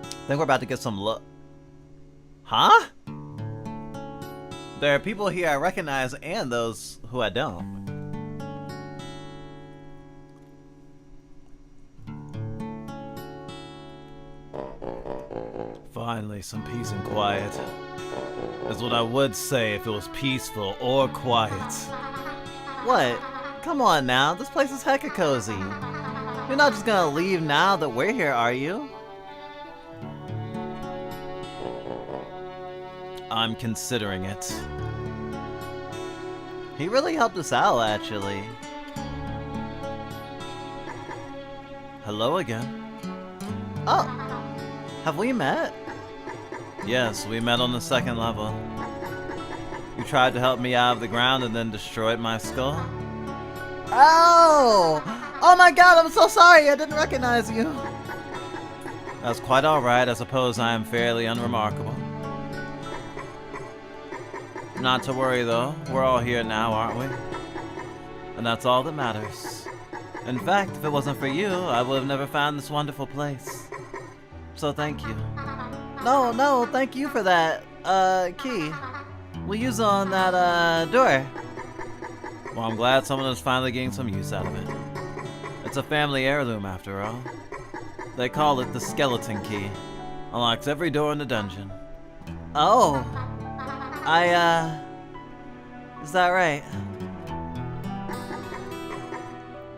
I think we're about to get some look. Huh? There are people here I recognize and those who I don't. Finally, some peace and quiet. That's what I would say if it was peaceful or quiet. What? Come on now, this place is hecka cozy. You're not just gonna leave now that we're here, are you? I'm considering it. He really helped us out, actually. Hello again. Oh, have we met? Yes, we met on the second level. You tried to help me out of the ground and then destroyed my skull. Oh! Oh my god, I'm so sorry, I didn't recognize you. That's quite alright, I suppose I am fairly unremarkable. Not to worry though, we're all here now, aren't we? And that's all that matters. In fact, if it wasn't for you, I would have never found this wonderful place. So thank you. No, thank you for that, key. We'll use it on that, door. Well, I'm glad someone is finally getting some use out of it. It's a family heirloom after all. They call it the skeleton key. Unlocks every door in the dungeon. Oh. Is that right?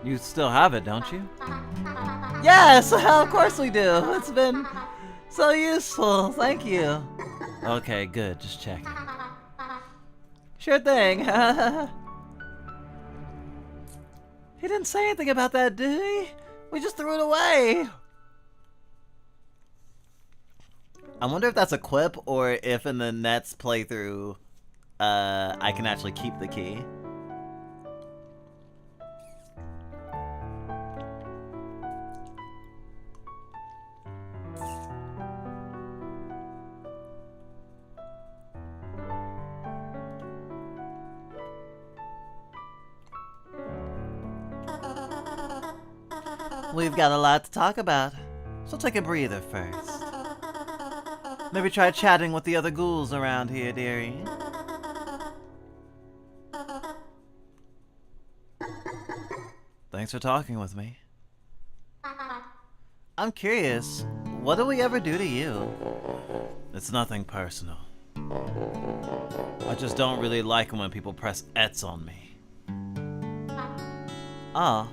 You still have it, don't you? Yes, of course we do. It's been so useful. Thank you. Okay, good. Just checking. Sure thing. He didn't say anything about that, did he? We just threw it away. I wonder if that's a quip or if in the next playthrough, I can actually keep the key. We've got a lot to talk about, so take a breather first. Maybe try chatting with the other ghouls around here, dearie. Thanks for talking with me. I'm curious, what do we ever do to you? It's nothing personal. I just don't really like when people press X on me. Oh.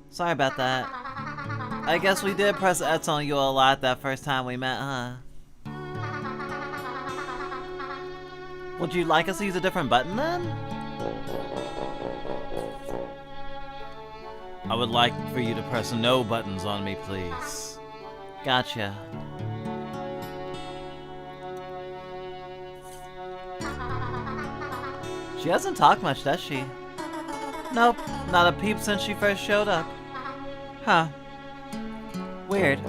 Sorry about that. I guess we did press X on you a lot that first time we met, huh? Would you like us to use a different button then? I would like for you to press no buttons on me, please. Gotcha. She hasn't talked much, does she? Nope, not a peep since she first showed up. Huh. Weird.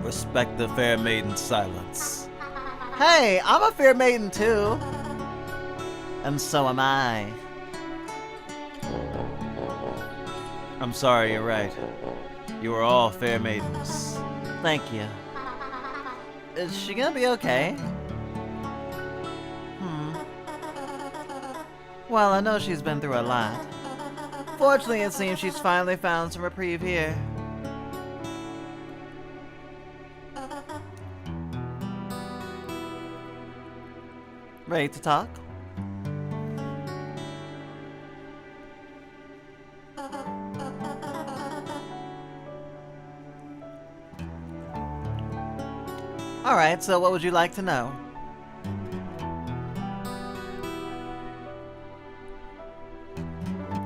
Respect the fair maiden's silence. Hey, I'm a fair maiden too. And so am I. I'm sorry, you're right. You are all fair maidens. Thank you. Is she gonna be okay? Well, I know she's been through a lot. Fortunately, it seems she's finally found some reprieve here. Ready to talk? Alright, so what would you like to know?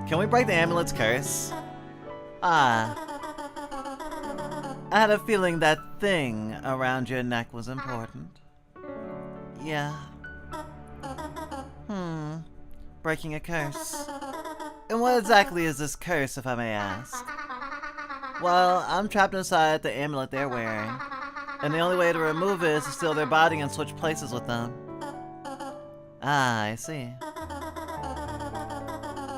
Can we break the amulet's curse? Ah. I had a feeling that thing around your neck was important. Yeah. Breaking a curse. And what exactly is this curse, if I may ask? Well, I'm trapped inside the amulet they're wearing. And the only way to remove it is to steal their body and switch places with them. Ah, I see.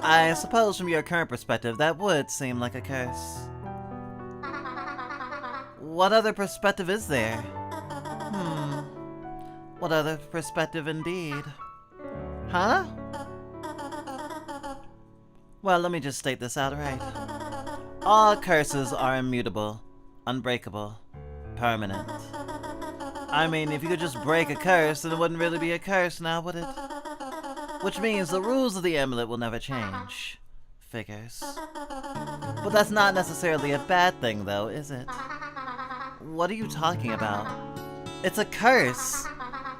I suppose from your current perspective, that would seem like a curse. What other perspective is there? What other perspective indeed? Huh? Well, let me just state this outright. All curses are immutable, unbreakable, permanent. I mean, if you could just break a curse, then it wouldn't really be a curse now, would it? Which means the rules of the amulet will never change. Figures. But that's not necessarily a bad thing, though, is it? What are you talking about? It's a curse!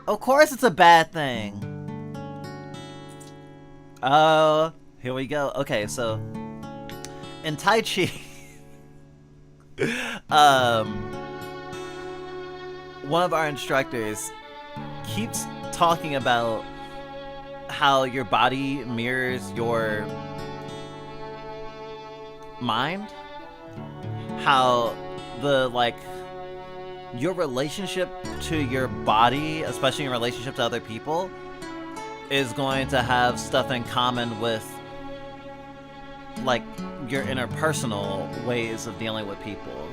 Of course it's a bad thing! Oh, here we go. Okay, so in Tai Chi, one of our instructors keeps talking about how your body mirrors your mind. How your relationship to your body, especially in relationship to other people, is going to have stuff in common with your interpersonal ways of dealing with people.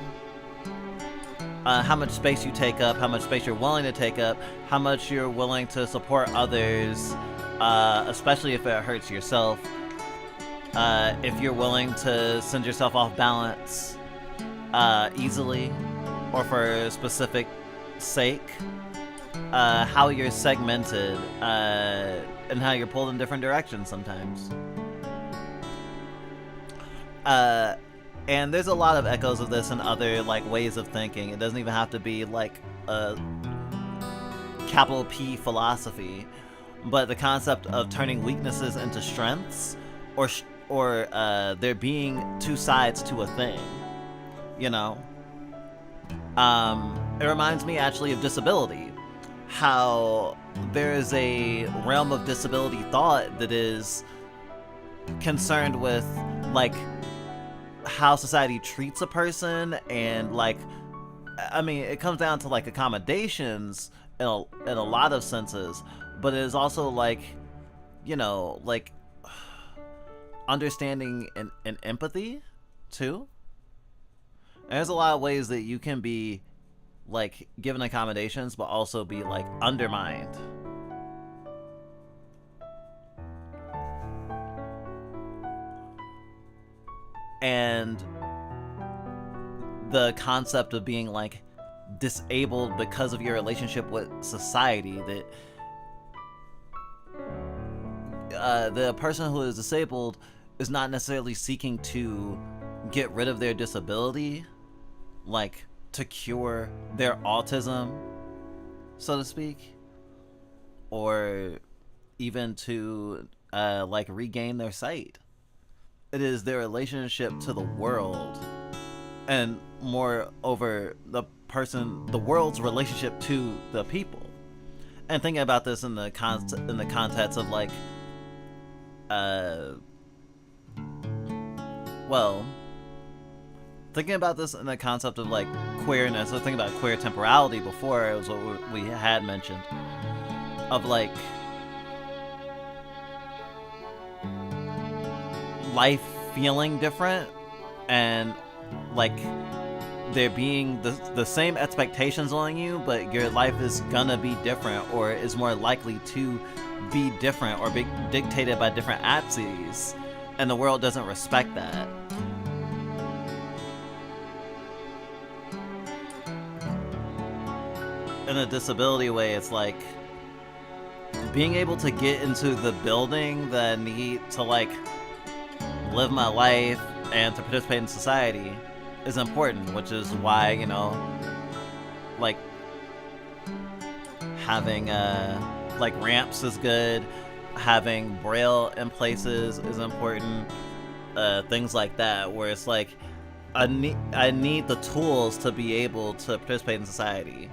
How much space you take up, how much space you're willing to take up, how much you're willing to support others, especially if it hurts yourself. If you're willing to send yourself off balance easily or for a specific sake. How you're segmented, and how you're pulled in different directions sometimes. And there's a lot of echoes of this in other ways of thinking. It doesn't even have to be a capital P philosophy, but the concept of turning weaknesses into strengths, or there being two sides to a thing, you know. It reminds me actually of disability. How there is a realm of disability thought that is concerned with how society treats a person, and I mean, it comes down to accommodations in a lot of senses, but it is also understanding and empathy too. And there's a lot of ways that you can be given accommodations but also be undermined. And the concept of being disabled because of your relationship with society, that the person who is disabled is not necessarily seeking to get rid of their disability, to cure their autism, so to speak, or even to regain their sight. It is their relationship to the world, and moreover the world's relationship to the people. And thinking about this in the context of thinking about this in the concept of queerness, or thinking about queer temporality before, it was what we had mentioned, of life feeling different, and there being the same expectations on you, but your life is gonna be different, or is more likely to be different, or be dictated by different axes, and the world doesn't respect that. In a disability way, it's being able to get into the building that I need to live my life and to participate in society is important, which is why, having like ramps is good, having braille in places is important, things like that, where it's like I need the tools to be able to participate in society.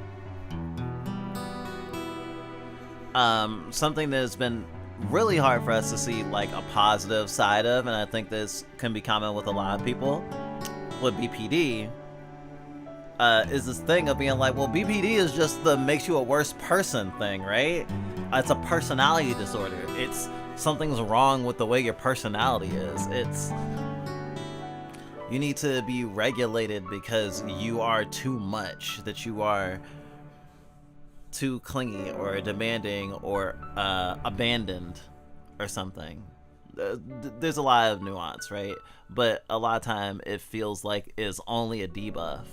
Something that has been really hard for us to see like a positive side of, and I think this can be common with a lot of people with BPD, is this thing of being like, well, BPD is just the makes you a worse person thing, right? It's a personality disorder. It's something's wrong with the way your personality is. It's you need to be regulated because you are too much, that you are too clingy or demanding or abandoned or something. There's a lot of nuance, right? But a lot of time it feels like it's only a debuff.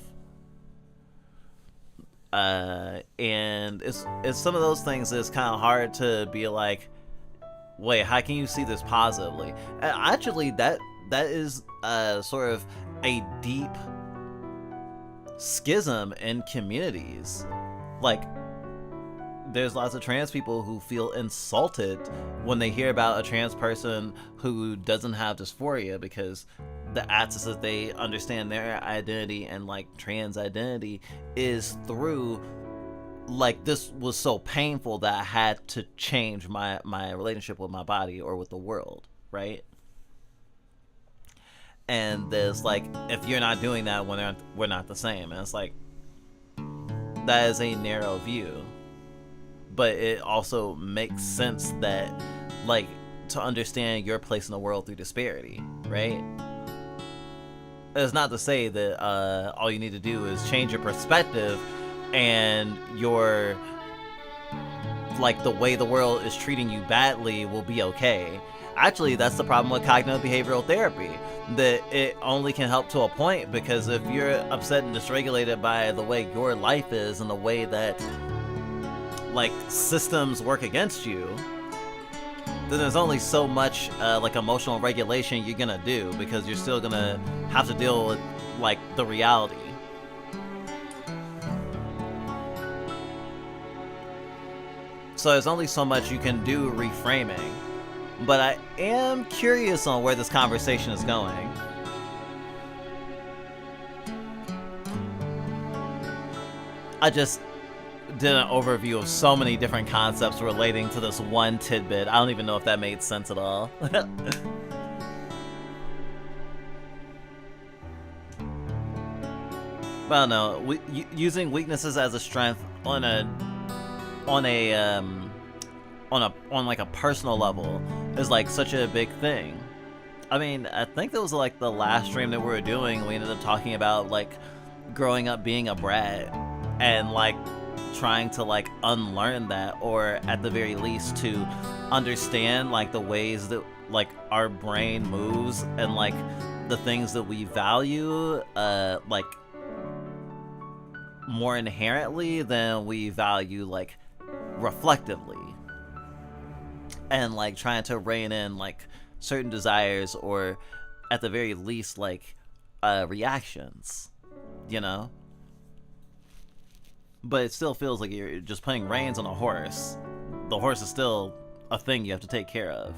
And it's some of those things that's kind of hard to be like, wait, how can you see this positively? Actually, that is sort of a deep schism in communities. Like, there's lots of trans people who feel insulted when they hear about a trans person who doesn't have dysphoria, because the access that they understand their identity and like trans identity is through like, this was so painful that I had to change my relationship with my body or with the world, right? And there's like, if you're not doing that, when we're not the same, and it's like, that is a narrow view. But it also makes sense that, like, to understand your place in the world through disparity, right? It's not to say that all you need to do is change your perspective and your, like, the way the world is treating you badly will be okay. Actually, that's the problem with cognitive behavioral therapy, that it only can help to a point, because if you're upset and dysregulated by the way your life is and the way that like systems work against you, then there's only so much like emotional regulation you're gonna do, because you're still gonna have to deal with like the reality. So there's only so much you can do reframing. But I am curious on where this conversation is going. I just did an overview of so many different concepts relating to this one tidbit. I don't even know if that made sense at all. But I don't know. Using weaknesses as a strength on like a personal level is like such a big thing. I mean, I think that was like the last stream that we were doing. We ended up talking about like growing up being a brat and like trying to like unlearn that, or at the very least to understand like the ways that like our brain moves and like the things that we value like more inherently than we value like reflectively, and like trying to rein in like certain desires, or at the very least like reactions, you know? But it still feels like you're just putting reins on a horse. The horse is still a thing you have to take care of.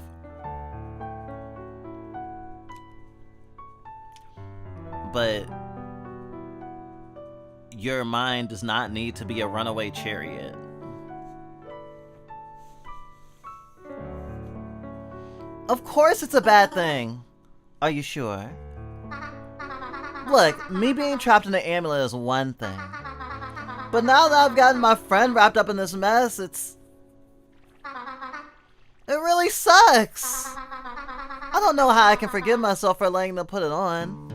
But your mind does not need to be a runaway chariot. Of course it's a bad thing. Are you sure? Look, me being trapped in an amulet is one thing. But now that I've gotten my friend wrapped up in this mess, it really sucks. I don't know how I can forgive myself for letting them put it on.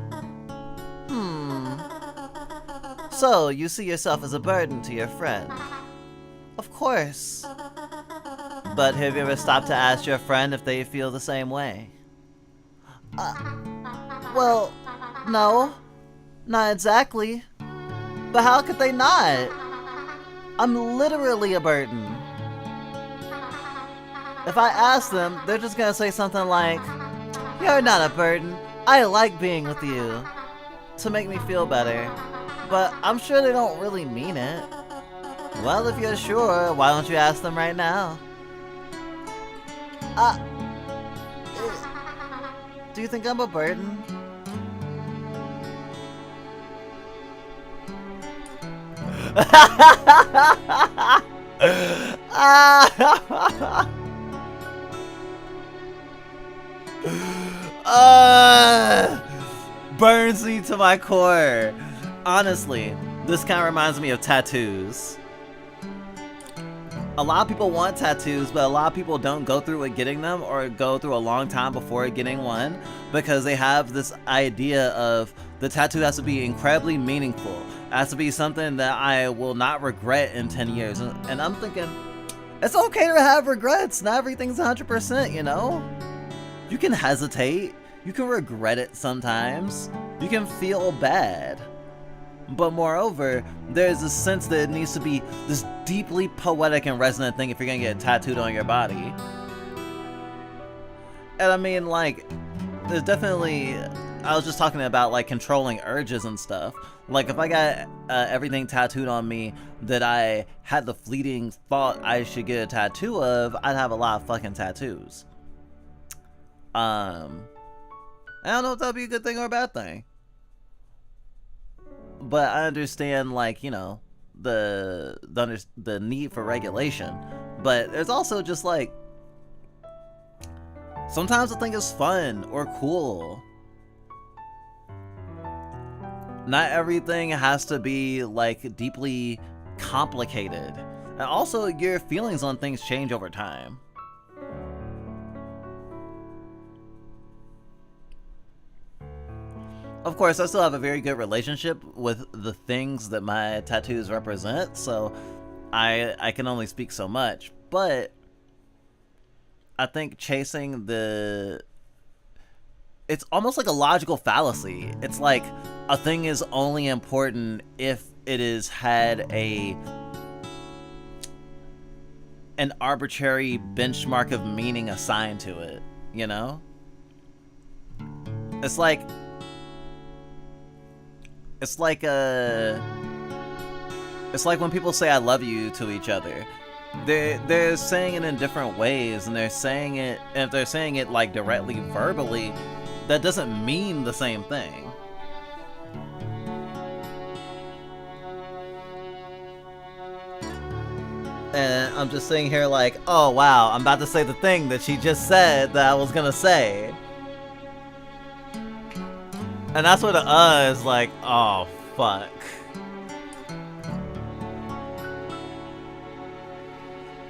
So, you see yourself as a burden to your friend? Of course. But have you ever stopped to ask your friend if they feel the same way? Well, no. Not exactly. But how could they not? I'm literally a burden. If I ask them, they're just gonna say something like, "You're not a burden. I like being with you," to make me feel better. But I'm sure they don't really mean it. Well, if you're sure, why don't you ask them right now? Uh, do you think I'm a burden? Burns me to my core. Honestly, this kind of reminds me of tattoos. A lot of people want tattoos, but a lot of people don't go through with getting them or go through a long time before getting one because they have this idea of the tattoo has to be incredibly meaningful. It has to be something that I will not regret in 10 years. And I'm thinking, it's okay to have regrets. Not everything's 100%, you know? You can hesitate. You can regret it sometimes. You can feel bad. But moreover, there's a sense that it needs to be this deeply poetic and resonant thing if you're gonna get tattooed on your body. And I mean, like, there's definitely... I was just talking about, like, controlling urges and stuff. Like, if I got everything tattooed on me that I had the fleeting thought I should get a tattoo of, I'd have a lot of fucking tattoos. I don't know if that'd be a good thing or a bad thing. But I understand, like, you know, the need for regulation. But there's also just, like, sometimes I think it's fun or cool. Not everything has to be, like, deeply complicated. And also, your feelings on things change over time. Of course, I still have a very good relationship with the things that my tattoos represent, so I can only speak so much. But I think chasing the... It's almost like a logical fallacy. It's like a thing is only important if it is had an arbitrary benchmark of meaning assigned to it, you know? It's like when people say I love you to each other. They're saying it in different ways, and they're saying it, and if they're saying it like directly verbally, that doesn't mean the same thing. And I'm just sitting here like, oh wow, I'm about to say the thing that she just said that I was gonna say. And that's what the is like, oh fuck.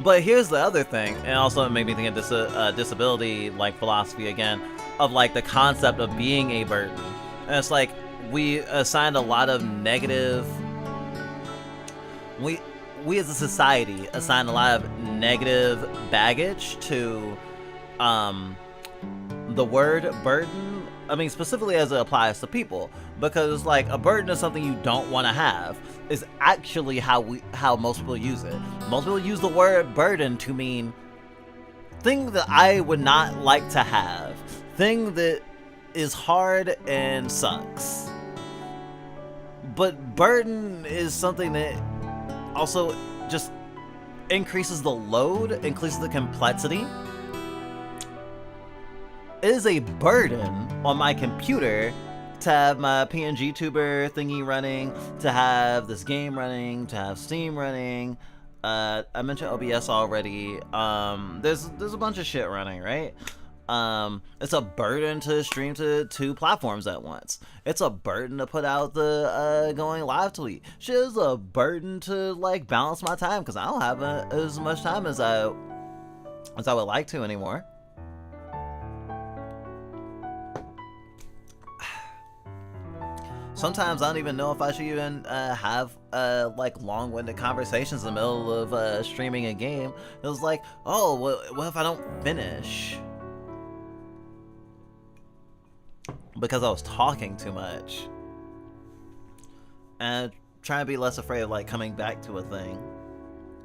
But here's the other thing, and also it made me think of this disability like philosophy again, of like the concept of being a burden. And it's like we assigned a lot of negative. We as a society assign a lot of negative baggage to the word burden. I mean, specifically as it applies to people, because like a burden is something you don't want to have. Is actually how most people use it. Most people use the word burden to mean thing that I would not like to have, thing that is hard and sucks. But burden is something that also just increases the load, increases the complexity. It is a burden on my computer to have my PNG tuber thingy running, to have this game running, to have Steam running. I mentioned OBS already. There's a bunch of shit running, right? It's a burden to stream to 2 platforms at once. It's a burden to put out the going live tweet. Shit is a burden to like balance my time because I don't have as much time as I would like to anymore. Sometimes I don't even know if I should even have like long-winded conversations in the middle of streaming a game. It was like, oh, what if I don't finish? Because I was talking too much. And trying to be less afraid of like coming back to a thing.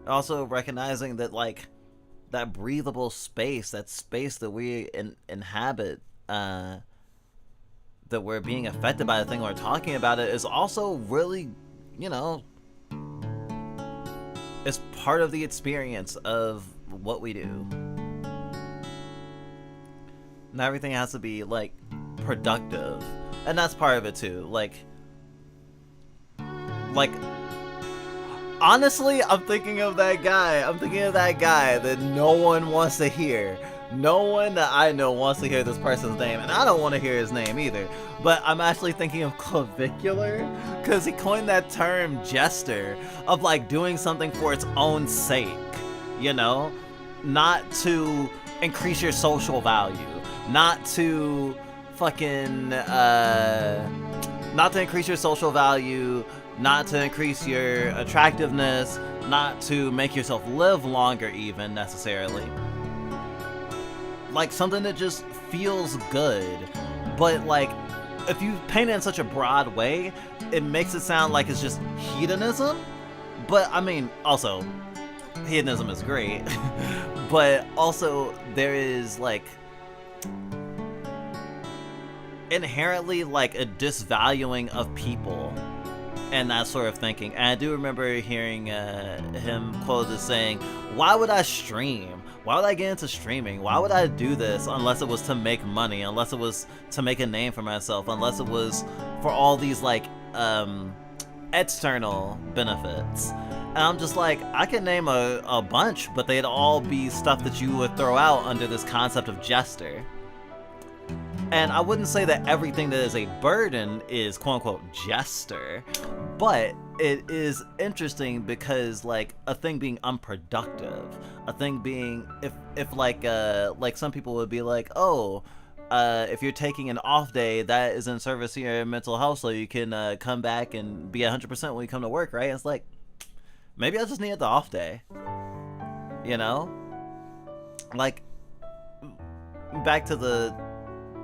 Also recognizing that like that breathable space, that space that we inhabit, that we're being affected by the thing we're talking about, it is also really, you know, It's part of the experience of what we do. Not everything has to be like productive, and that's part of it too. Like honestly, I'm thinking of that guy. I'm thinking of that guy that no one wants to hear. No one that I know wants to hear this person's name, and I don't want to hear his name either. But I'm actually thinking of clavicular, because he coined that term jester, of like doing something for its own sake, you know? Not to increase your social value, not to fucking, not to increase your social value, not to increase your attractiveness, not to make yourself live longer even, necessarily. Like, something that just feels good. But, like, if you paint it in such a broad way, it makes it sound like it's just hedonism. But, I mean, also, hedonism is great. But also, there is, like, inherently, like, a disvaluing of people and that sort of thinking. And I do remember hearing him quoted as saying, "Why would I stream? Why would I get into streaming? Why would I do this unless it was to make money, unless it was to make a name for myself, unless it was for all these like external benefits?" And I'm just like, I can name a bunch, but they'd all be stuff that you would throw out under this concept of jester. And I wouldn't say that everything that is a burden is quote-unquote jester, but it is interesting because, like, a thing being unproductive, a thing being, if like some people would be like, oh, if you're taking an off day, that is in service to your mental health, so you can come back and be 100% when you come to work, right? And it's like, maybe I just needed the off day, you know? Like, back to the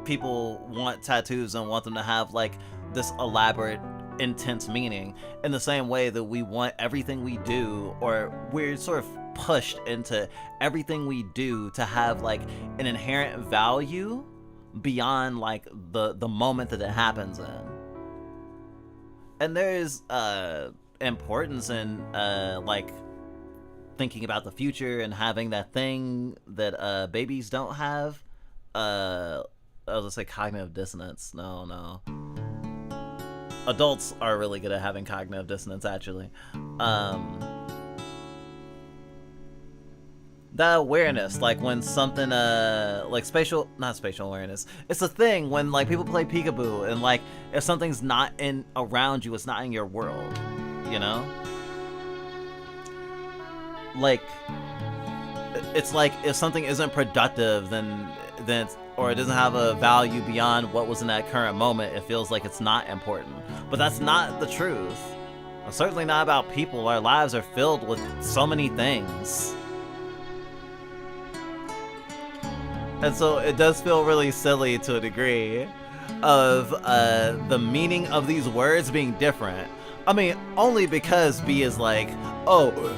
people want tattoos and want them to have like this elaborate, intense meaning, in the same way that we want everything we do, or we're sort of pushed into everything we do to have like an inherent value beyond like the moment that it happens in. And there's importance in like thinking about the future and having that thing that babies don't have. I was gonna say cognitive dissonance. No. Adults are really good at having cognitive dissonance, actually. That awareness, like when something, like not spatial awareness. It's a thing when like people play peekaboo, and like if something's not around you, it's not in your world, you know? Like, it's like if something isn't productive, then or it doesn't have a value beyond what was in that current moment, it feels like it's not important. But that's not the truth. It's certainly not about people. Our lives are filled with so many things. And so it does feel really silly to a degree of the meaning of these words being different. I mean, only because B is like, oh,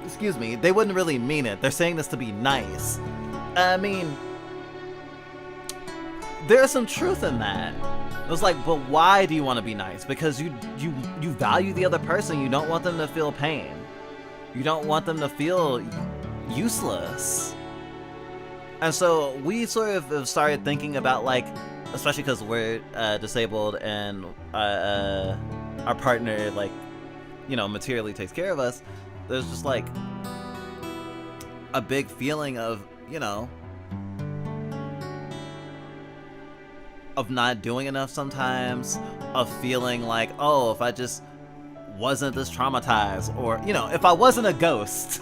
excuse me, they wouldn't really mean it. They're saying this to be nice. I mean, there's some truth in that. It was like, but why do you want to be nice? Because you value the other person. You don't want them to feel pain. You don't want them to feel useless. And so we sort of have started thinking about, like, especially because we're disabled and our partner, like, you know, materially takes care of us. There's just like a big feeling of, you know, of not doing enough sometimes, of feeling like, oh, if I just wasn't this traumatized, or, you know, if I wasn't a ghost,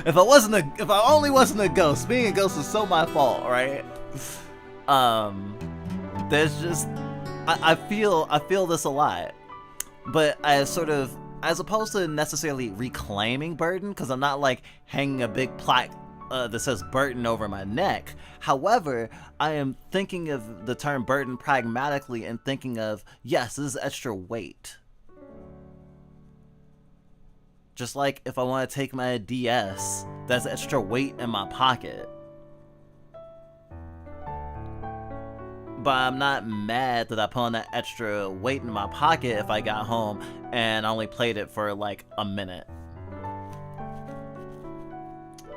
if I only wasn't a ghost, being a ghost is so my fault, right? There's just, I feel this a lot, but as opposed to necessarily reclaiming burden, because I'm not like hanging a big plaque that says burden over my neck. However, I am thinking of the term burden pragmatically and thinking of, yes, this is extra weight. Just like if I want to take my DS, that's extra weight in my pocket. But I'm not mad that I put on that extra weight in my pocket if I got home and I only played it for like a minute.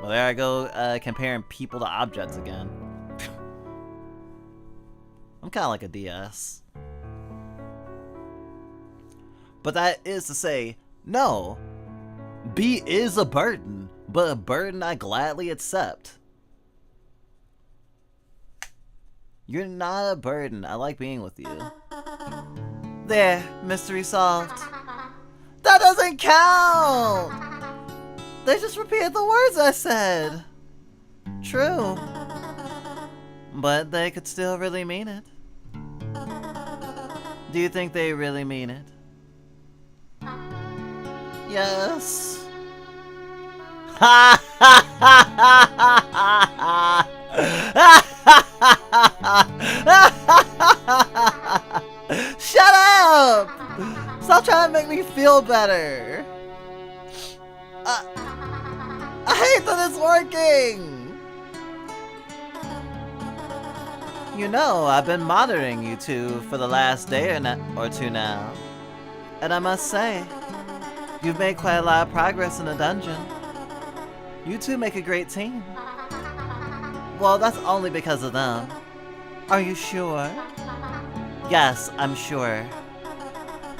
Well, there I go, comparing people to objects again. I'm kind of like a DS. But that is to say, no. B is a burden, but a burden I gladly accept. You're not a burden. I like being with you. There, mystery solved. That doesn't count! They just repeated the words I said. True. But they could still really mean it. Do you think they really mean it? Yes. Ha ha ha ha ha ha! Shut up! Stop trying to make me feel better. I hate that it's working! You know, I've been monitoring you two for the last day or two now. And I must say, you've made quite a lot of progress in the dungeon. You two make a great team. Well, that's only because of them. Are you sure? Yes, I'm sure.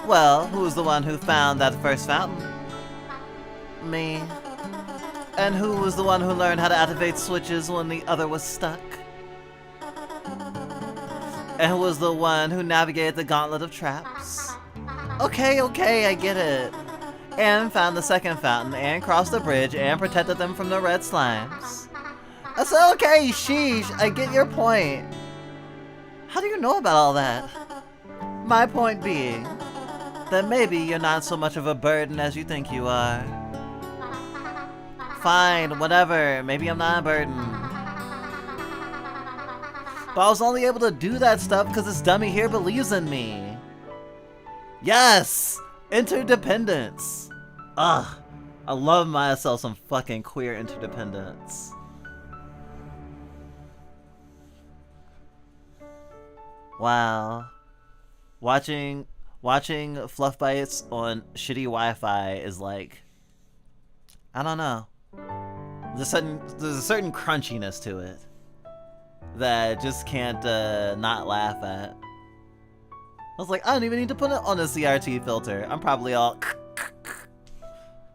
Well, who's the one who found that first fountain? Me. And who was the one who learned how to activate switches when the other was stuck? And who was the one who navigated the gauntlet of traps? Okay, I get it. And found the second fountain, and crossed the bridge, and protected them from the red slimes. I said, okay, sheesh, I get your point. How do you know about all that? My point being, that maybe you're not so much of a burden as you think you are. Fine, whatever, maybe I'm not a burden. But I was only able to do that stuff because this dummy here believes in me. Yes! Interdependence! Ugh, I love myself some fucking queer interdependence. Wow. Watching Fluff Bites on shitty Wi-Fi is like, I don't know. There's a certain crunchiness to it that I just can't not laugh at. I was like, I don't even need to put it on a CRT filter. I'm probably all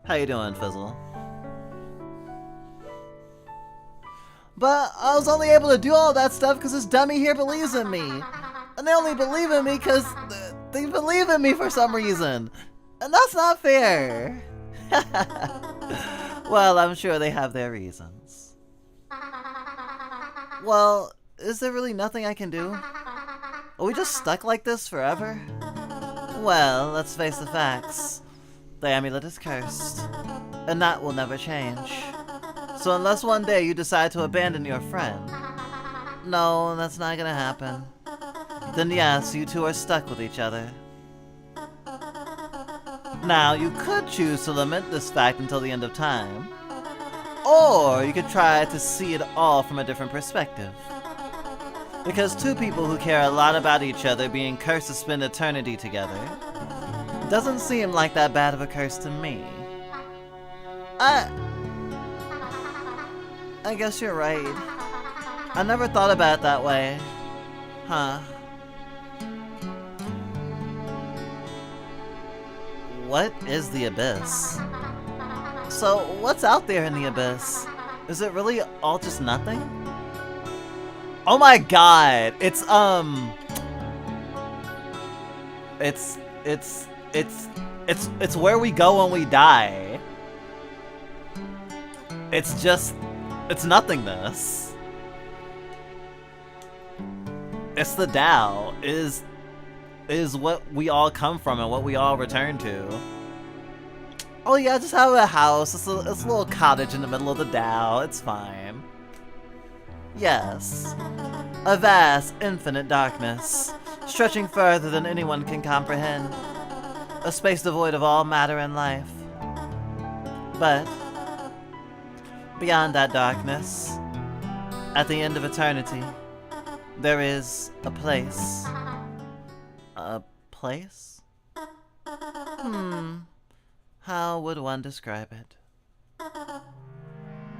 How you doing, Fizzle? But I was only able to do all that stuff because this dummy here believes in me. And they only believe in me because they believe in me for some reason. And that's not fair. Well, I'm sure they have their reasons. Well, is there really nothing I can do? Are we just stuck like this forever? Well, let's face the facts. The amulet is cursed, and that will never change. So unless one day you decide to abandon your friend, no, that's not gonna happen. Then yes, you two are stuck with each other. Now, you could choose to lament this fact until the end of time, or you could try to see it all from a different perspective. Because two people who care a lot about each other being cursed to spend eternity together doesn't seem like that bad of a curse to me. I guess you're right. I never thought about it that way. Huh. What is the Abyss? So, what's out there in the Abyss? Is it really all just nothing? Oh my god! It's where we go when we die. It's nothingness. It's the Tao. Is what we all come from and what we all return to. Oh yeah, just have a house. It's a little cottage in the middle of the Tao. It's fine. Yes. A vast, infinite darkness, stretching further than anyone can comprehend. A space devoid of all matter and life. But beyond that darkness, at the end of eternity, there is a place. A place? How would one describe it?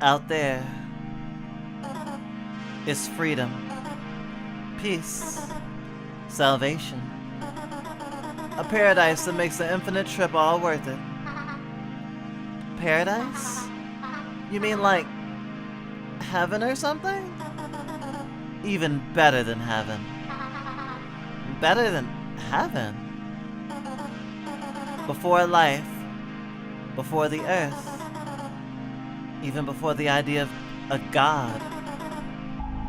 Out there is freedom, peace, salvation. A paradise that makes the infinite trip all worth it. Paradise? You mean like heaven or something? Even better than heaven. Better than heaven. Before life, before the earth, even before the idea of a god,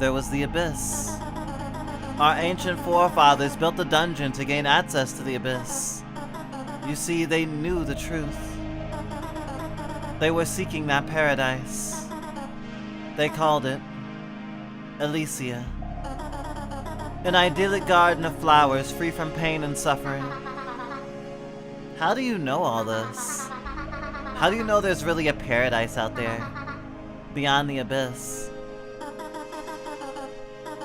there was the abyss. Our ancient forefathers built a dungeon to gain access to the abyss. You see, they knew the truth. They were seeking that paradise. They called it Elysia. An idyllic garden of flowers free from pain and suffering. How do you know all this? How do you know there's really a paradise out there, beyond the abyss?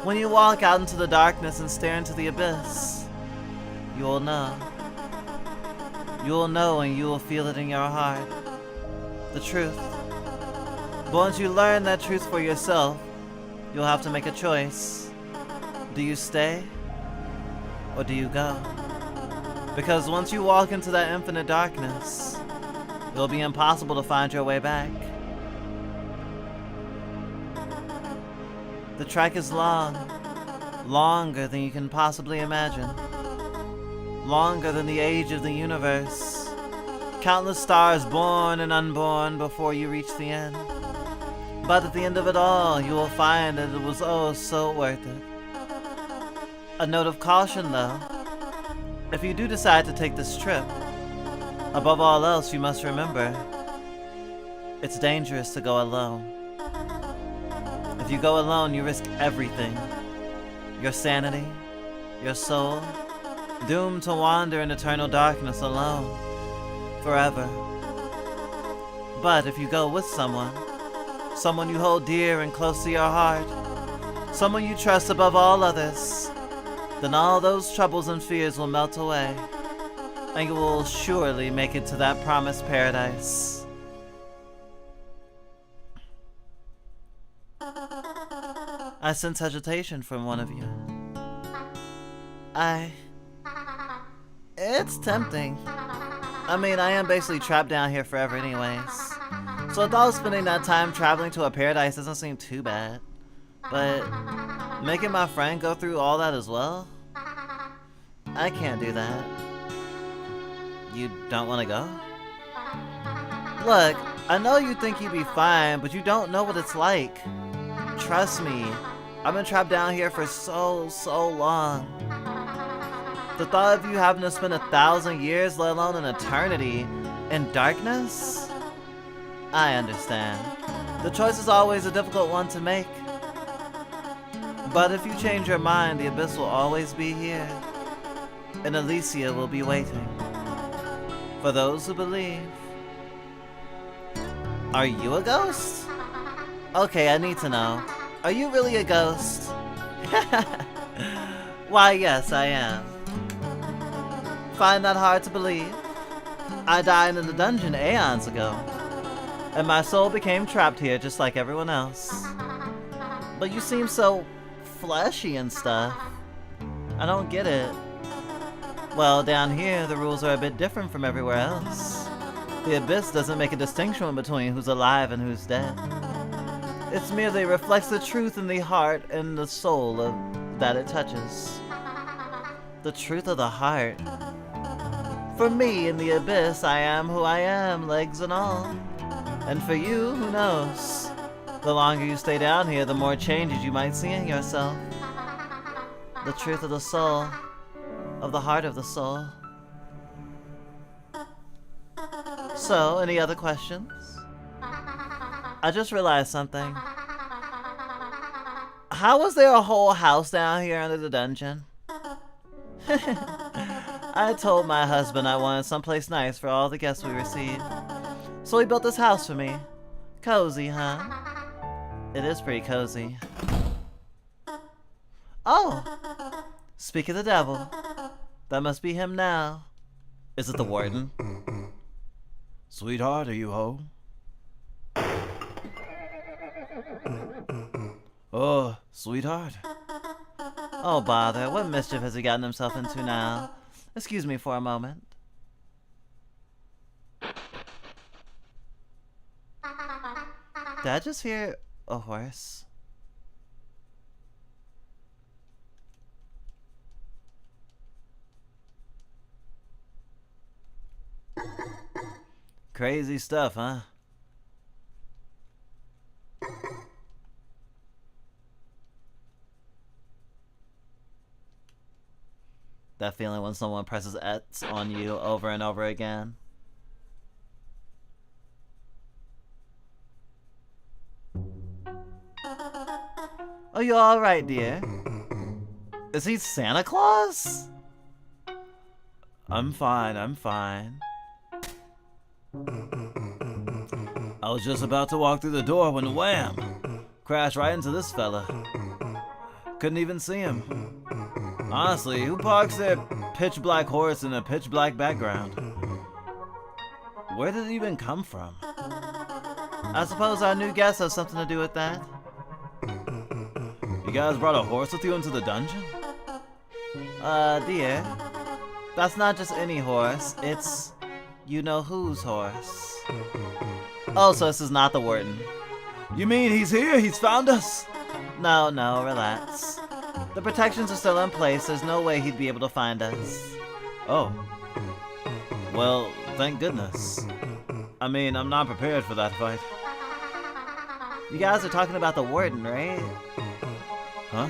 When you walk out into the darkness and stare into the abyss, you will know. You will know and you will feel it in your heart. The truth. But once you learn that truth for yourself, you'll have to make a choice. Do you stay? Or do you go? Because once you walk into that infinite darkness, it'll be impossible to find your way back. The trek is long. Longer than you can possibly imagine. Longer than the age of the universe. Countless stars born and unborn before you reach the end. But at the end of it all, you will find that it was oh so worth it. A note of caution though. If you do decide to take this trip, above all else you must remember, it's dangerous to go alone. If you go alone, you risk everything. Your sanity, your soul, doomed to wander in eternal darkness alone. Forever. But if you go with someone you hold dear and close to your heart, someone you trust above all others, then all those troubles and fears will melt away, and you will surely make it to that promised paradise. I sense hesitation from one of you. It's tempting. I mean, I am basically trapped down here forever anyways. So I thought spending that time traveling to a paradise doesn't seem too bad. But making my friend go through all that as well? I can't do that. You don't want to go? Look, I know you think you'd be fine, but you don't know what it's like. Trust me, I've been trapped down here for so long. The thought of you having to spend 1,000 years, let alone an eternity, in darkness? I understand. The choice is always a difficult one to make. But if you change your mind, the abyss will always be here. And Elysia will be waiting. For those who believe. Are you a ghost? Okay, I need to know. Are you really a ghost? Why, yes, I am. Find that hard to believe? I died in the dungeon aeons ago, and my soul became trapped here just like everyone else. But you seem so fleshy and stuff. I don't get it. Well, down here, the rules are a bit different from everywhere else. The abyss doesn't make a distinction between who's alive and who's dead. It merely reflects the truth in the heart and the soul that it touches. The truth of the heart. For me, in the abyss, I am who I am, legs and all. And for you, who knows? The longer you stay down here, the more changes you might see in yourself. The truth of the soul. Of the heart of the soul. So, any other questions? I just realized something. How was there a whole house down here under the dungeon? I told my husband I wanted someplace nice for all the guests we received. So he built this house for me. Cozy, huh? It is pretty cozy. Oh! Speak of the devil. That must be him now. Is it the warden? Sweetheart, are you home? Oh, sweetheart. Oh, bother. What mischief has he gotten himself into now? Excuse me for a moment. Did I just hear a horse? Crazy stuff, huh? That feeling when someone presses X on you over and over again. Oh, you alright, dear? Is he Santa Claus? I'm fine, I'm fine. I was just about to walk through the door when wham! Crashed right into this fella. Couldn't even see him. Honestly, who parks their pitch black horse in a pitch black background? Where did it even come from? I suppose our new guest has something to do with that. You guys brought a horse with you into the dungeon? Dear, that's not just any horse, it's you-know-whose horse. Oh, so this is not the warden. You mean he's here? He's found us? No, relax. The protections are still in place, there's no way he'd be able to find us. Oh. Well, thank goodness. I mean, I'm not prepared for that fight. You guys are talking about the warden, right? Huh?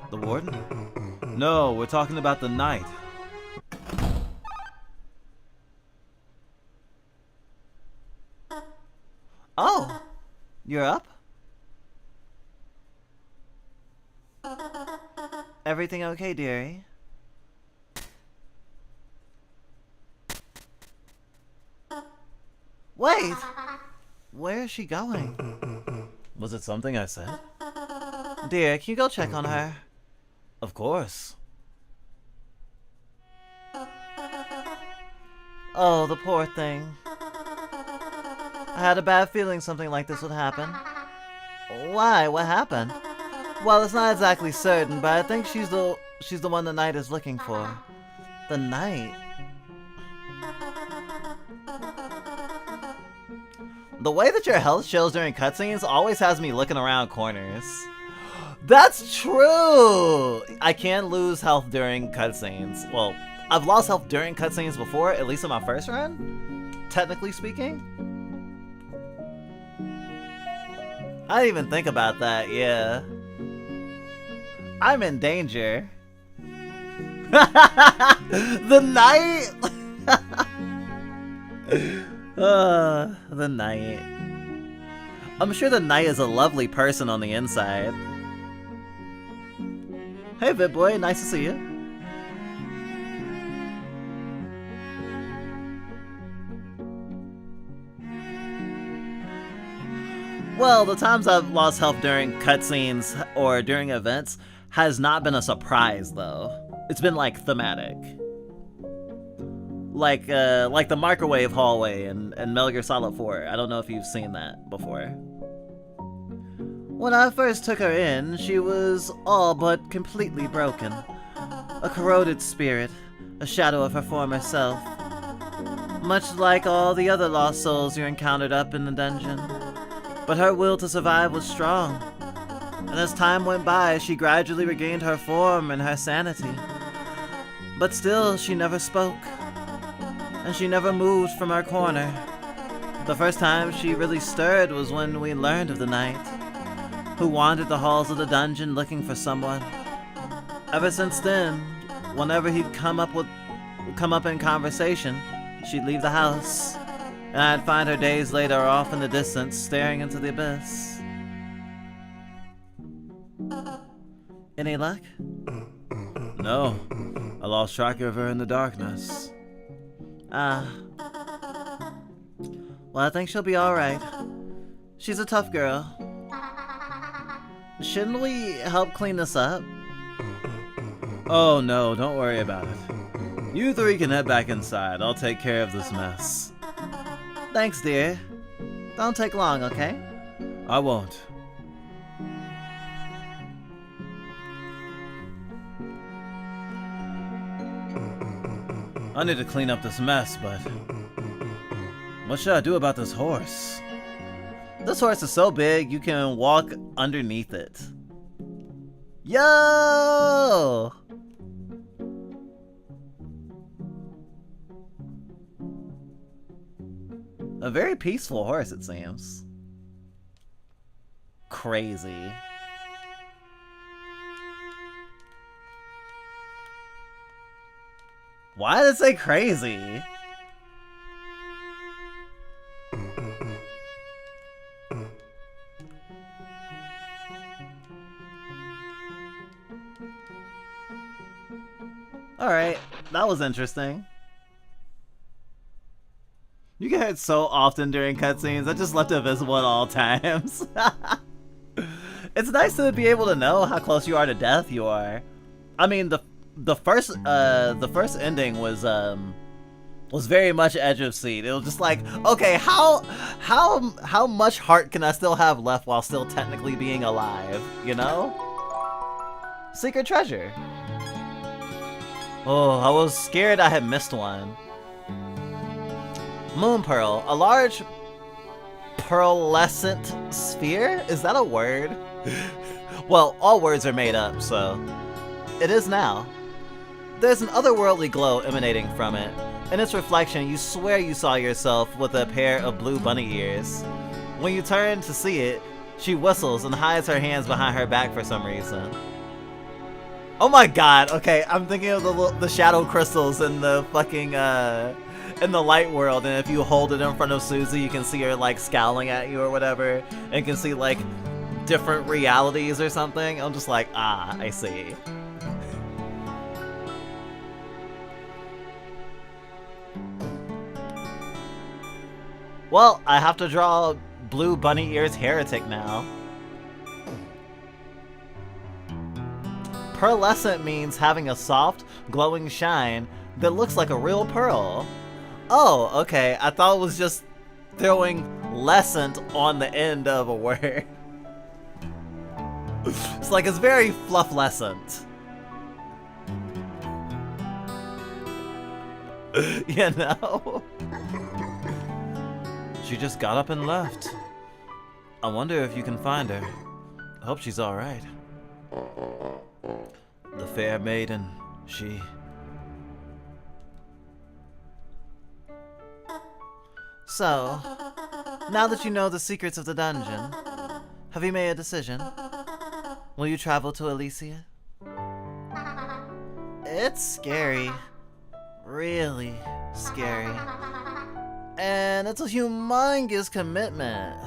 The warden? No, we're talking about the knight. Oh! You're up? Everything okay, dearie? Wait! Where is she going? Was it something I said? Dear, can you go check on her? Of course. Oh, the poor thing. I had a bad feeling something like this would happen. Why? What happened? Well, it's not exactly certain, but I think she's the one the knight is looking for. The knight? The way that your health shows during cutscenes always has me looking around corners. That's true! I can lose health during cutscenes. Well, I've lost health during cutscenes before, at least in my first run, technically speaking. I didn't even think about that, yeah. I'm in danger. The knight? The knight. I'm sure the knight is a lovely person on the inside. Hey, Vitboy, nice to see you. Well, the times I've lost health during cutscenes or during events has not been a surprise, though. It's been, like, thematic. Like the microwave hallway in Metal Gear Solid 4. I don't know if you've seen that before. When I first took her in, she was all but completely broken. A corroded spirit, a shadow of her former self. Much like all the other lost souls you encountered up in the dungeon. But her will to survive was strong. And as time went by, she gradually regained her form and her sanity. But still, she never spoke. And she never moved from her corner. The first time she really stirred was when we learned of the knight, who wandered the halls of the dungeon looking for someone. Ever since then, whenever he'd come up in conversation, she'd leave the house, and I'd find her days later off in the distance, staring into the abyss. Any luck? No, I lost track of her in the darkness. Well, I think she'll be alright. She's a tough girl. Shouldn't we help clean this up? Oh no, don't worry about it. You three can head back inside. I'll take care of this mess. Thanks, dear. Don't take long, okay? I won't. I need to clean up this mess, but what should I do about this horse? This horse is so big you can walk underneath it. Yo! A very peaceful horse, it seems. Crazy. Why did it say crazy? Alright, that was interesting. You get hit so often during cutscenes, I just left it visible at all times. It's nice to be able to know how close you are to death you are. I mean, the first ending was very much edge of seat. It was just like, okay, how much heart can I still have left while still technically being alive, you know? Secret treasure. Oh, I was scared I had missed one. Moon Pearl, a large pearlescent sphere? Is that a word? Well, all words are made up, so it is now. There's an otherworldly glow emanating from it. In its reflection, you swear you saw yourself with a pair of blue bunny ears. When you turn to see it, she whistles and hides her hands behind her back for some reason. Oh my god, okay, I'm thinking of the shadow crystals in the fucking, in the light world, and if you hold it in front of Susie, you can see her, like, scowling at you or whatever, and you can see, like, different realities or something. I'm just like, ah, I see. Well, I have to draw Blue Bunny Ears Heretic now. Pearlescent means having a soft, glowing shine that looks like a real pearl. Oh, okay. I thought it was just throwing lescent on the end of a word. It's like, it's very flufflescent. You know? She just got up and left. I wonder if you can find her. I hope she's alright. The fair maiden, she... So, now that you know the secrets of the dungeon, have you made a decision? Will you travel to Elysia? It's scary. Really scary. And it's a humongous commitment.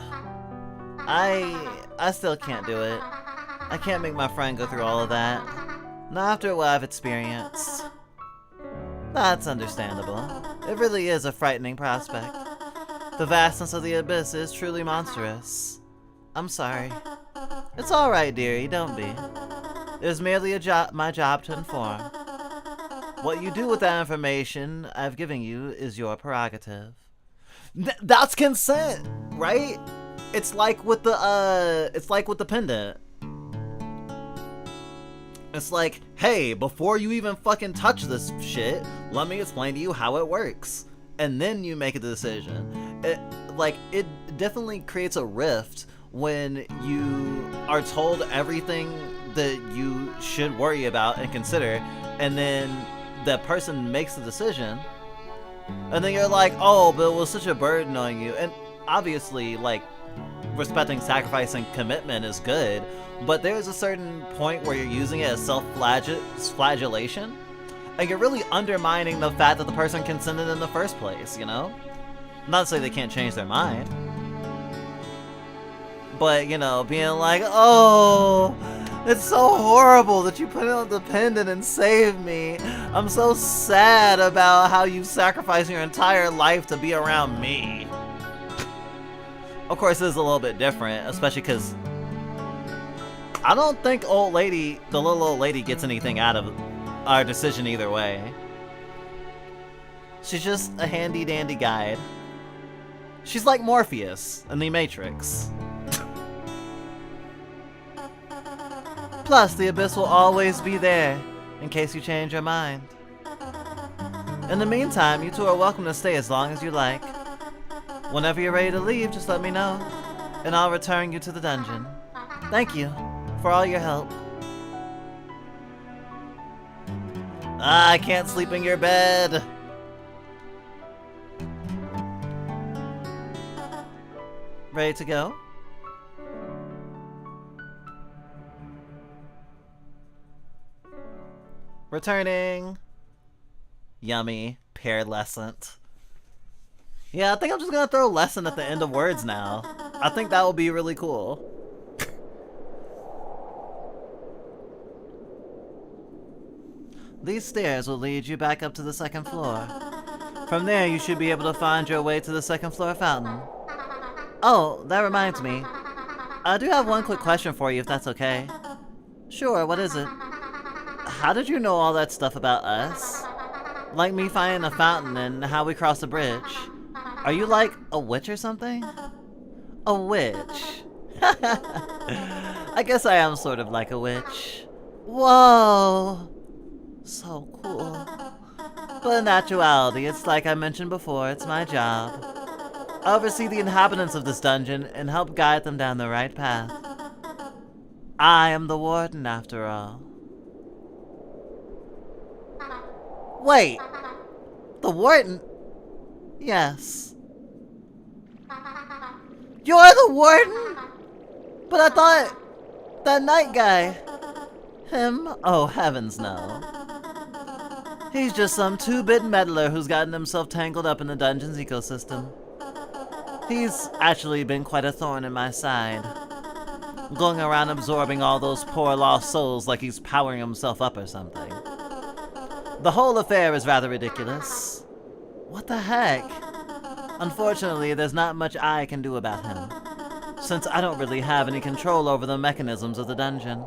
I still can't do it. I can't make my friend go through all of that. Not after what I've experienced. That's understandable. It really is a frightening prospect. The vastness of the abyss is truly monstrous. I'm sorry. It's alright, dearie, don't be. It is merely my job to inform. What you do with that information I've given you is your prerogative. That's consent, right? It's like with the pendant. It's like, hey, before you even fucking touch this shit, let me explain to you how it works. And then you make a decision. It definitely creates a rift when you are told everything that you should worry about and consider, and then that person makes the decision, and then you're like, oh, but it was such a burden on you. And obviously, like, respecting sacrifice and commitment is good, but there's a certain point where you're using it as self-flagellation, and you're really undermining the fact that the person consented in the first place, you know? Not to say they can't change their mind, but, you know, being like, oh, it's so horrible that you put on the pendant and saved me. I'm so sad about how you sacrificed your entire life to be around me. Of course, this is a little bit different, especially because I don't think the little old lady gets anything out of our decision either way. She's just a handy-dandy guide. She's like Morpheus in The Matrix. Plus, the abyss will always be there, in case you change your mind. In the meantime, you two are welcome to stay as long as you like. Whenever you're ready to leave, just let me know, and I'll return you to the dungeon. Thank you for all your help. I can't sleep in your bed. Ready to go? Returning. Yummy. Pearlescent. Yeah, I think I'm just gonna throw lesson at the end of words now. I think that will be really cool. These stairs will lead you back up to the second floor. From there, you should be able to find your way to the second floor fountain. Oh, that reminds me. I do have one quick question for you, if that's okay. Sure, what is it? How did you know all that stuff about us? Like me finding a fountain and how we crossed the bridge. Are you like a witch or something? A witch. I guess I am sort of like a witch. Whoa! So cool. But in actuality, it's like I mentioned before, it's my job. I oversee the inhabitants of this dungeon and help guide them down the right path. I am the warden, after all. Wait! The warden? Yes. You're the warden? But I thought... that night guy... Him? Oh, heavens no. He's just some 2-bit meddler who's gotten himself tangled up in the dungeon's ecosystem. He's actually been quite a thorn in my side. Going around absorbing all those poor lost souls like he's powering himself up or something. The whole affair is rather ridiculous. What the heck? Unfortunately, there's not much I can do about him, since I don't really have any control over the mechanisms of the dungeon.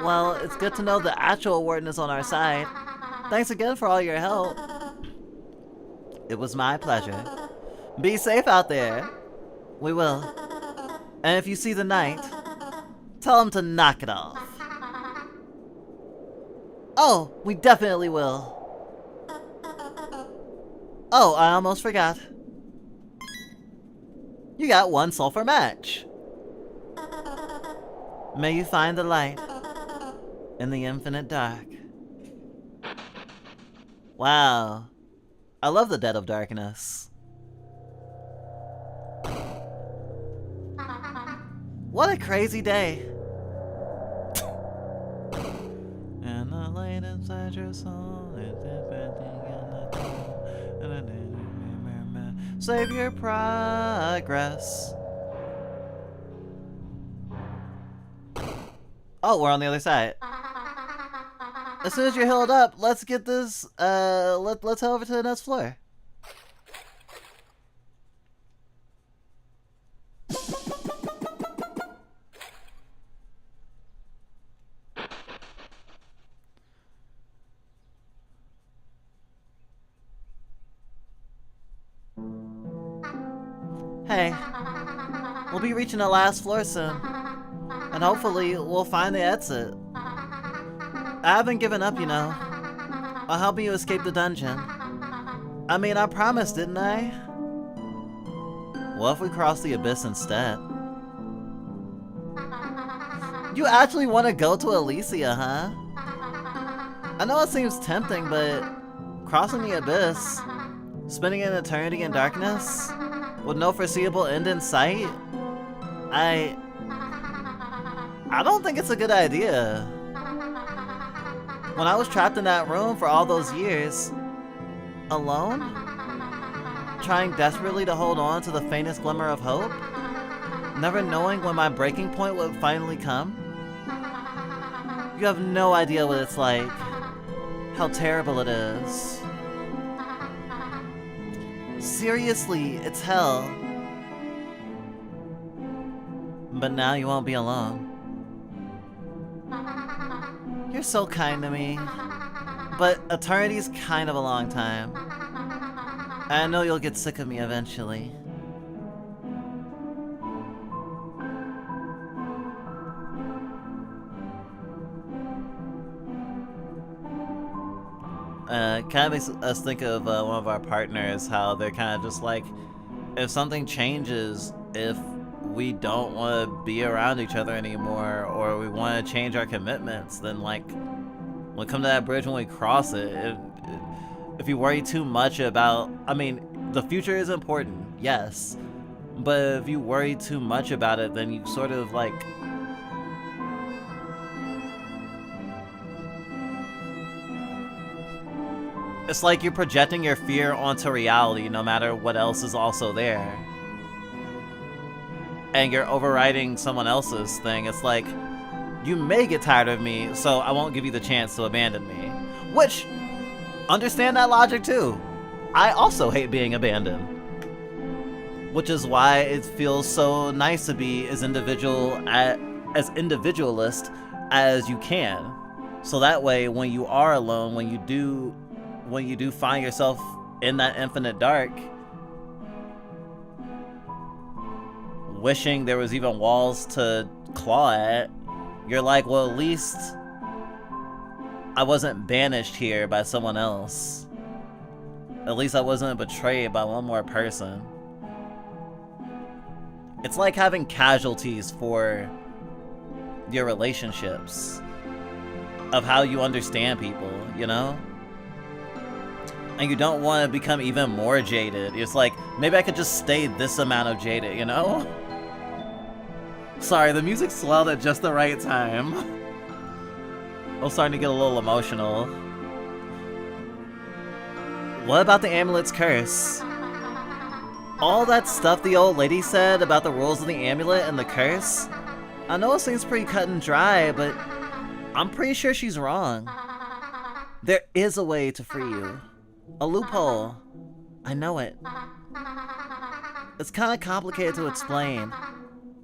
Well, it's good to know the actual warden is on our side. Thanks again for all your help. It was my pleasure. Be safe out there. We will. And if you see the knight, tell him to knock it off. Oh, we definitely will. Oh, I almost forgot. You got 1 sulfur match. May you find the light in the infinite dark. Wow. I love the Dead of Darkness. What a crazy day. And the light inside your soul is save your progress. Oh, we're on the other side. As soon as you're healed up, let's get this, let's head over to the next floor. Hey, we'll be reaching the last floor soon, and hopefully we'll find the exit. I haven't given up, you know. I'll help you escape the dungeon. I mean, I promised, didn't I? What if we cross the abyss instead? You actually want to go to Elysia, huh? I know it seems tempting, but crossing the abyss, spending an eternity in darkness, with no foreseeable end in sight? I don't think it's a good idea. When I was trapped in that room for all those years, alone, trying desperately to hold on to the faintest glimmer of hope, never knowing when my breaking point would finally come, you have no idea what it's like, how terrible it is. Seriously, it's hell. But now you won't be alone. You're so kind to me. But eternity's kind of a long time. I know you'll get sick of me eventually. Kind of makes us think of one of our partners, how they're kind of just like, if something changes, if we don't want to be around each other anymore, or we want to change our commitments, then like, we'll come to that bridge when we cross it. If you worry too much about, I mean, the future is important, yes, but if you worry too much about it, then you sort of like, it's like you're projecting your fear onto reality no matter what else is also there. And you're overriding someone else's thing. It's like, you may get tired of me, so I won't give you the chance to abandon me. Which, understand that logic too. I also hate being abandoned. Which is why it feels so nice to be as individualist as you can. So that way, when you are alone, when you do find yourself in that infinite dark, wishing there was even walls to claw at, you're like, well, at least I wasn't banished here by someone else. At least I wasn't betrayed by one more person. It's like having casualties for your relationships, of how you understand people, you know? And you don't want to become even more jaded. It's like, maybe I could just stay this amount of jaded, you know? Sorry, the music swelled at just the right time. I'm starting to get a little emotional. What about the amulet's curse? All that stuff the old lady said about the rules of the amulet and the curse? I know it seems pretty cut and dry, but I'm pretty sure she's wrong. There is a way to free you. A loophole. I know it. It's kind of complicated to explain.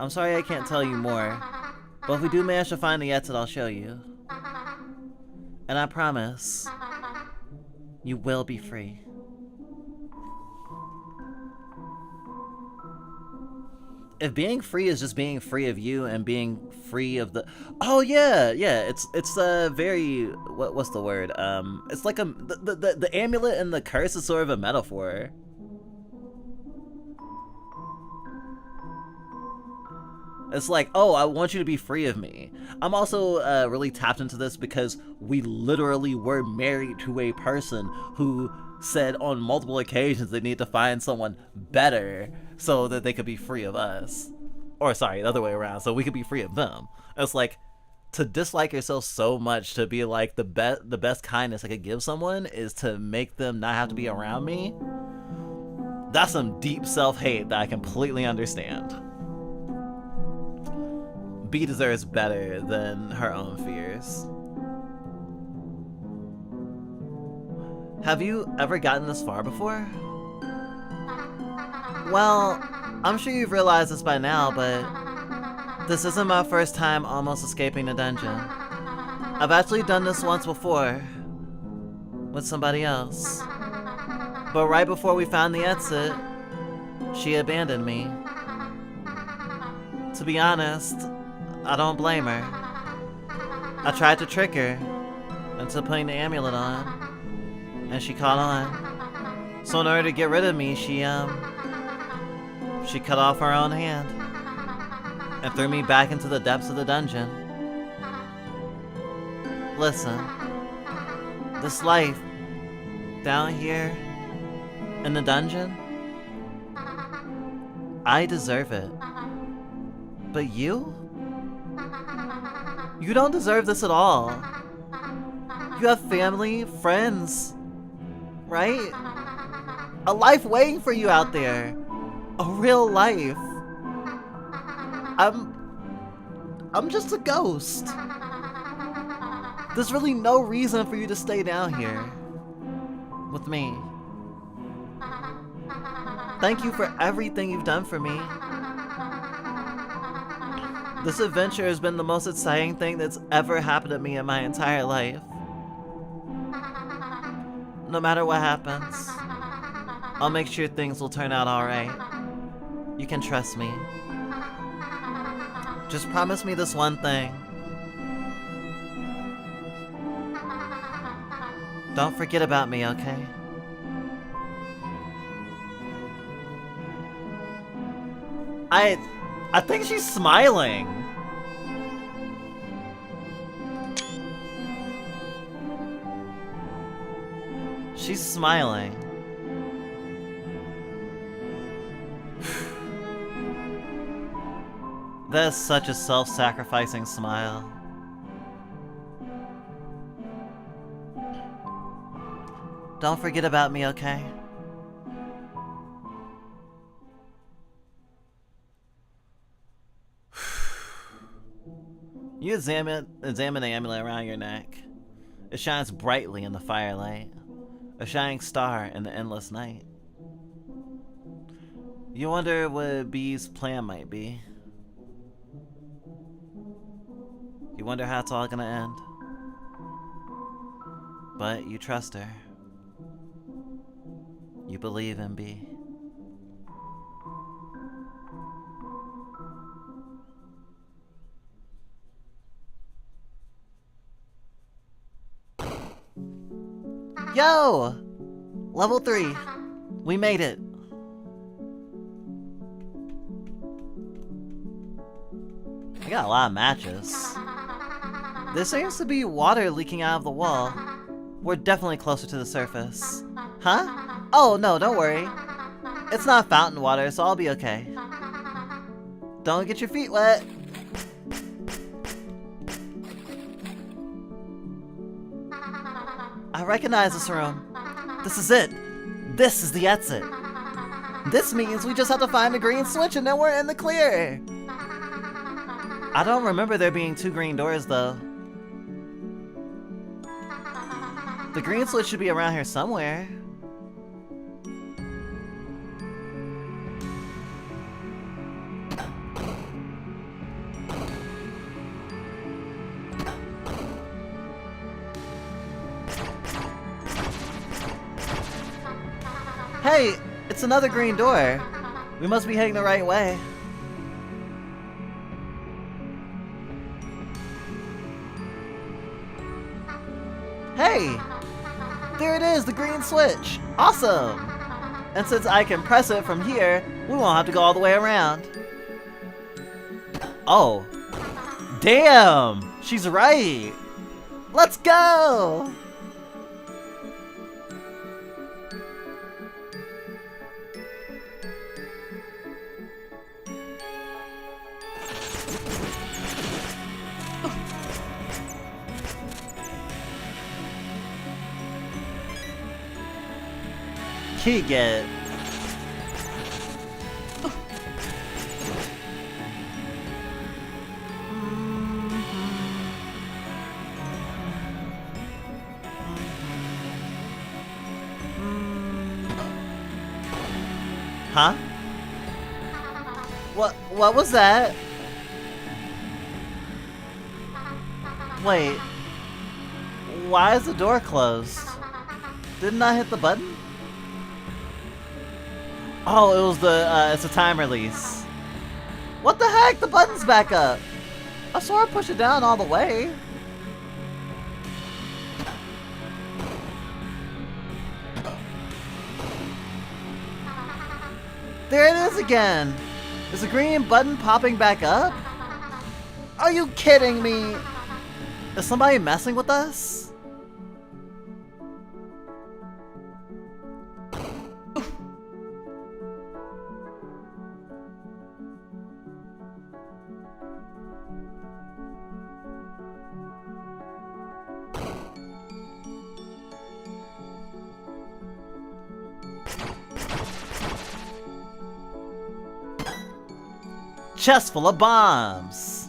I'm sorry I can't tell you more, but if we do manage to find the exit, I'll show you. And I promise, you will be free. If being free is just being free of you and being free of the, oh yeah, it's a very, what's the word? It's like the amulet and the curse is sort of a metaphor. It's like, oh, I want you to be free of me. I'm also really tapped into this because we literally were married to a person who said on multiple occasions they need to find someone better so that they could be free of us. Or sorry, the other way around, so we could be free of them. It's like, to dislike yourself so much to be like, the best kindness I could give someone is to make them not have to be around me. That's some deep self-hate that I completely understand. B deserves better than her own fears. Have you ever gotten this far before? Well, I'm sure you've realized this by now, but this isn't my first time almost escaping the dungeon. I've actually done this once before, with somebody else. But right before we found the exit, she abandoned me. To be honest, I don't blame her. I tried to trick her into putting the amulet on, and she caught on. So in order to get rid of me, she cut off her own hand and threw me back into the depths of the dungeon. Listen, this life down here in the dungeon, I deserve it. But you? You don't deserve this at all. You have family, friends, right? A life waiting for you out there. A real life. I'm just a ghost. There's really no reason for you to stay down here with me. Thank you for everything you've done for me. This adventure has been the most exciting thing that's ever happened to me in my entire life. No matter what happens, I'll make sure things will turn out alright. You can trust me. Just promise me this one thing. Don't forget about me, okay? I think she's smiling. She's smiling. That's such a self-sacrificing smile. Don't forget about me, okay? You examine the amulet around your neck. It shines brightly in the firelight, a shining star in the endless night. You wonder what Bee's plan might be. You wonder how it's all gonna end. But you trust her. You believe in Bee. Yo! Level 3. We made it. We got a lot of matches. There seems to be water leaking out of the wall. We're definitely closer to the surface. Huh? Oh, no, don't worry. It's not fountain water, so I'll be okay. Don't get your feet wet. I recognize this room. This is it. This is the exit. This means we just have to find the green switch and then we're in the clear. I don't remember there being 2 green doors though. The green switch should be around here somewhere. Hey, it's another green door. We must be heading the right way. Hey! There it is, the green switch! Awesome! And since I can press it from here, we won't have to go all the way around. Oh. Damn! She's right! Let's go! Get. Huh? What was that? Wait. Why is the door closed? Didn't I hit the button? Oh, it was it's a time release. What the heck? The button's back up. I swore I pushed it down all the way. There it is again. Is the green button popping back up? Are you kidding me? Is somebody messing with us? Chest full of bombs.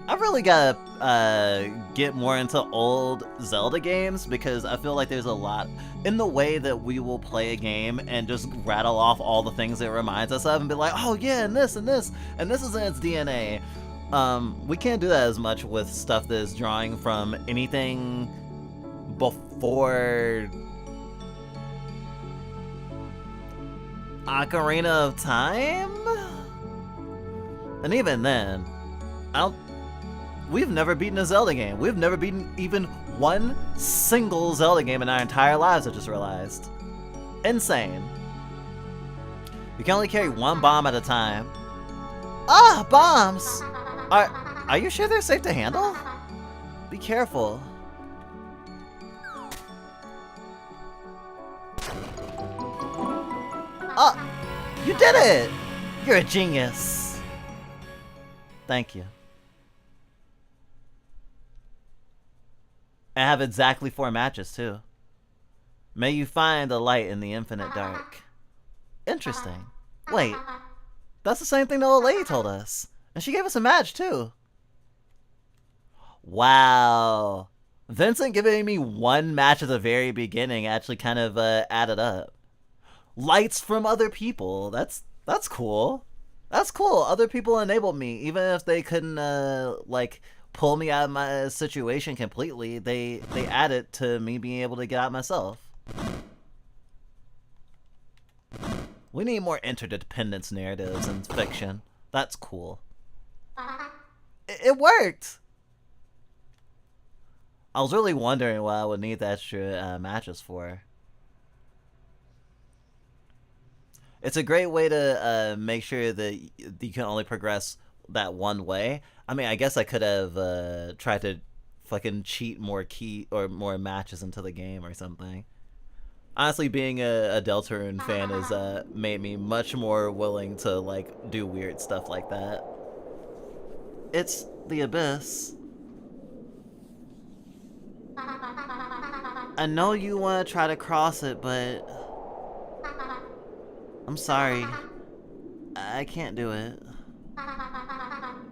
I really gotta get more into old Zelda games because I feel like there's a lot in the way that we will play a game and just rattle off all the things it reminds us of and be like, oh yeah, and this and this and this is in its DNA. We can't do that as much with stuff that is drawing from anything before Ocarina of Time? And even then, We've never beaten a Zelda game. We've never beaten even one single Zelda game in our entire lives, I just realized. Insane. You can only carry one bomb at a time. Ah, bombs! Are you sure they're safe to handle? Be careful. Oh, you did it! You're a genius. Thank you. I have exactly 4 matches, too. May you find the light in the infinite dark. Interesting. Wait, that's the same thing the old lady told us. And she gave us a match, too. Wow. Vincent giving me 1 match at the very beginning actually kind of added up. Lights from other people. That's cool. That's cool. Other people enabled me, even if they couldn't like pull me out of my situation completely. They added to me being able to get out myself. We need more interdependence narratives in fiction. That's cool. It worked. I was really wondering what I would need the extra matches for. It's a great way to make sure that you can only progress that one way. I mean, I guess I could have tried to fucking cheat more more matches into the game or something. Honestly, being a Deltarune fan has made me much more willing to like do weird stuff like that. It's the Abyss. I know you want to try to cross it, but I'm sorry. I can't do it.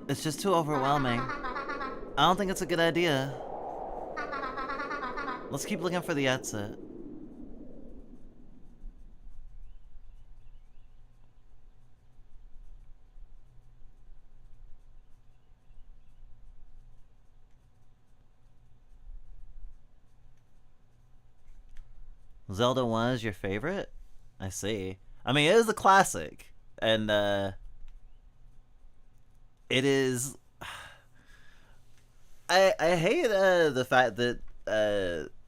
It's just too overwhelming. I don't think it's a good idea. Let's keep looking for the exit. Zelda 1 is your favorite? I see. I mean, it is a classic. And, it is... I hate the fact that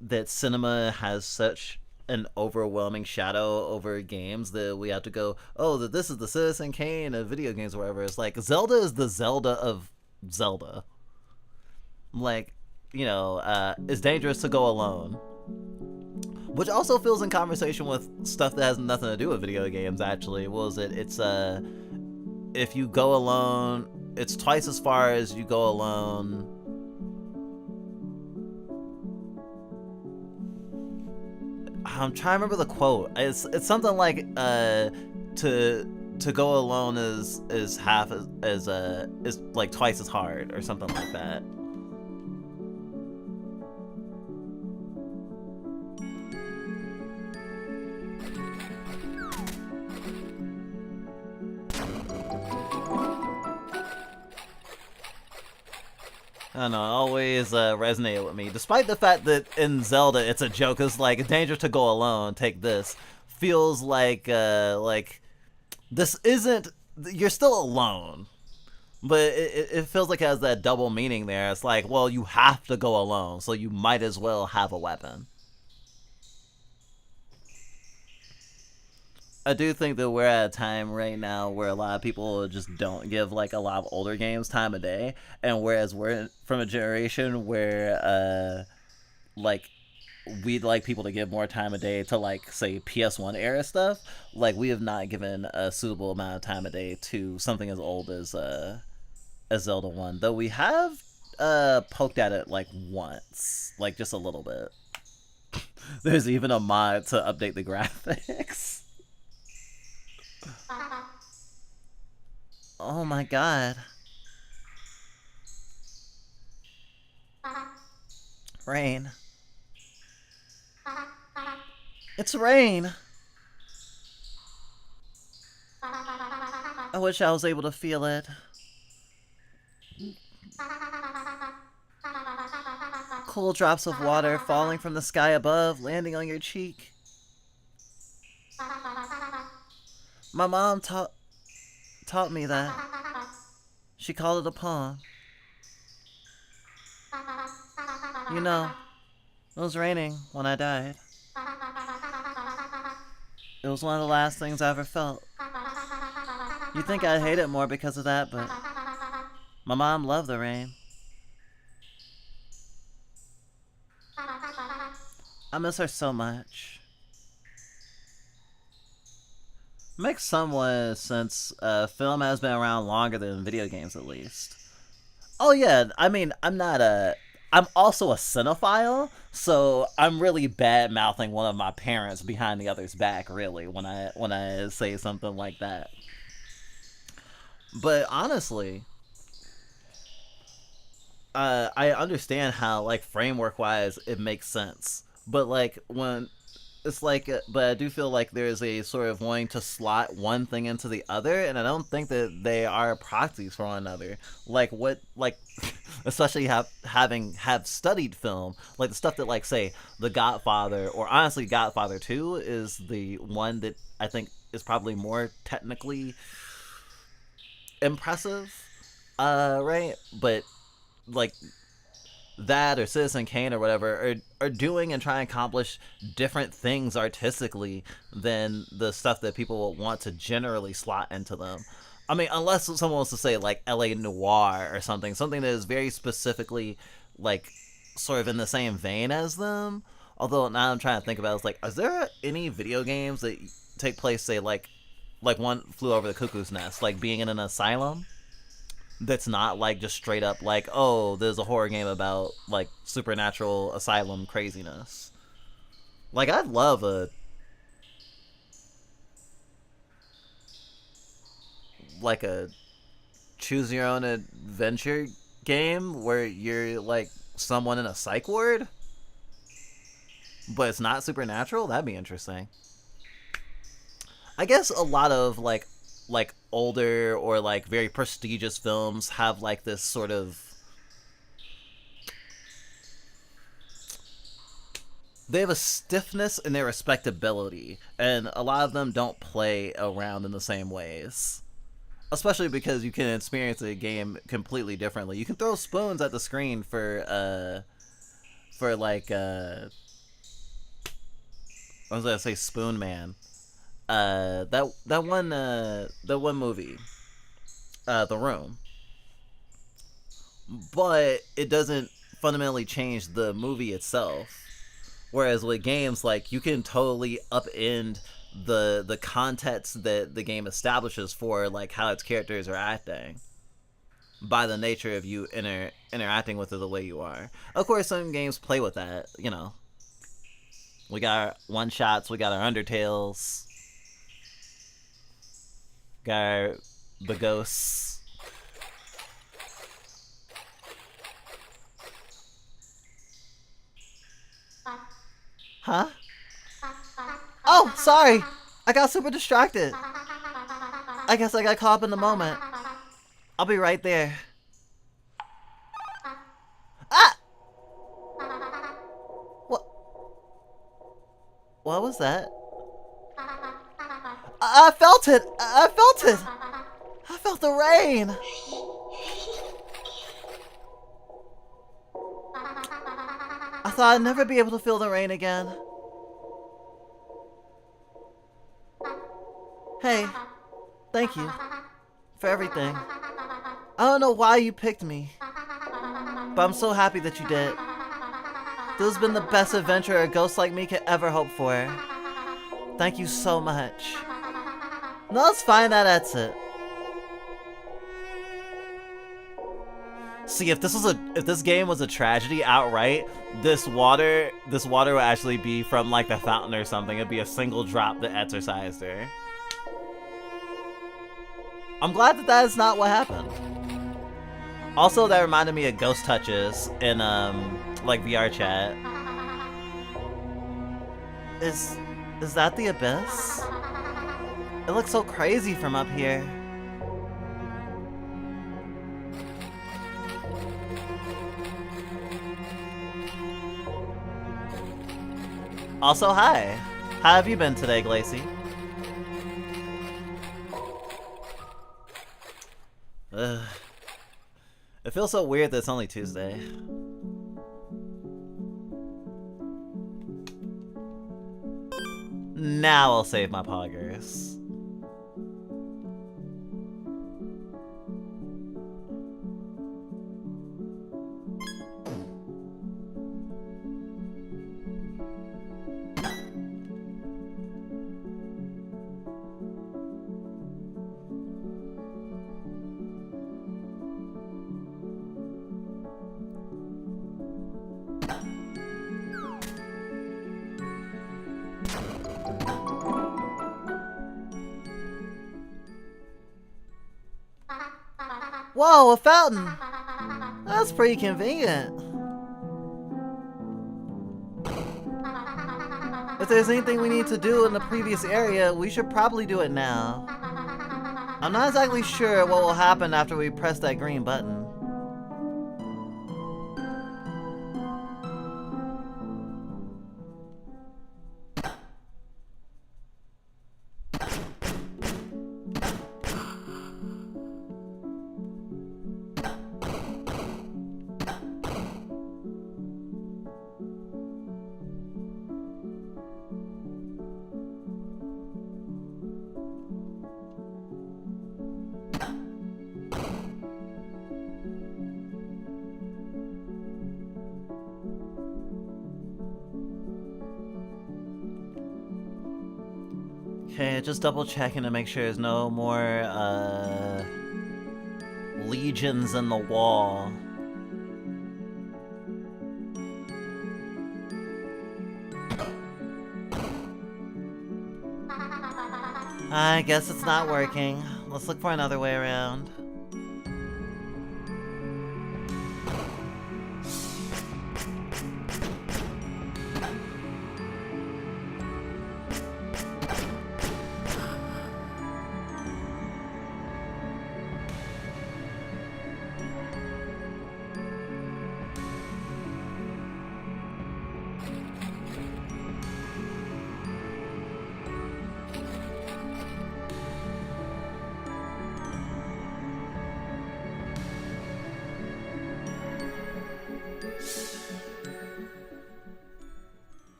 that cinema has such an overwhelming shadow over games that we have to go, oh, that this is the Citizen Kane of video games or whatever. It's like, Zelda is the Zelda of Zelda. Like, you know, it's dangerous to go alone. Which also feels in conversation with stuff that has nothing to do with video games, actually. What was it? It's, if you go alone, it's twice as far as you go alone. I'm trying to remember the quote. It's something like, to go alone is half as is like twice as hard, or something like that. I don't know, it always resonated with me. Despite the fact that in Zelda it's a joke, it's like, dangerous to go alone, take this. Feels like this isn't, you're still alone. But it feels like it has that double meaning there. It's like, well, you have to go alone, so you might as well have a weapon. I do think that we're at a time right now where a lot of people just don't give like a lot of older games time of day, and whereas we're from a generation where like we'd like people to give more time of day to like say PS1 era stuff, like we have not given a suitable amount of time of day to something as old as Zelda 1, though we have poked at it like once, like just a little bit. There's even a mod to update the graphics. Oh my god. Rain. It's rain. I wish I was able to feel it. Cool drops of water falling from the sky above, landing on your cheek. My mom taught me that. She called it a poem. You know, it was raining when I died. It was one of the last things I ever felt. You'd think I'd hate it more because of that, but my mom loved the rain. I miss her so much. Makes somewhat since film has been around longer than video games, at least. Oh yeah, I mean, I'm also a cinephile, so I'm really bad mouthing one of my parents behind the other's back, really, when I say something like that. But honestly, I understand how, like, framework wise it makes sense, but like when it's like, but I do feel like there's a sort of wanting to slot one thing into the other, and I don't think that they are proxies for one another. Like what, like, especially have studied film, like the stuff that, like, say The Godfather, or honestly Godfather 2 is the one that I think is probably more technically impressive, right? But like that or Citizen Kane or whatever are doing and trying to accomplish different things artistically than the stuff that people will want to generally slot into them. I mean, unless someone wants to say like LA Noir or something that is very specifically like sort of in the same vein as them. Although now I'm trying to think about it, it's like, is there any video games that take place, say, like One Flew Over the Cuckoo's Nest, like being in an asylum? That's not like just straight up like, oh, there's a horror game about like supernatural asylum craziness. Like, I'd love a like a choose your own adventure game where you're like someone in a psych ward, but it's not supernatural. That'd be interesting. I guess a lot of like older or like very prestigious films have like this sort of, they have a stiffness in their respectability, and a lot of them don't play around in the same ways. Especially because you can experience a game completely differently. You can throw spoons at the screen for like I was gonna say Spoon Man. That one movie, The Room, but it doesn't fundamentally change the movie itself. Whereas with games, like, you can totally upend the context that the game establishes for like how its characters are acting by the nature of you interacting with it the way you are. Of course, some games play with that. You know, we got our one shots, we got our Undertales, got our the ghosts. Huh? Oh, sorry. I got super distracted. I guess I got caught up in the moment. I'll be right there. Ah! What? What was that? I felt it. I felt it. I felt the rain. I thought I'd never be able to feel the rain again. Hey, thank you for everything. I don't know why you picked me, but I'm so happy that you did. This has been the best adventure a ghost like me could ever hope for. Thank you so much. No, let's find that exit. See, if this game was a tragedy outright, this water would actually be from like the fountain or something. It'd be a single drop that exorcised her. I'm glad that is not what happened. Also, that reminded me of Ghost Touches in like VR chat. Is that the abyss? It looks so crazy from up here. Also, hi. How have you been today, Glacy? Ugh. It feels so weird that it's only Tuesday. Now I'll save my poggers. Whoa, a fountain! That's pretty convenient. If there's anything we need to do in the previous area, we should probably do it now. I'm not exactly sure what will happen after we press that green button. Okay, just double checking to make sure there's no more, legions in the wall. I guess it's not working. Let's look for another way around.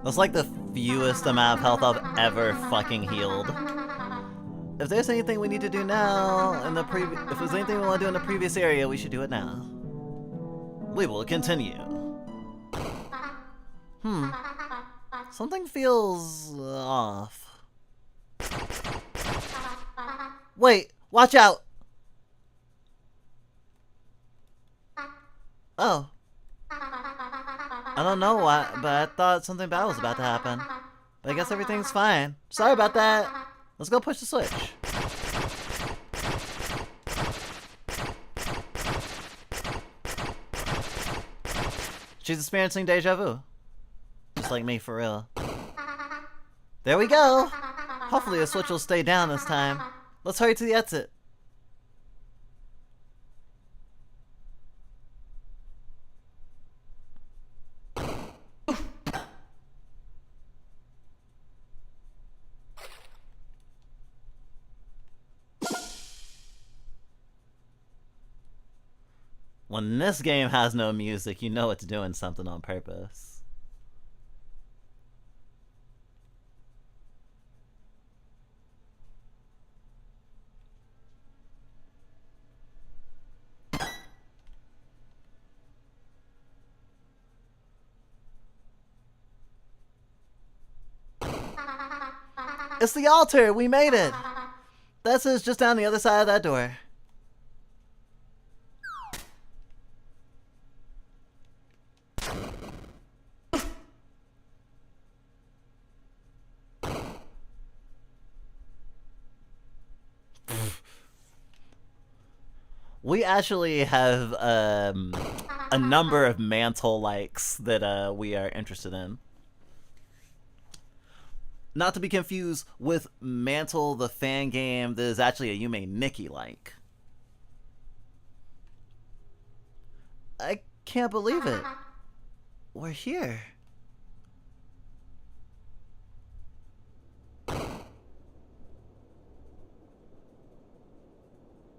That's like the fewest amount of health I've ever fucking healed. If there's anything we need to do now in the if there's anything we want to do in the previous area, we should do it now. We will continue. Something feels off. Wait, watch out! Oh. I don't know why, but I thought something bad was about to happen. But I guess everything's fine. Sorry about that. Let's go push the switch. She's experiencing deja vu. Just like me, for real. There we go! Hopefully the switch will stay down this time. Let's hurry to the exit. When this game has no music, you know it's doing something on purpose. It's the altar! We made it! This is just down the other side of that door. We actually have a number of Mantle likes that we are interested in. Not to be confused with Mantle, the fan game that is actually a Yume Nikki like. I can't believe it. We're here.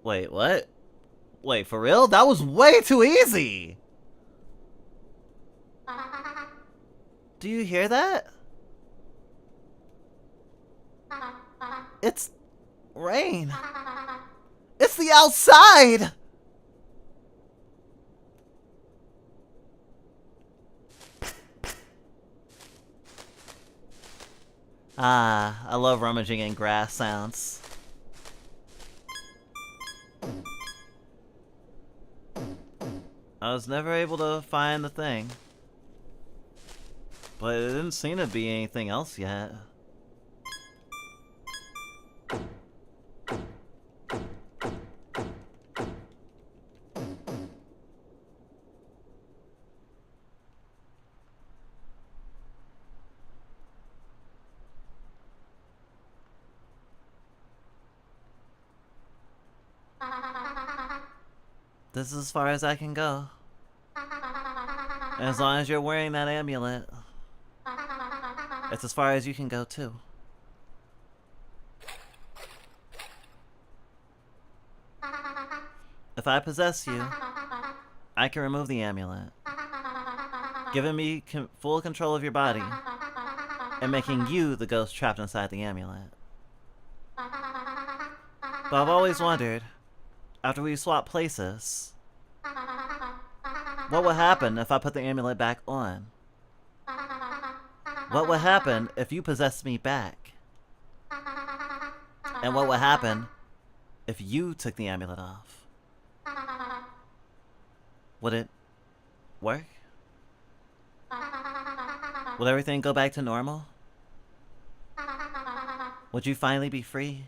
Wait, what? Wait, for real? That was way too easy! Do you hear that? It's rain. It's the outside! Ah, I love rummaging in grass sounds. I was never able to find the thing. But it didn't seem to be anything else yet. This is as far as I can go. And as long as you're wearing that amulet, it's as far as you can go too. If I possess you, I can remove the amulet, giving me full control of your body, and making you the ghost trapped inside the amulet. But I've always wondered, after we swap places, what would happen if I put the amulet back on? What would happen if you possessed me back? And what would happen if you took the amulet off? Would it work? Would everything go back to normal? Would you finally be free?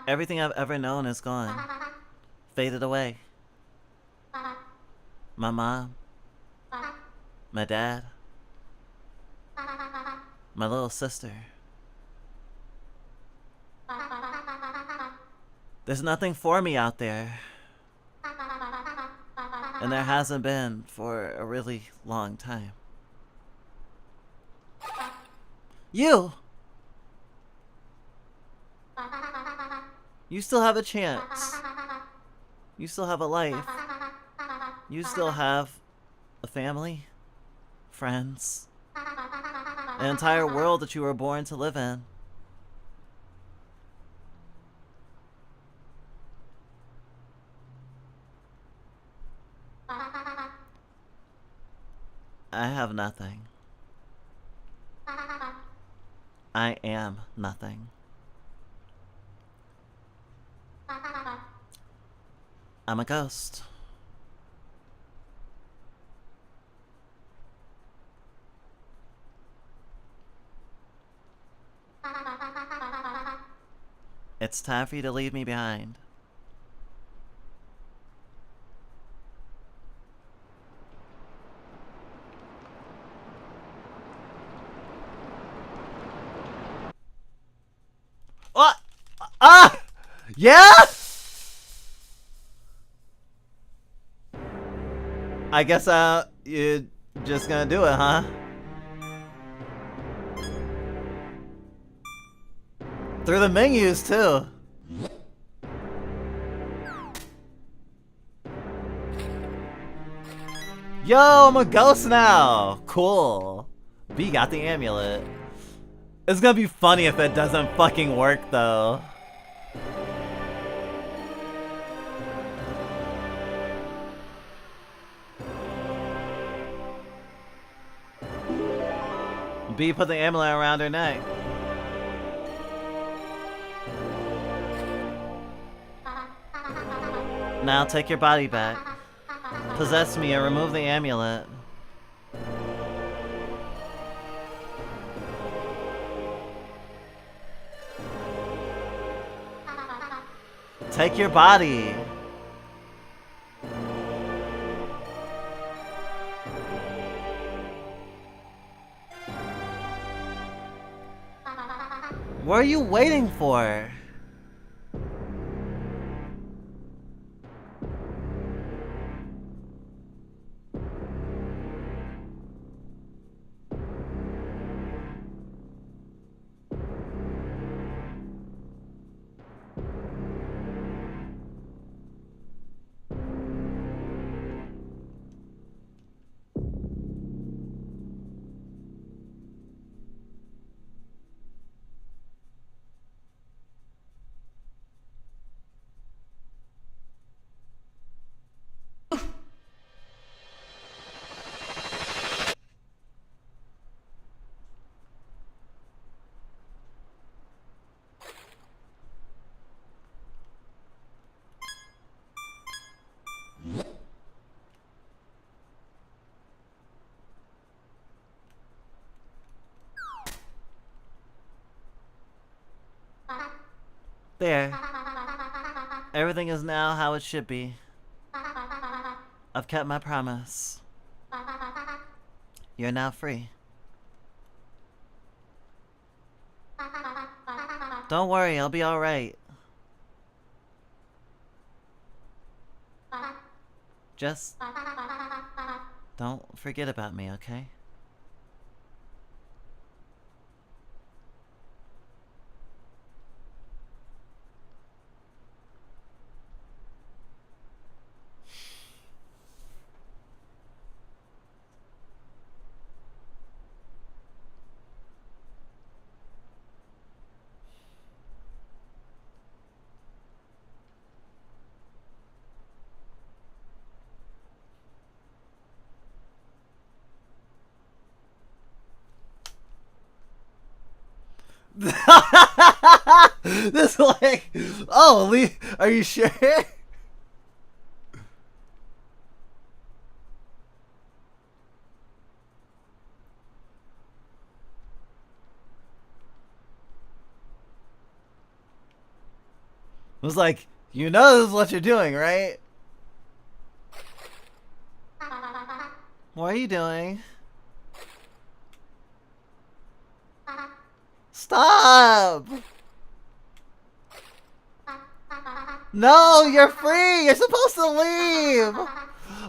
Everything I've ever known is gone. Faded away. My mom. My dad. My little sister. There's nothing for me out there. And there hasn't been for a really long time. You! You still have a chance. You still have a life. You still have a family, friends, an entire world that you were born to live in. I have nothing. I am nothing. I'm a ghost. It's time for you to leave me behind. What? Ah! Yeah? I guess you're just gonna do it, huh? Through the menus, too. Yo, I'm a ghost now. Cool. B got the amulet. It's gonna be funny if it doesn't fucking work, though. B put the amulet around her neck. Now take your body back. Possess me and remove the amulet. Take your body. What are you waiting for? There. Everything is now how it should be. I've kept my promise. You're now free. Don't worry, I'll be alright. Just don't forget about me, okay? This like, oh, Lee, are you sure? Was like, you know this is what you're doing, right? What are you doing? Stop! No, you're free! You're supposed to leave!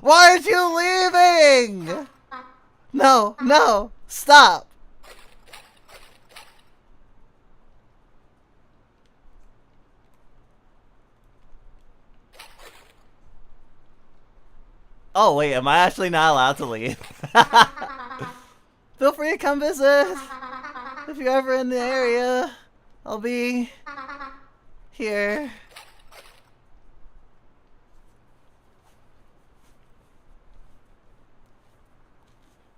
Why aren't you leaving? No, no, stop! Oh wait, am I actually not allowed to leave? Feel free to come visit. If you're ever in the area, I'll be here.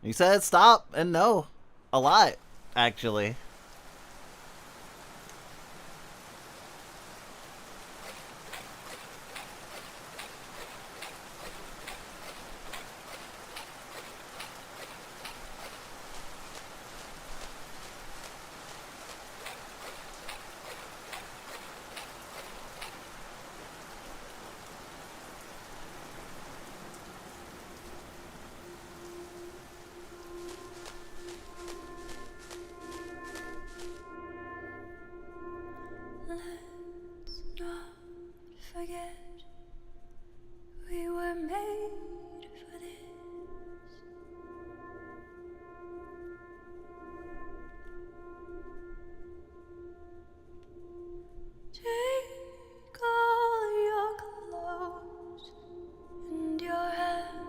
You said stop and no. A lot, actually. Let's not forget we were made for this. Take all your clothes and your happiness.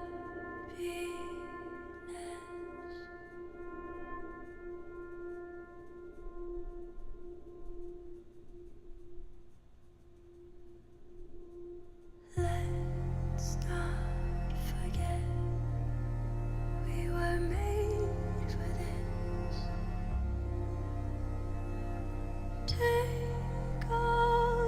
Let's not forget we were made for this. Take all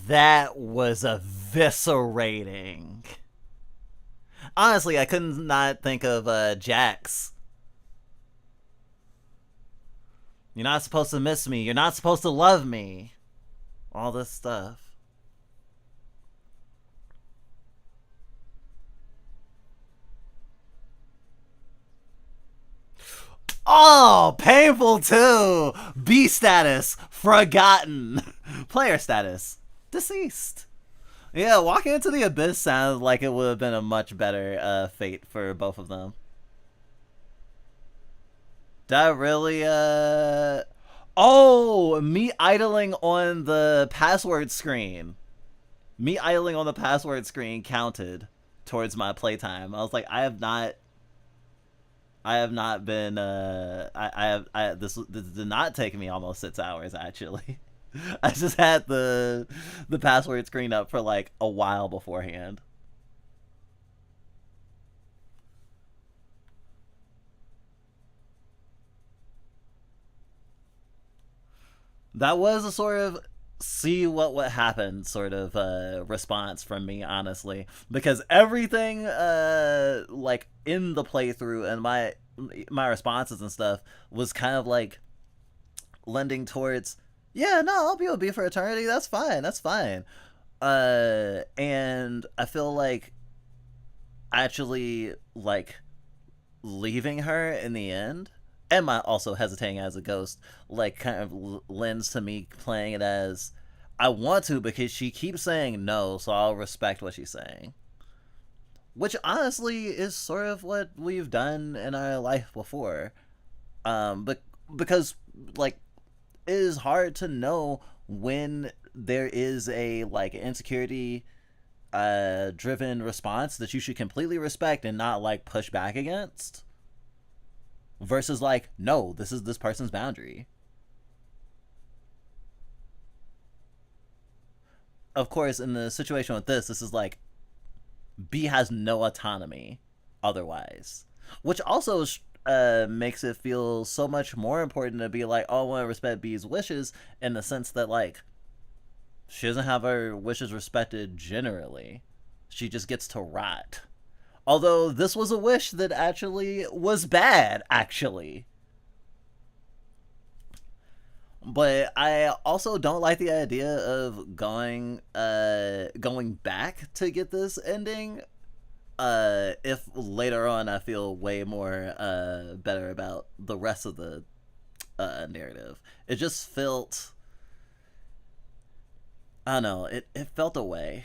That was eviscerating. Honestly, I couldn't not think of Jax. You're not supposed to miss me. You're not supposed to love me. All this stuff. Oh, painful too. B status, forgotten. Player status, deceased. Yeah, walking into the abyss sounds like it would have been a much better fate for both of them. That really, Oh, me idling on the password screen. Me idling on the password screen counted towards my playtime. I was like, I have not been, this did not take me almost 6 hours, actually. I just had the password screen up for like a while beforehand. That was a sort of see what happened sort of response from me, honestly, because everything like in the playthrough and my responses and stuff was kind of like lending towards, yeah, no, I'll be with B for eternity, that's fine. And I feel like actually like leaving her in the end, and my also hesitating as a ghost, like kind of lends to me playing it as I want to because she keeps saying no, so I'll respect what she's saying. Which honestly is sort of what we've done in our life before. But because like it is hard to know when there is a like insecurity driven response that you should completely respect and not like push back against, versus like, no, this is this person's boundary. Of course, in the situation with this is like B has no autonomy otherwise, which also makes it feel so much more important to be like, oh, I want to respect B's wishes, in the sense that like she doesn't have her wishes respected generally. She just gets to rot. Although this was a wish that actually was bad, actually. But I also don't like the idea of going back to get this ending. If later on I feel way more better about the rest of the narrative. It just felt, I don't know, it felt away.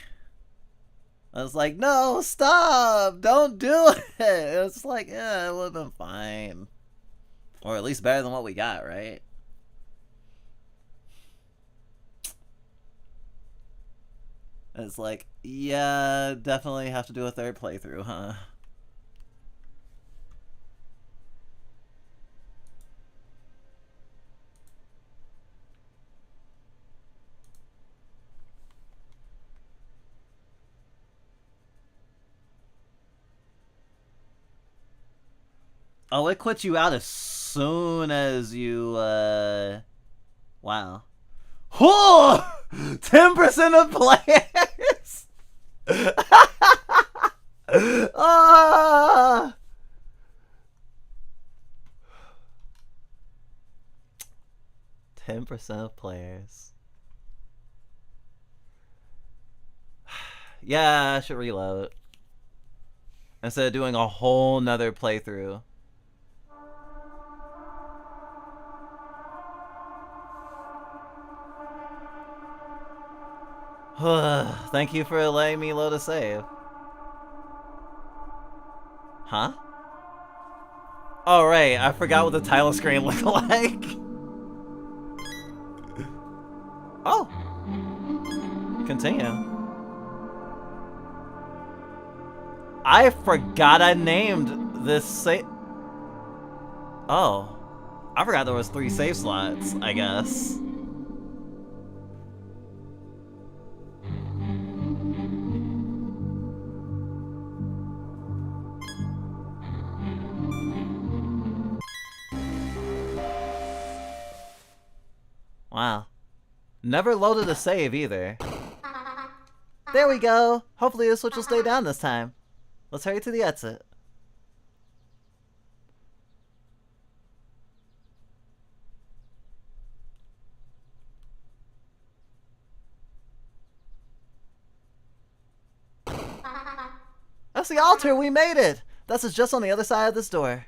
I was like, no, stop, don't do it. It's like, yeah, it would have been fine. Or at least better than what we got, right? It's like, yeah, definitely have to do a third playthrough, huh? Oh, it quits you out as soon as you, wow. Oh! 10% of players! Ah! 10% of players. Yeah, I should reload. Instead of doing a whole nother playthrough. Thank you for letting me load a save. Huh? Oh, right, I forgot what the title screen looked like. Oh. Continue. I forgot I named this save. Oh. I forgot there was 3 save slots, I guess. Wow. Never loaded a save either. There we go. Hopefully the switch will stay down this time. Let's hurry to the exit. That's the altar! We made it! That's just on the other side of this door.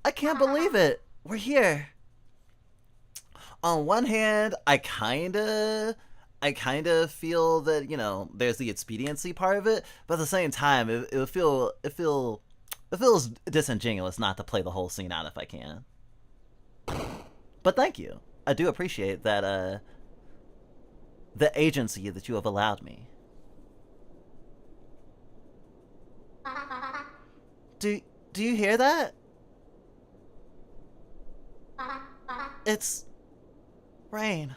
I can't believe it! We're here! On one hand, I kinda feel that, you know, there's the expediency part of it, but at the same time, it feels disingenuous not to play the whole scene out if I can. But thank you. I do appreciate that, the agency that you have allowed me. Do you hear that? It's rain.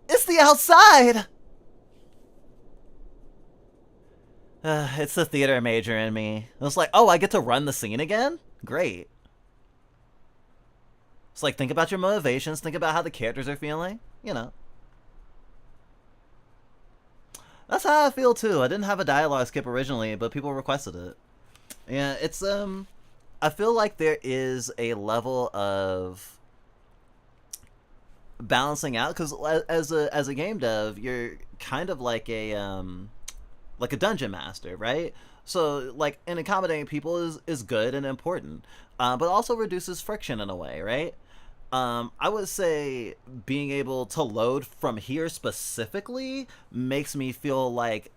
It's the outside! It's the theater major in me. It's like, oh, I get to run the scene again? Great. It's like, think about your motivations, think about how the characters are feeling, you know. That's how I feel too. I didn't have a dialogue skip originally, but people requested it. Yeah, it's, I feel like there is a level of balancing out, because as a game dev, you're kind of like a dungeon master, right? So like, and accommodating people is good and important, but also reduces friction in a way, right? I would say being able to load from here specifically makes me feel like,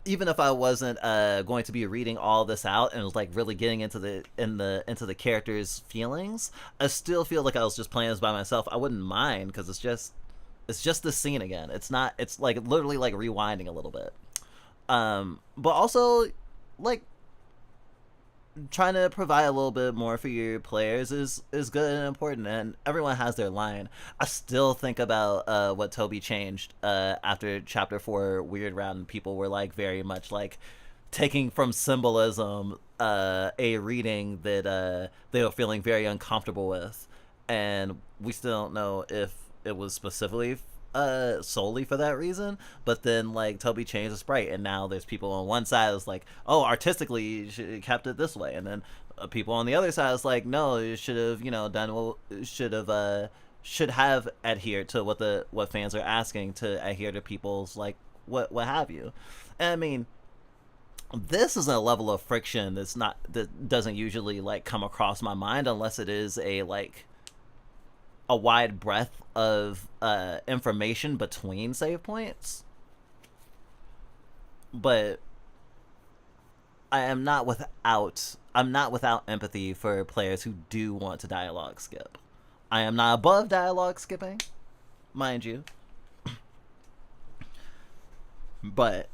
even if I wasn't going to be reading all this out and was like really getting into the characters' feelings, I still feel like I was just playing this by myself. I wouldn't mind, because it's just the scene again. It's like literally like rewinding a little bit. But also, like, trying to provide a little bit more for your players is good and important, and everyone has their line. I still think about what Toby changed after Chapter 4 Weird Round, and people were like very much like taking from symbolism a reading that they were feeling very uncomfortable with, and we still don't know if it was specifically solely for that reason. But then like Toby changed the sprite, and now there's people on one side that's like, oh, artistically you should have kept it this way, and then people on the other side is like, no, you should have, you know, done what should have adhered to what fans are asking, to adhere to people's like what have you. And I mean, this is a level of friction that doesn't usually like come across my mind unless it is a wide breadth of information between save points. But I'm not without empathy for players who do want to dialogue skip. I am not above dialogue skipping, mind you. But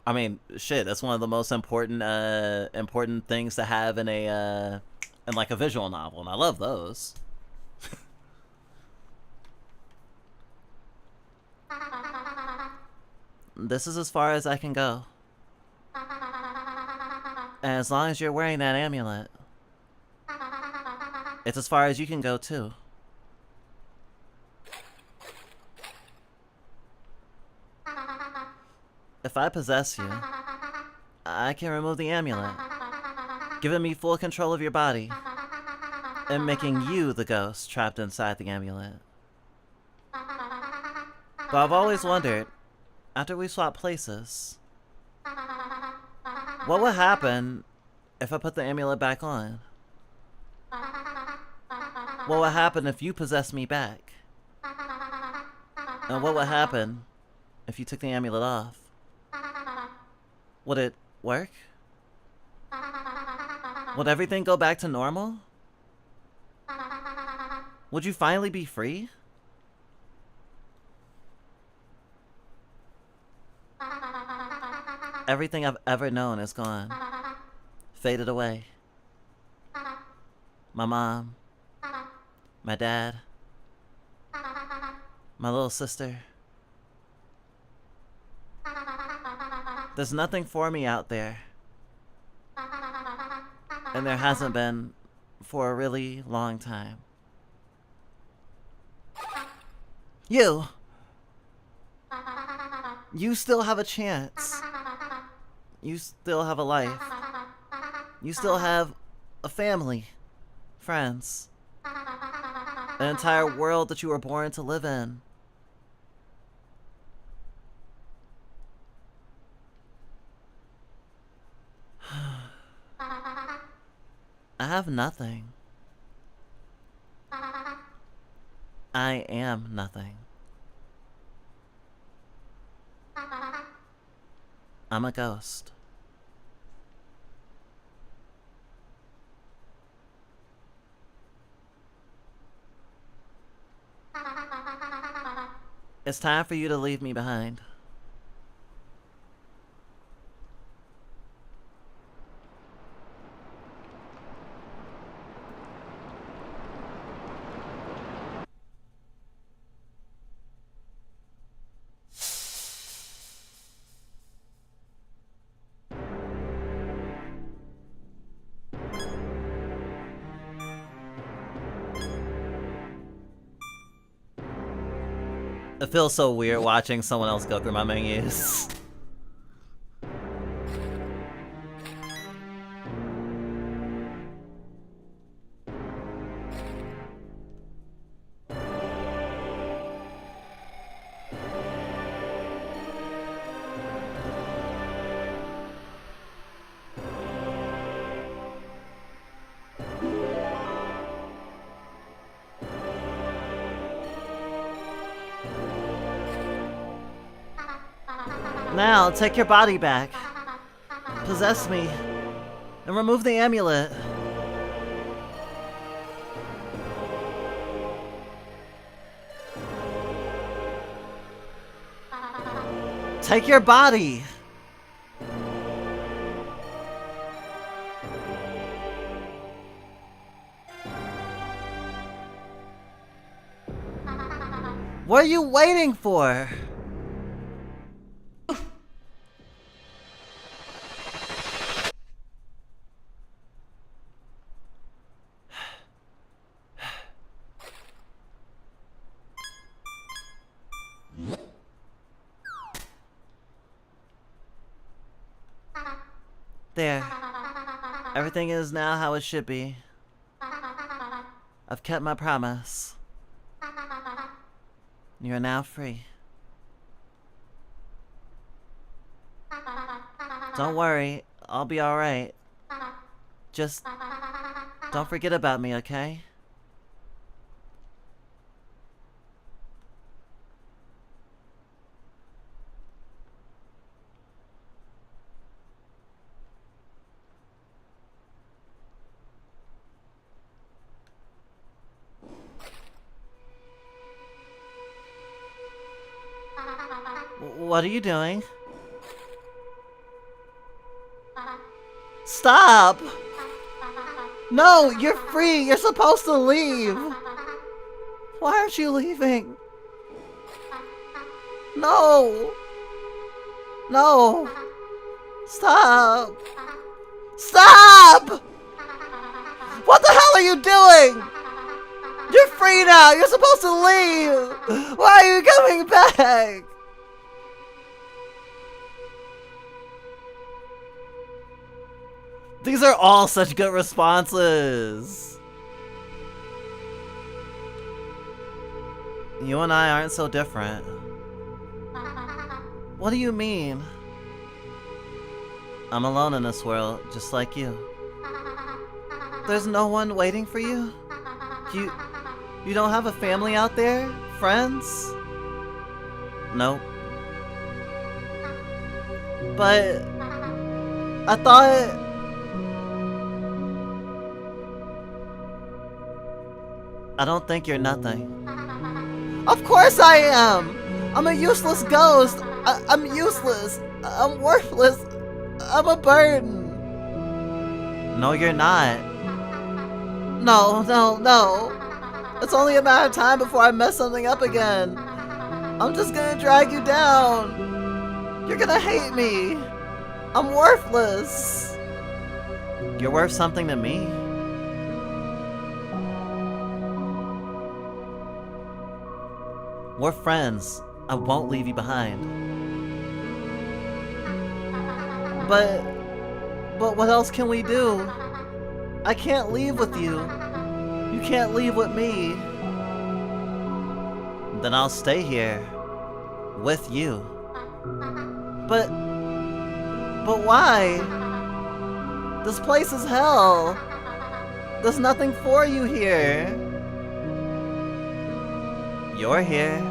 I mean, shit, that's one of the most important things to have in a like a visual novel, and I love those. This is as far as I can go. And as long as you're wearing that amulet, it's as far as you can go too. If I possess you, I can remove the amulet, giving me full control of your body, and making you the ghost trapped inside the amulet. But I've always wondered, after we swap places, what would happen if I put the amulet back on? What would happen if you possessed me back? And what would happen if you took the amulet off? Would it work? Would everything go back to normal? Would you finally be free? Everything I've ever known is gone. Faded away. My mom. My dad. My little sister. There's nothing for me out there And there hasn't been for a really long time. You! You still have a chance. You still have a life. You still have a family, friends, an entire world that you were born to live in. I have nothing. I am nothing. I'm a ghost. It's time for you to leave me behind. It feels so weird watching someone else go through my menus. Now, take your body back. Possess me. And remove the amulet. Take your body! What are you waiting for? There. Everything is now how it should be. I've kept my promise. You are now free. Don't worry, I'll be alright. Just don't forget about me, okay? What are you doing? Stop! No, you're free! You're supposed to leave! Why aren't you leaving? No! No! Stop! Stop! What the hell are you doing? You're free now! You're supposed to leave! Why are you coming back? These are all such good responses. You and I aren't so different. What do you mean? I'm alone in this world, just like you. There's no one waiting for you? You don't have a family out there? Friends? Nope. But I thought... I don't think you're nothing. Of course I am! I'm a useless ghost! I'm useless! I'm worthless! I'm a burden! No, you're not. No, no, no. It's only a matter of time before I mess something up again. I'm just gonna drag you down. You're gonna hate me. I'm worthless. You're worth something to me? We're friends. I won't leave you behind. But what else can we do? I can't leave with you. You can't leave with me. Then I'll stay here. With you. But why? This place is hell. There's nothing for you here. You're here.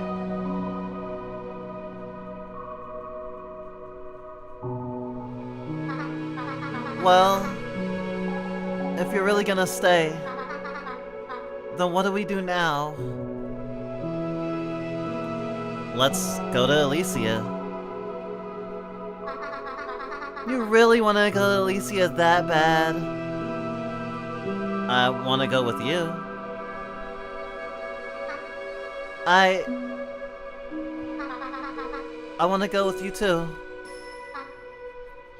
Well, if you're really gonna stay, then what do we do now? Let's go to Elysia. You really want to go to Elysia that bad? I want to go with you. I want to go with you too.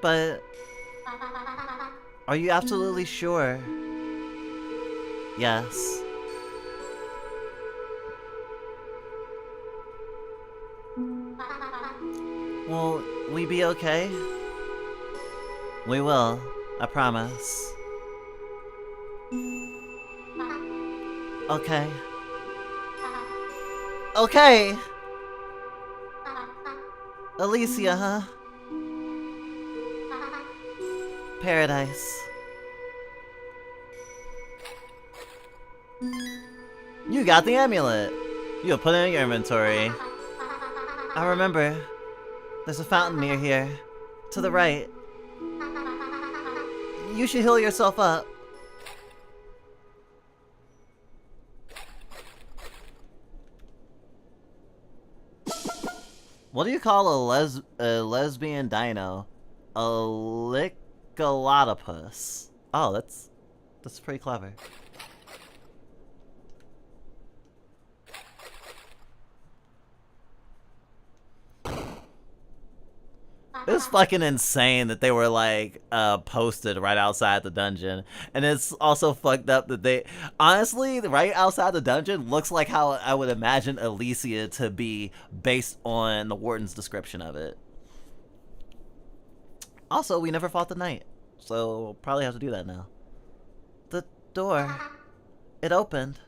But are you absolutely sure? Yes. Will we be okay? We will, I promise. Okay. Okay! Elysia, huh? Paradise. You got the amulet! You put it in your inventory. I remember. There's a fountain near here. To the right. You should heal yourself up. What do you call a lesbian dino? A Licholotopus. Oh, that's pretty clever. It was fucking insane that they were like posted right outside the dungeon, and it's also fucked up that they honestly right outside the dungeon looks like how I would imagine Elysia to be based on the warden's description of it. Also, we never fought the knight, so we'll probably have to do that now. The door, it opened.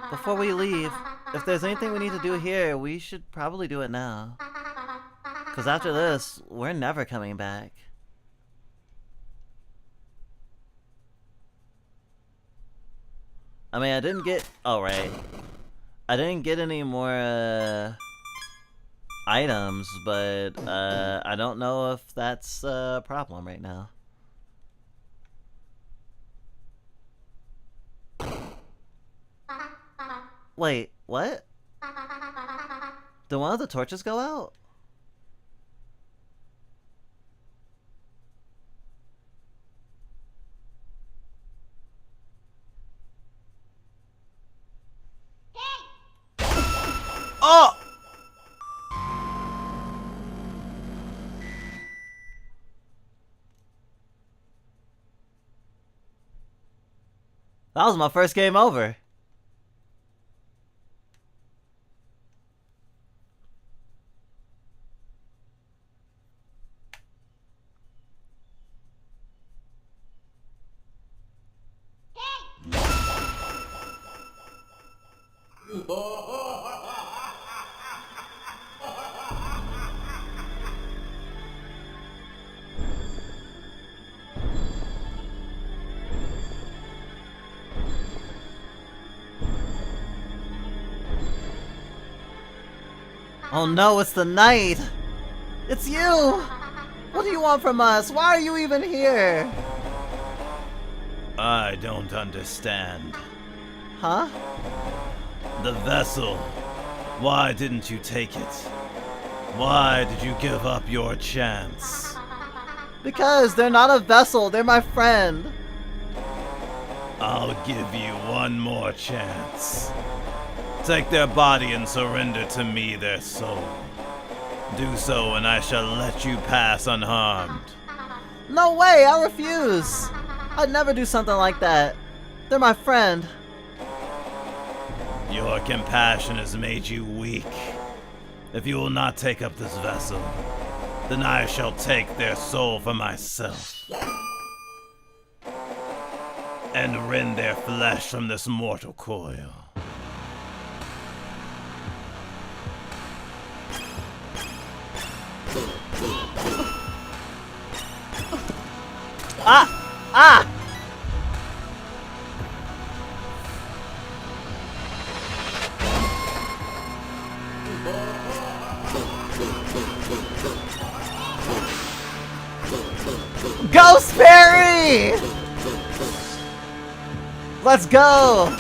Before we leave, if there's anything we need to do here, we should probably do it now. Because after this, we're never coming back. I mean, I didn't get... Oh, right. I didn't get any more, items, but, I don't know if that's a problem right now. Wait, what? Did one of the torches go out? Oh! That was my first game over. Oh no, it's the knight! It's you! What do you want from us? Why are you even here? I don't understand. Huh? The vessel. Why didn't you take it? Why did you give up your chance? Because they're not a vessel, they're my friend. I'll give you one more chance. Take their body and surrender to me their soul. Do so and I shall let you pass unharmed. No way, I refuse. I'd never do something like that. They're my friend. Your compassion has made you weak. If you will not take up this vessel, then I shall take their soul for myself and rend their flesh from this mortal coil. Ah! Ah! Ghost Fairy! Let's go!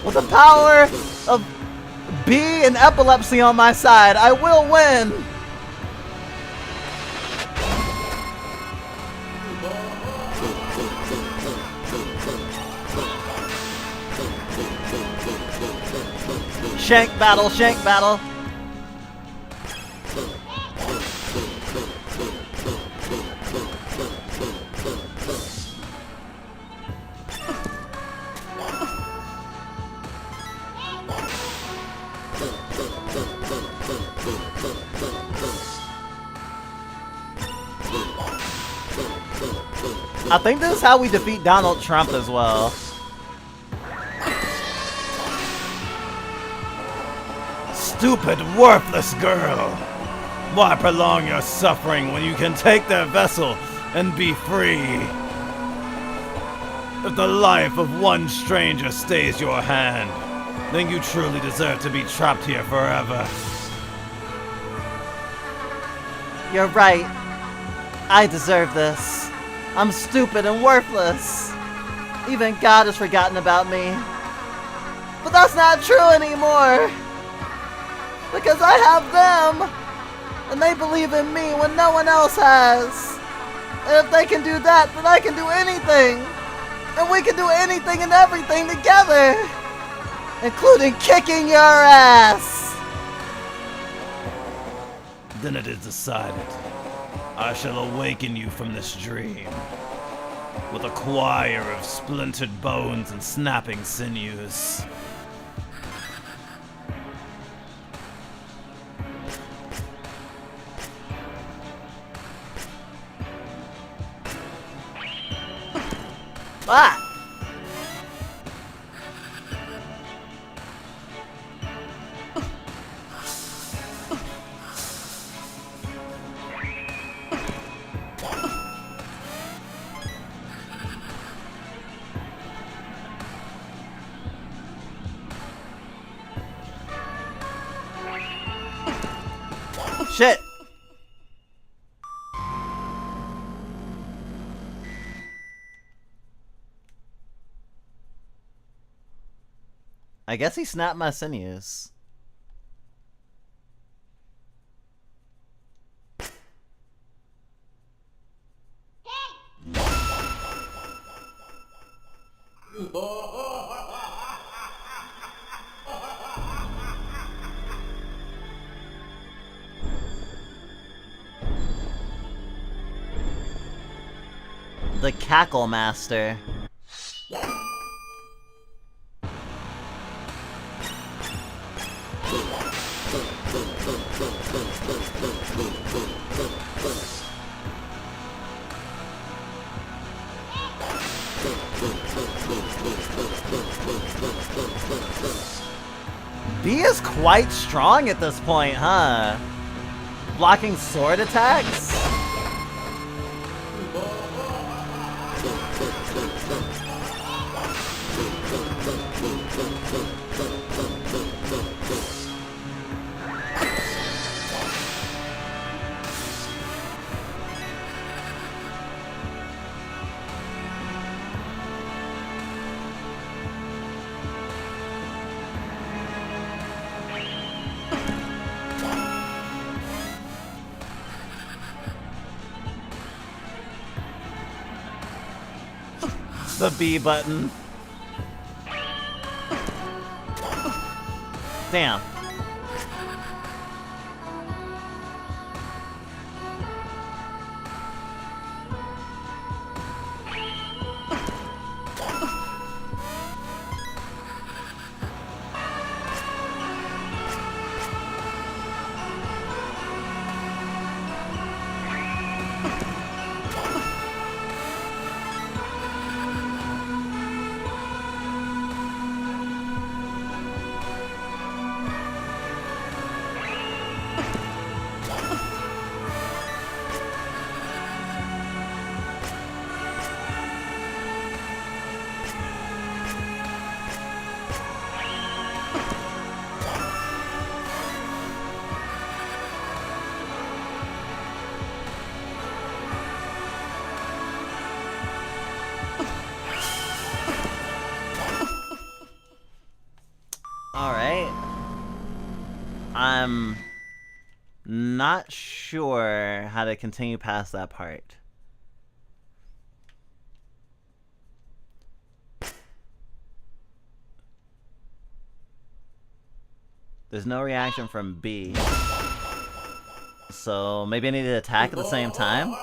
With the power of B and epilepsy on my side, I will win! Shank battle, shank battle. I think this is how we defeat Donald Trump as well. Stupid, worthless girl! Why prolong your suffering when you can take their vessel and be free? If the life of one stranger stays your hand, then you truly deserve to be trapped here forever. You're right. I deserve this. I'm stupid and worthless. Even God has forgotten about me. But that's not true anymore. Because I have them. And they believe in me when no one else has. And if they can do that, then I can do anything. And we can do anything and everything together. Including kicking your ass. Then it is decided. I shall awaken you from this dream with a choir of splintered bones and snapping sinews. Ah! Shit! I guess he snapped my sinews. The Cackle Master. B is quite strong at this point, huh? Blocking sword attacks? the B button. Damn. Alright. I'm not sure how to continue past that part. There's no reaction from B. So maybe I need to attack at the same time?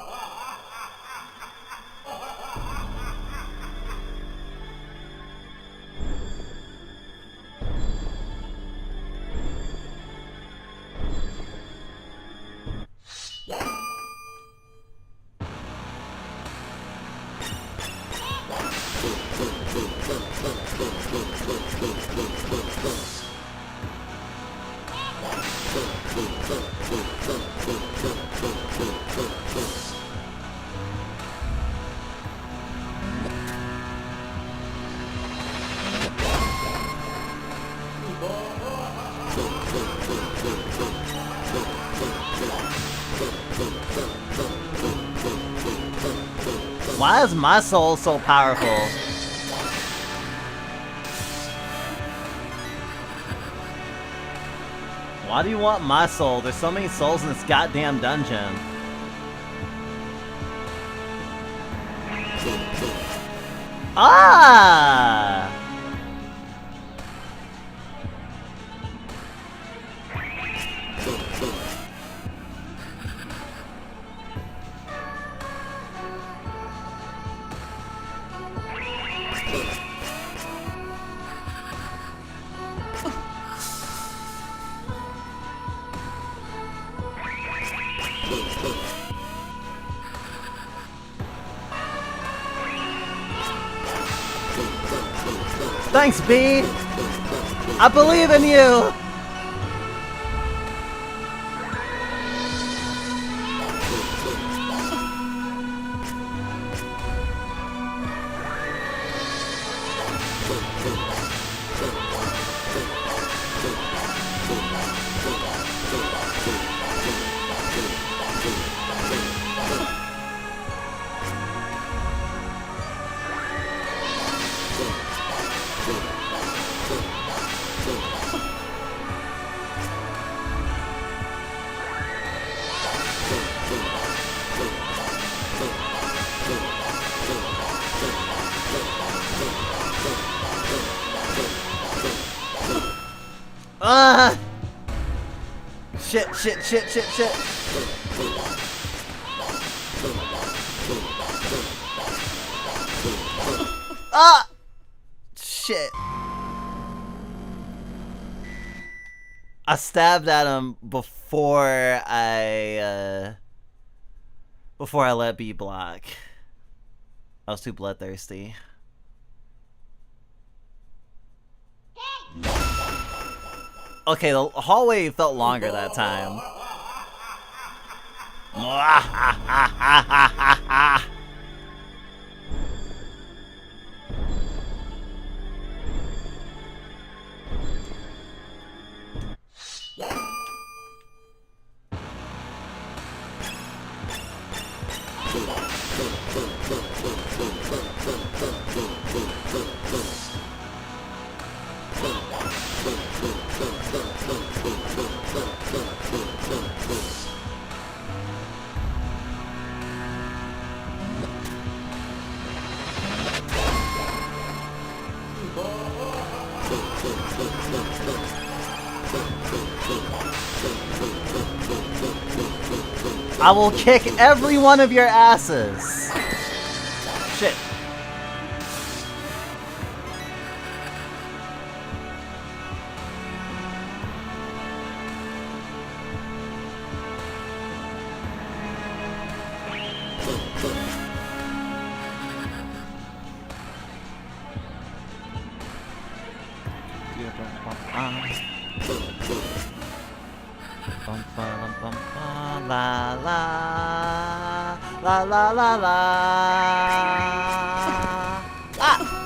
Why is my soul so powerful? Why do you want my soul? There's so many souls in this goddamn dungeon. Ah! Thanks, B! I believe in you! Ah! Shit. Ah! Shit. I stabbed at him before I let B block. I was too bloodthirsty. Okay, the hallway felt longer that time. I will kick every one of your asses. Shit. La la la la la la. Ah!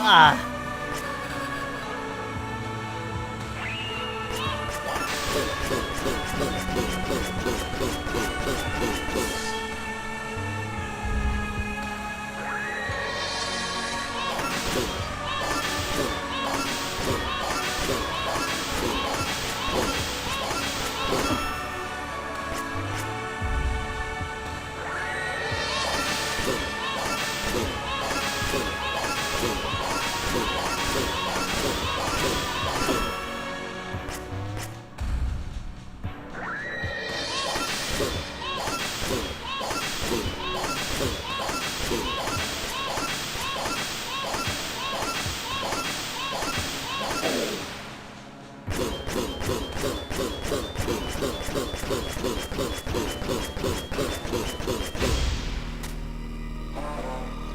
Ah!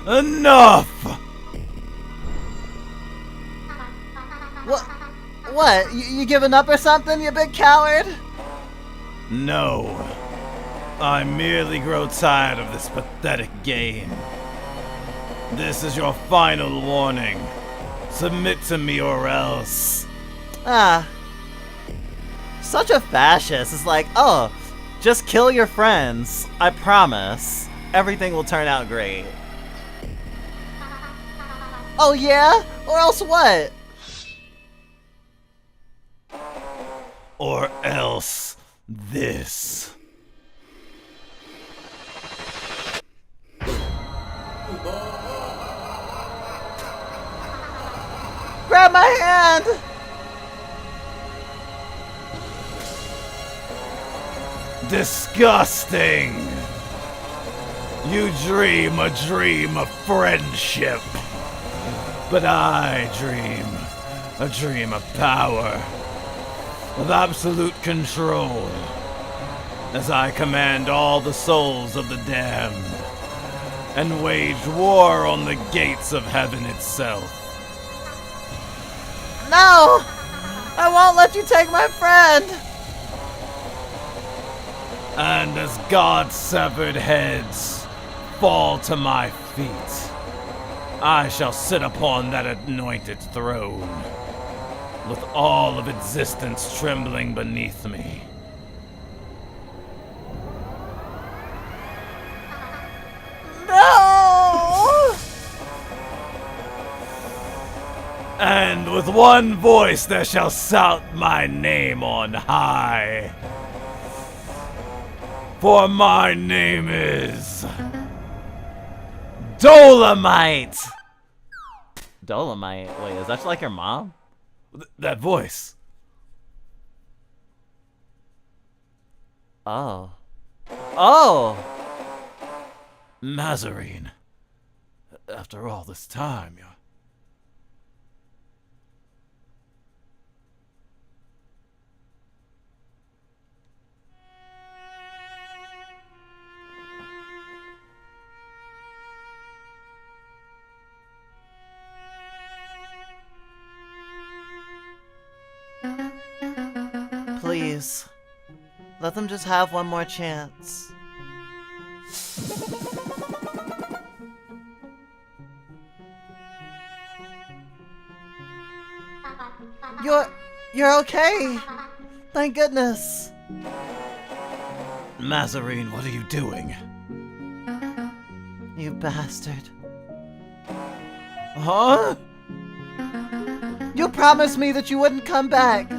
Enough! What? You giving up or something, you big coward? No. I merely grow tired of this pathetic game. This is your final warning. Submit to me or else. Ah. Such a fascist. It's like, oh, just kill your friends. I promise. Everything will turn out great. Oh yeah? Or else what? Or else this. Grab my hand! Disgusting! You dream a dream of friendship. But I dream a dream of power, of absolute control, as I command all the souls of the damned, and wage war on the gates of heaven itself. No! I won't let you take my friend! And as God's severed heads fall to my feet, I shall sit upon that anointed throne, with all of existence trembling beneath me. No! And with one voice there shall shout my name on high. For my name is Dolomite! Dolomite? Wait, is that like your mom? That voice. Oh. Oh! Nazarene. After all this time, you're... Please. Let them just have one more chance. You're okay! Thank goodness! Mazarine, what are you doing? You bastard. Huh? You promised me that you wouldn't come back!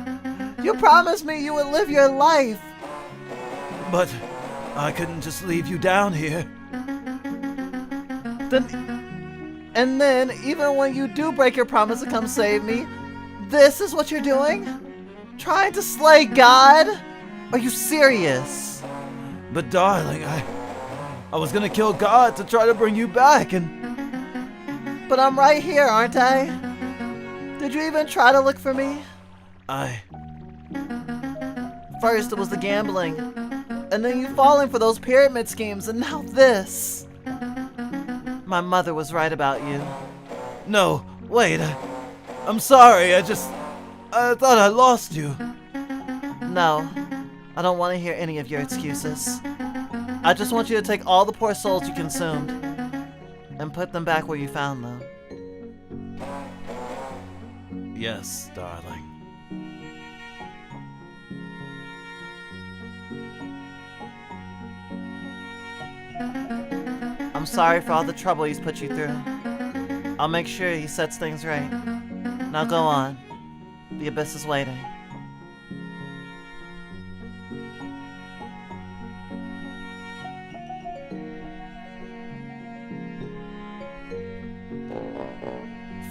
You promised me you would live your life! But I couldn't just leave you down here. And then, even when you do break your promise to come save me, this is what you're doing? Trying to slay God? Are you serious? But darling, I was gonna kill God to try to bring you back and... But I'm right here, aren't I? Did you even try to look for me? First it was the gambling, and then you falling for those pyramid schemes, and now this. My mother was right about you. No, wait, I'm sorry, I thought I lost you. No, I don't want to hear any of your excuses. I just want you to take all the poor souls you consumed and put them back where you found them. Yes, darling. I'm sorry for all the trouble he's put you through. I'll make sure he sets things right. Now go on. The abyss is waiting.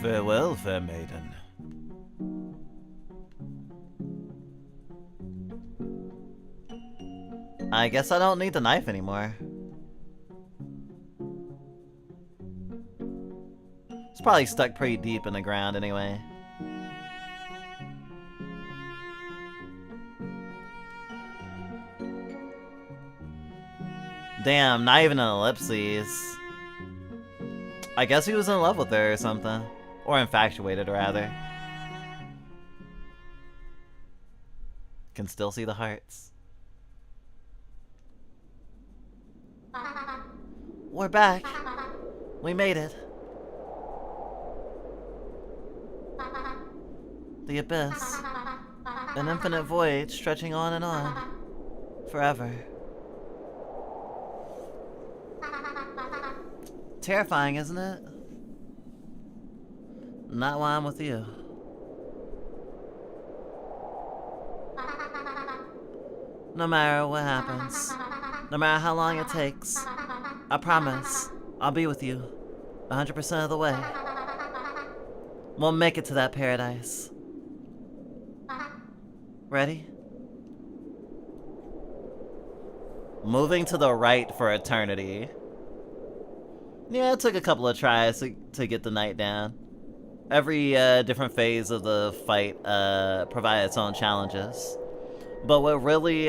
Farewell, fair maiden. I guess I don't need the knife anymore. It's probably stuck pretty deep in the ground anyway. Damn, not even an ellipses. I guess he was in love with her or something. Or infatuated, rather. Can still see the hearts. We're back. We made it. The abyss. An infinite void stretching on and on. Forever. Terrifying, isn't it? Not while I'm with you. No matter what happens, no matter how long it takes, I promise I'll be with you 100% of the way. We'll make it to that paradise. Ready? Moving to the right for eternity. Yeah, it took a couple of tries to get the knight down. Every different phase of the fight provided its own challenges. But what really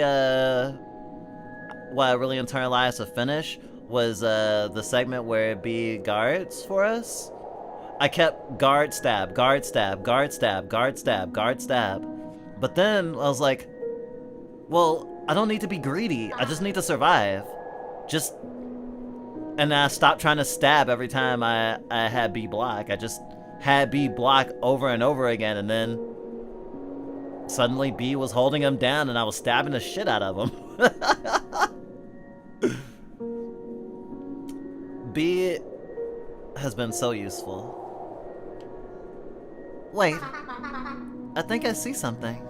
internalized to finish was the segment where it be guards for us. I kept guard stab, guard stab, guard stab, guard stab, guard stab. But then I was like, well, I don't need to be greedy. I just need to survive. And I stopped trying to stab every time I had B block. I just had B block over and over again, and then suddenly B was holding him down and I was stabbing the shit out of him. B has been so useful. Wait, I think I see something.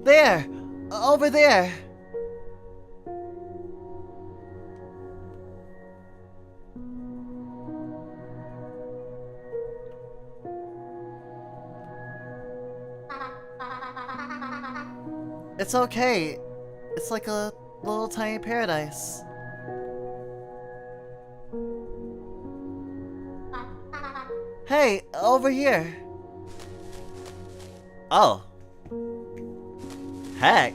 There! Over there! It's okay. It's like a little tiny paradise. Hey, over here. Oh. Heck.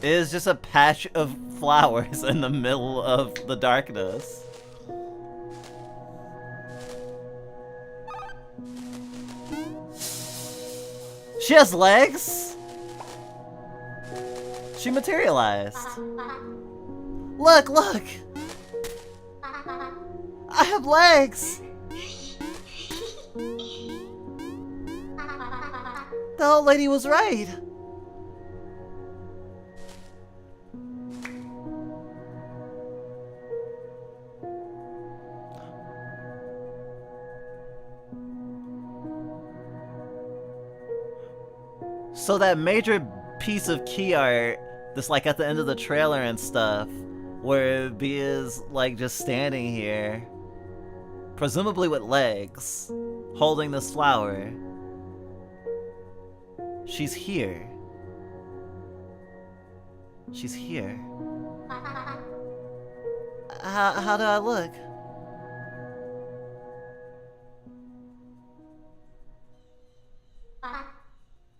is just a patch of flowers in the middle of the darkness. She has legs? She materialized. Look, look! I have legs! The old lady was right. So that major piece of key art that's like at the end of the trailer and stuff, where B is like just standing here, presumably with legs, holding this flower. She's here. She's here. How do I look?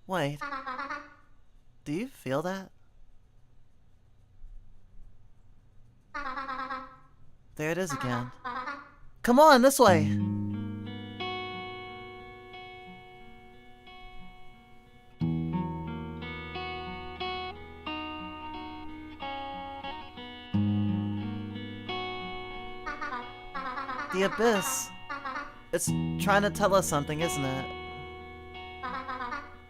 Wait. Do you feel that? There it is again. Come on, this way! The abyss. It's trying to tell us something, isn't it?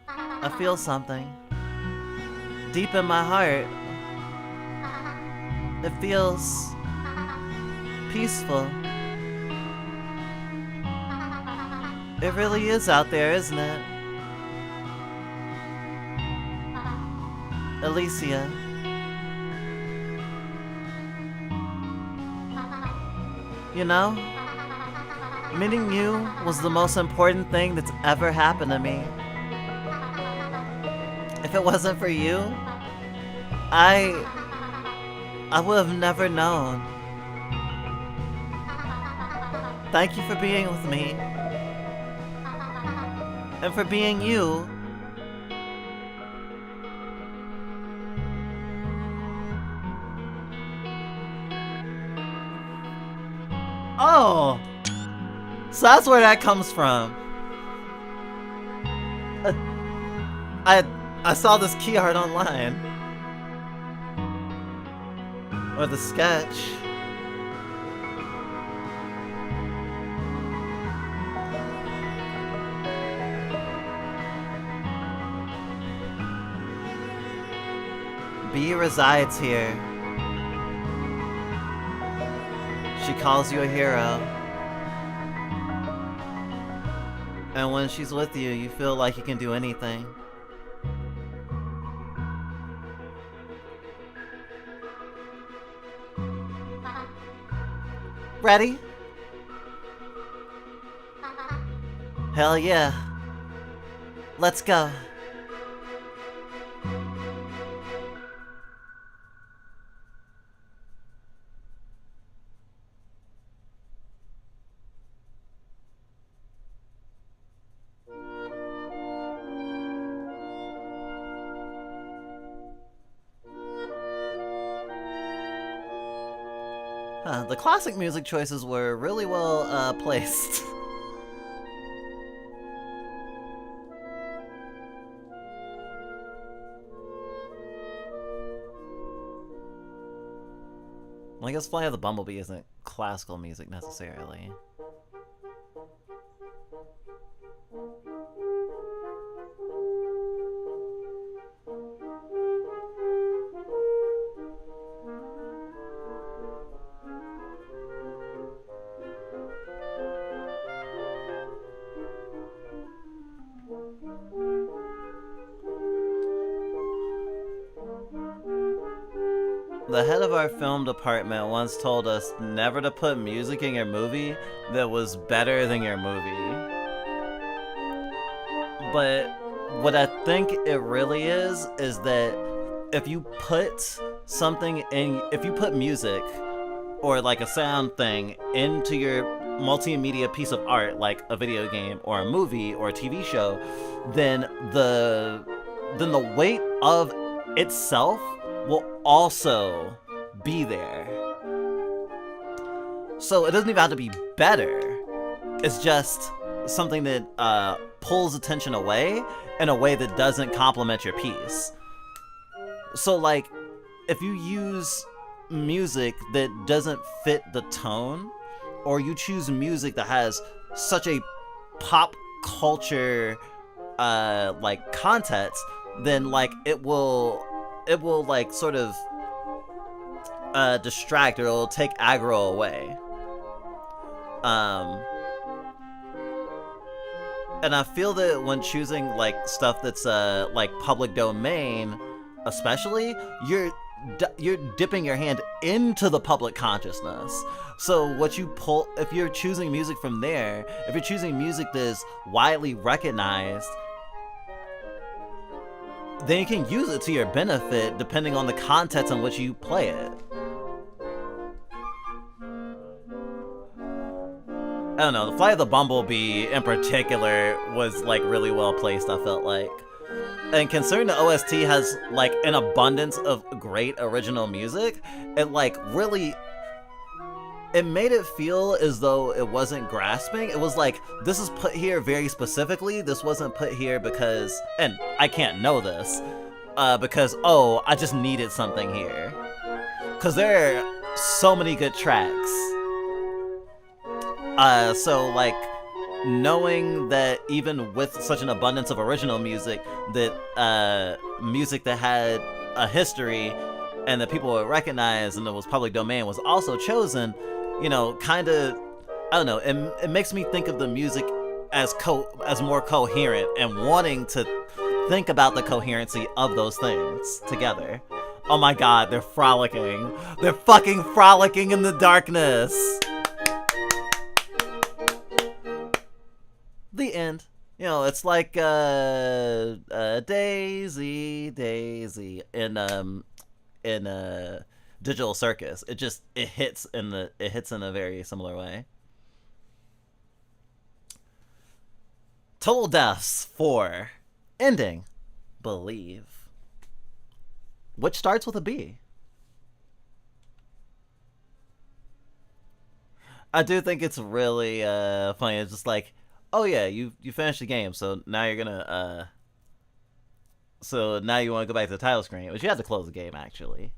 I feel something. Deep in my heart. It feels peaceful. It really is out there, isn't it? Alicia. You know, meeting you was the most important thing that's ever happened to me. If it wasn't for you, I would have never known. Thank you for being with me. And for being you. Oh! So that's where that comes from. I saw this key art online. Or the sketch. B resides here. She calls you a hero. And when she's with you, you feel like you can do anything. Ready? Hell yeah. Let's go. The classic music choices were really well placed. Well, I guess Fly of the Bumblebee isn't classical music necessarily. The head of our film department once told us never to put music in your movie that was better than your movie. But what I think it really is that if you put something in, if you put music or like a sound thing into your multimedia piece of art, like a video game or a movie or a TV show, then the weight of itself will also be there. So it doesn't even have to be better. It's just something that pulls attention away in a way that doesn't complement your piece. So like, if you use music that doesn't fit the tone, or you choose music that has such a pop culture like context, then like it will like sort of distract, or it'll take aggro away. And I feel that when choosing like stuff that's like public domain, especially, you're dipping your hand into the public consciousness. So what you pull, if you're choosing music from there, if you're choosing music that is widely recognized, then you can use it to your benefit depending on the context in which you play it. I don't know, the Flight of the Bumblebee in particular was like really well placed, I felt like. And considering the OST has like an abundance of great original music, it like really, it made it feel as though it wasn't grasping. It was like, this is put here very specifically, this wasn't put here because, and I can't know this, because, oh, I just needed something here. Because there are so many good tracks. So like, knowing that even with such an abundance of original music, that music that had a history and that people would recognize and that was public domain was also chosen, you know, kind of, I don't know, it makes me think of the music as more coherent, and wanting to think about the coherency of those things together. Oh my god, they're frolicking. They're fucking frolicking in the darkness. The end. You know, it's like Daisy in Digital Circus. It hits in a very similar way. Total Deaths 4 ending, Believe, which starts with a B. I do think it's really funny. It's just like, oh yeah, you finished the game, so now you're gonna so now you want to go back to the title screen, but you have to close the game actually.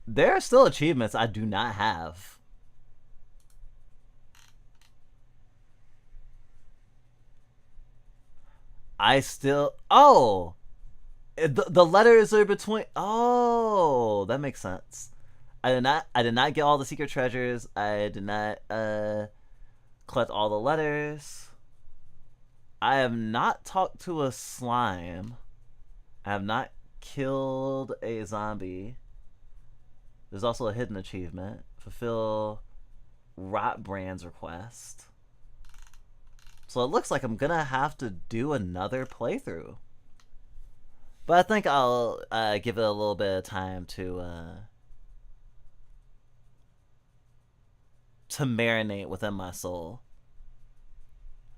There are still achievements I do not have. Oh, the letters are between. Oh, that makes sense. I did not get all the secret treasures. I did not collect all the letters. I have not talked to a slime. I have not killed a zombie. There's also a hidden achievement. Fulfill Rotbrand's request. So it looks like I'm gonna have to do another playthrough. But I think I'll give it a little bit of time to marinate within my soul.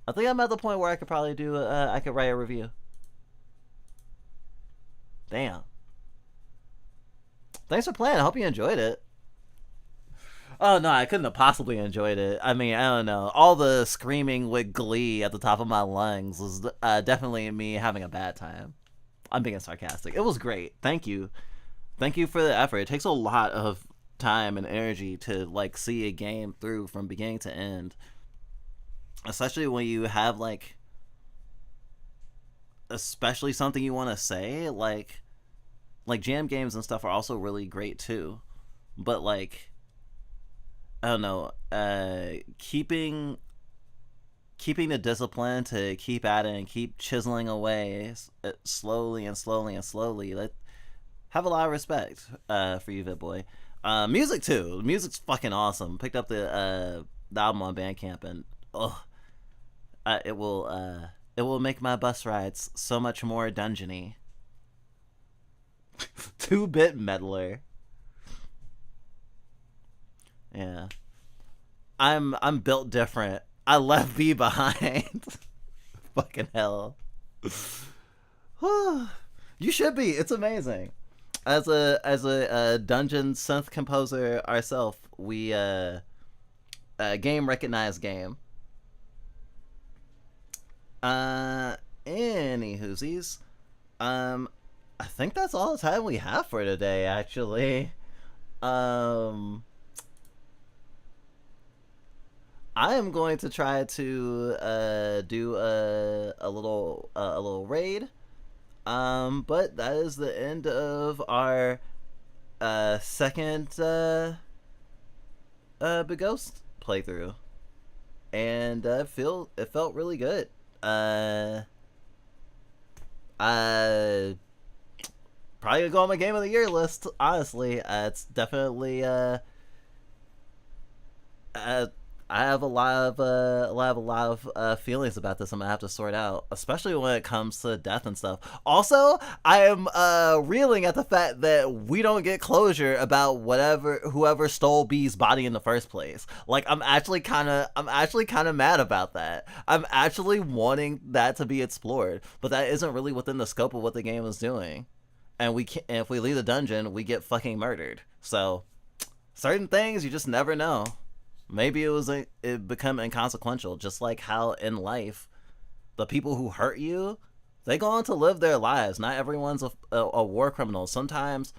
I think I'm at the point where I could probably do I could write a review. Damn. Thanks for playing. I hope you enjoyed it. Oh no, I couldn't have possibly enjoyed it. I mean, I don't know. All the screaming with glee at the top of my lungs was definitely me having a bad time. I'm being sarcastic. It was great. Thank you. Thank you for the effort. It takes a lot of time and energy to like see a game through from beginning to end. Especially when you have like especially something you want to say, like jam games and stuff are also really great too. But like, I don't know, keeping the discipline to keep at it and keep chiseling away slowly and slowly and slowly. Like, have a lot of respect for you, VitBoy. Music too. The music's fucking awesome. Picked up the album on Bandcamp, and it will make my bus rides so much more dungeony. 2-bit meddler. Yeah. I'm built different. I left B behind. Fucking hell. You should be. It's amazing. as a dungeon synth composer ourselves, we game recognized game. Any hoosies. I think that's all the time we have for today, actually. I am going to try to do a little raid. But that is the end of our second Big Ghost playthrough, and it felt really good. I probably gonna go on my game of the year list. Honestly, it's definitely I have a lot of feelings about this. I'm gonna have to sort out, especially when it comes to death and stuff. Also, I am reeling at the fact that we don't get closure about whoever stole B's body in the first place. Like, I'm actually kind of mad about that. I'm actually wanting that to be explored, but that isn't really within the scope of what the game is doing. And if we leave the dungeon, we get fucking murdered. So, certain things you just never know. Maybe it become inconsequential, just like how in life, the people who hurt you, they go on to live their lives. Not everyone's a war criminal. Sometimes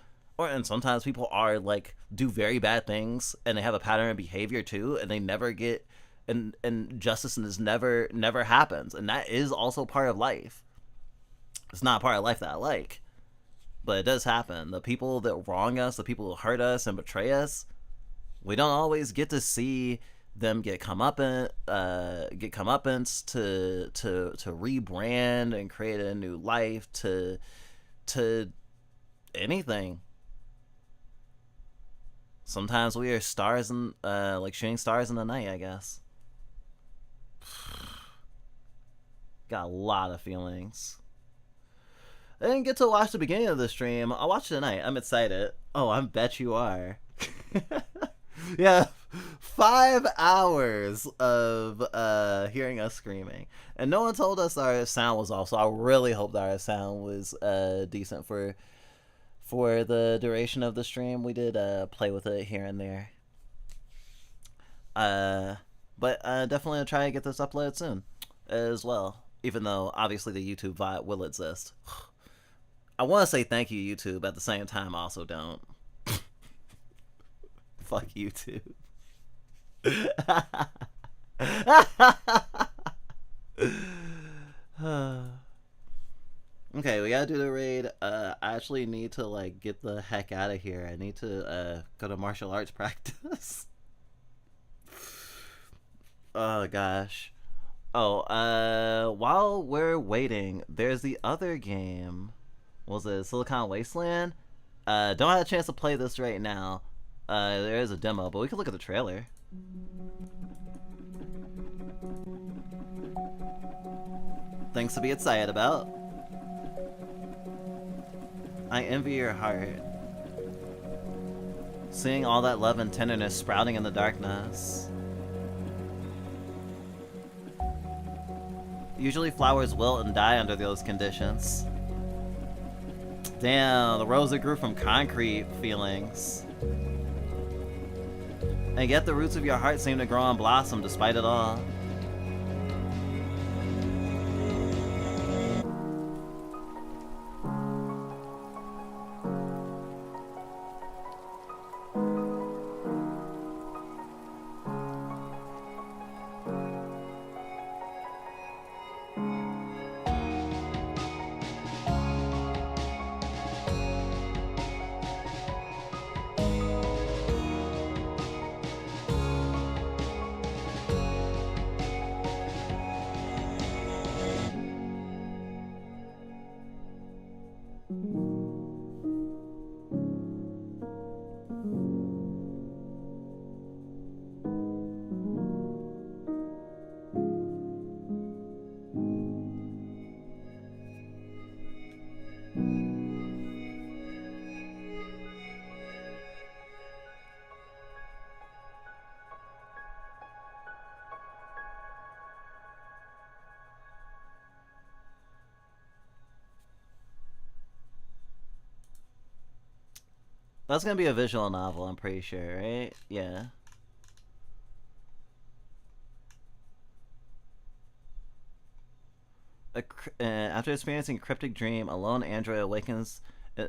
people are like do very bad things, and they have a pattern of behavior too, and they never get and justice is never happens, and that is also part of life. It's not a part of life that I like, but it does happen. The people that wrong us, the people who hurt us and betray us, we don't always get to see them get comeuppance to rebrand and create a new life to anything. Sometimes we are stars in like shooting stars in the night, I guess. Got a lot of feelings. I didn't get to watch the beginning of the stream. I'll watch it tonight. I'm excited. Oh, I bet you are. Yeah, 5 hours of hearing us screaming, and no one told us our sound was off. So I really hope that our sound was decent for the duration of the stream. We did play with it here and there, but definitely I'll try to get this uploaded soon as well. Even though obviously the YouTube vibe will exist. I want to say thank you, YouTube. At the same time, I also don't. Fuck YouTube. Okay, we gotta do the raid. I actually need to like get the heck out of here. I need to go to martial arts practice. Oh gosh. Oh, while we're waiting, there's the other game. What was it, Silicon Wasteland? Don't have a chance to play this right now. There is a demo, but we could look at the trailer. Things to be excited about. I envy your heart. Seeing all that love and tenderness sprouting in the darkness. Usually flowers wilt and die under those conditions. Damn, the rose that grew from concrete feelings. And yet the roots of your heart seem to grow and blossom despite it all. That's gonna be a visual novel, I'm pretty sure, right? Yeah. After experiencing a cryptic dream, a lone android awakens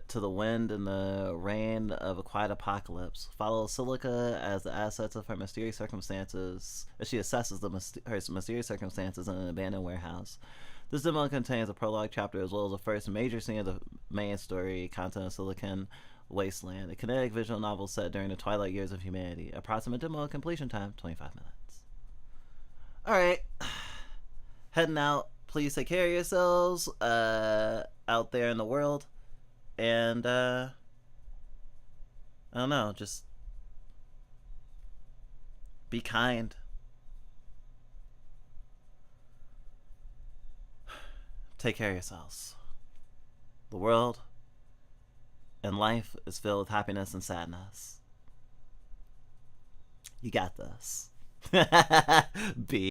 to the wind and the rain of a quiet apocalypse. Follow Silica as the assets of her mysterious circumstances as she assesses her mysterious circumstances in an abandoned warehouse. This demo contains a prologue chapter as well as the first major scene of the main story content of Silicon Wasteland, a kinetic visual novel set during the twilight years of humanity. Approximate demo completion time 25 minutes. Alright. Heading out. Please take care of yourselves out there in the world. And I don't know, just be kind. Take care of yourselves. The world and life is filled with happiness and sadness. You got this. B.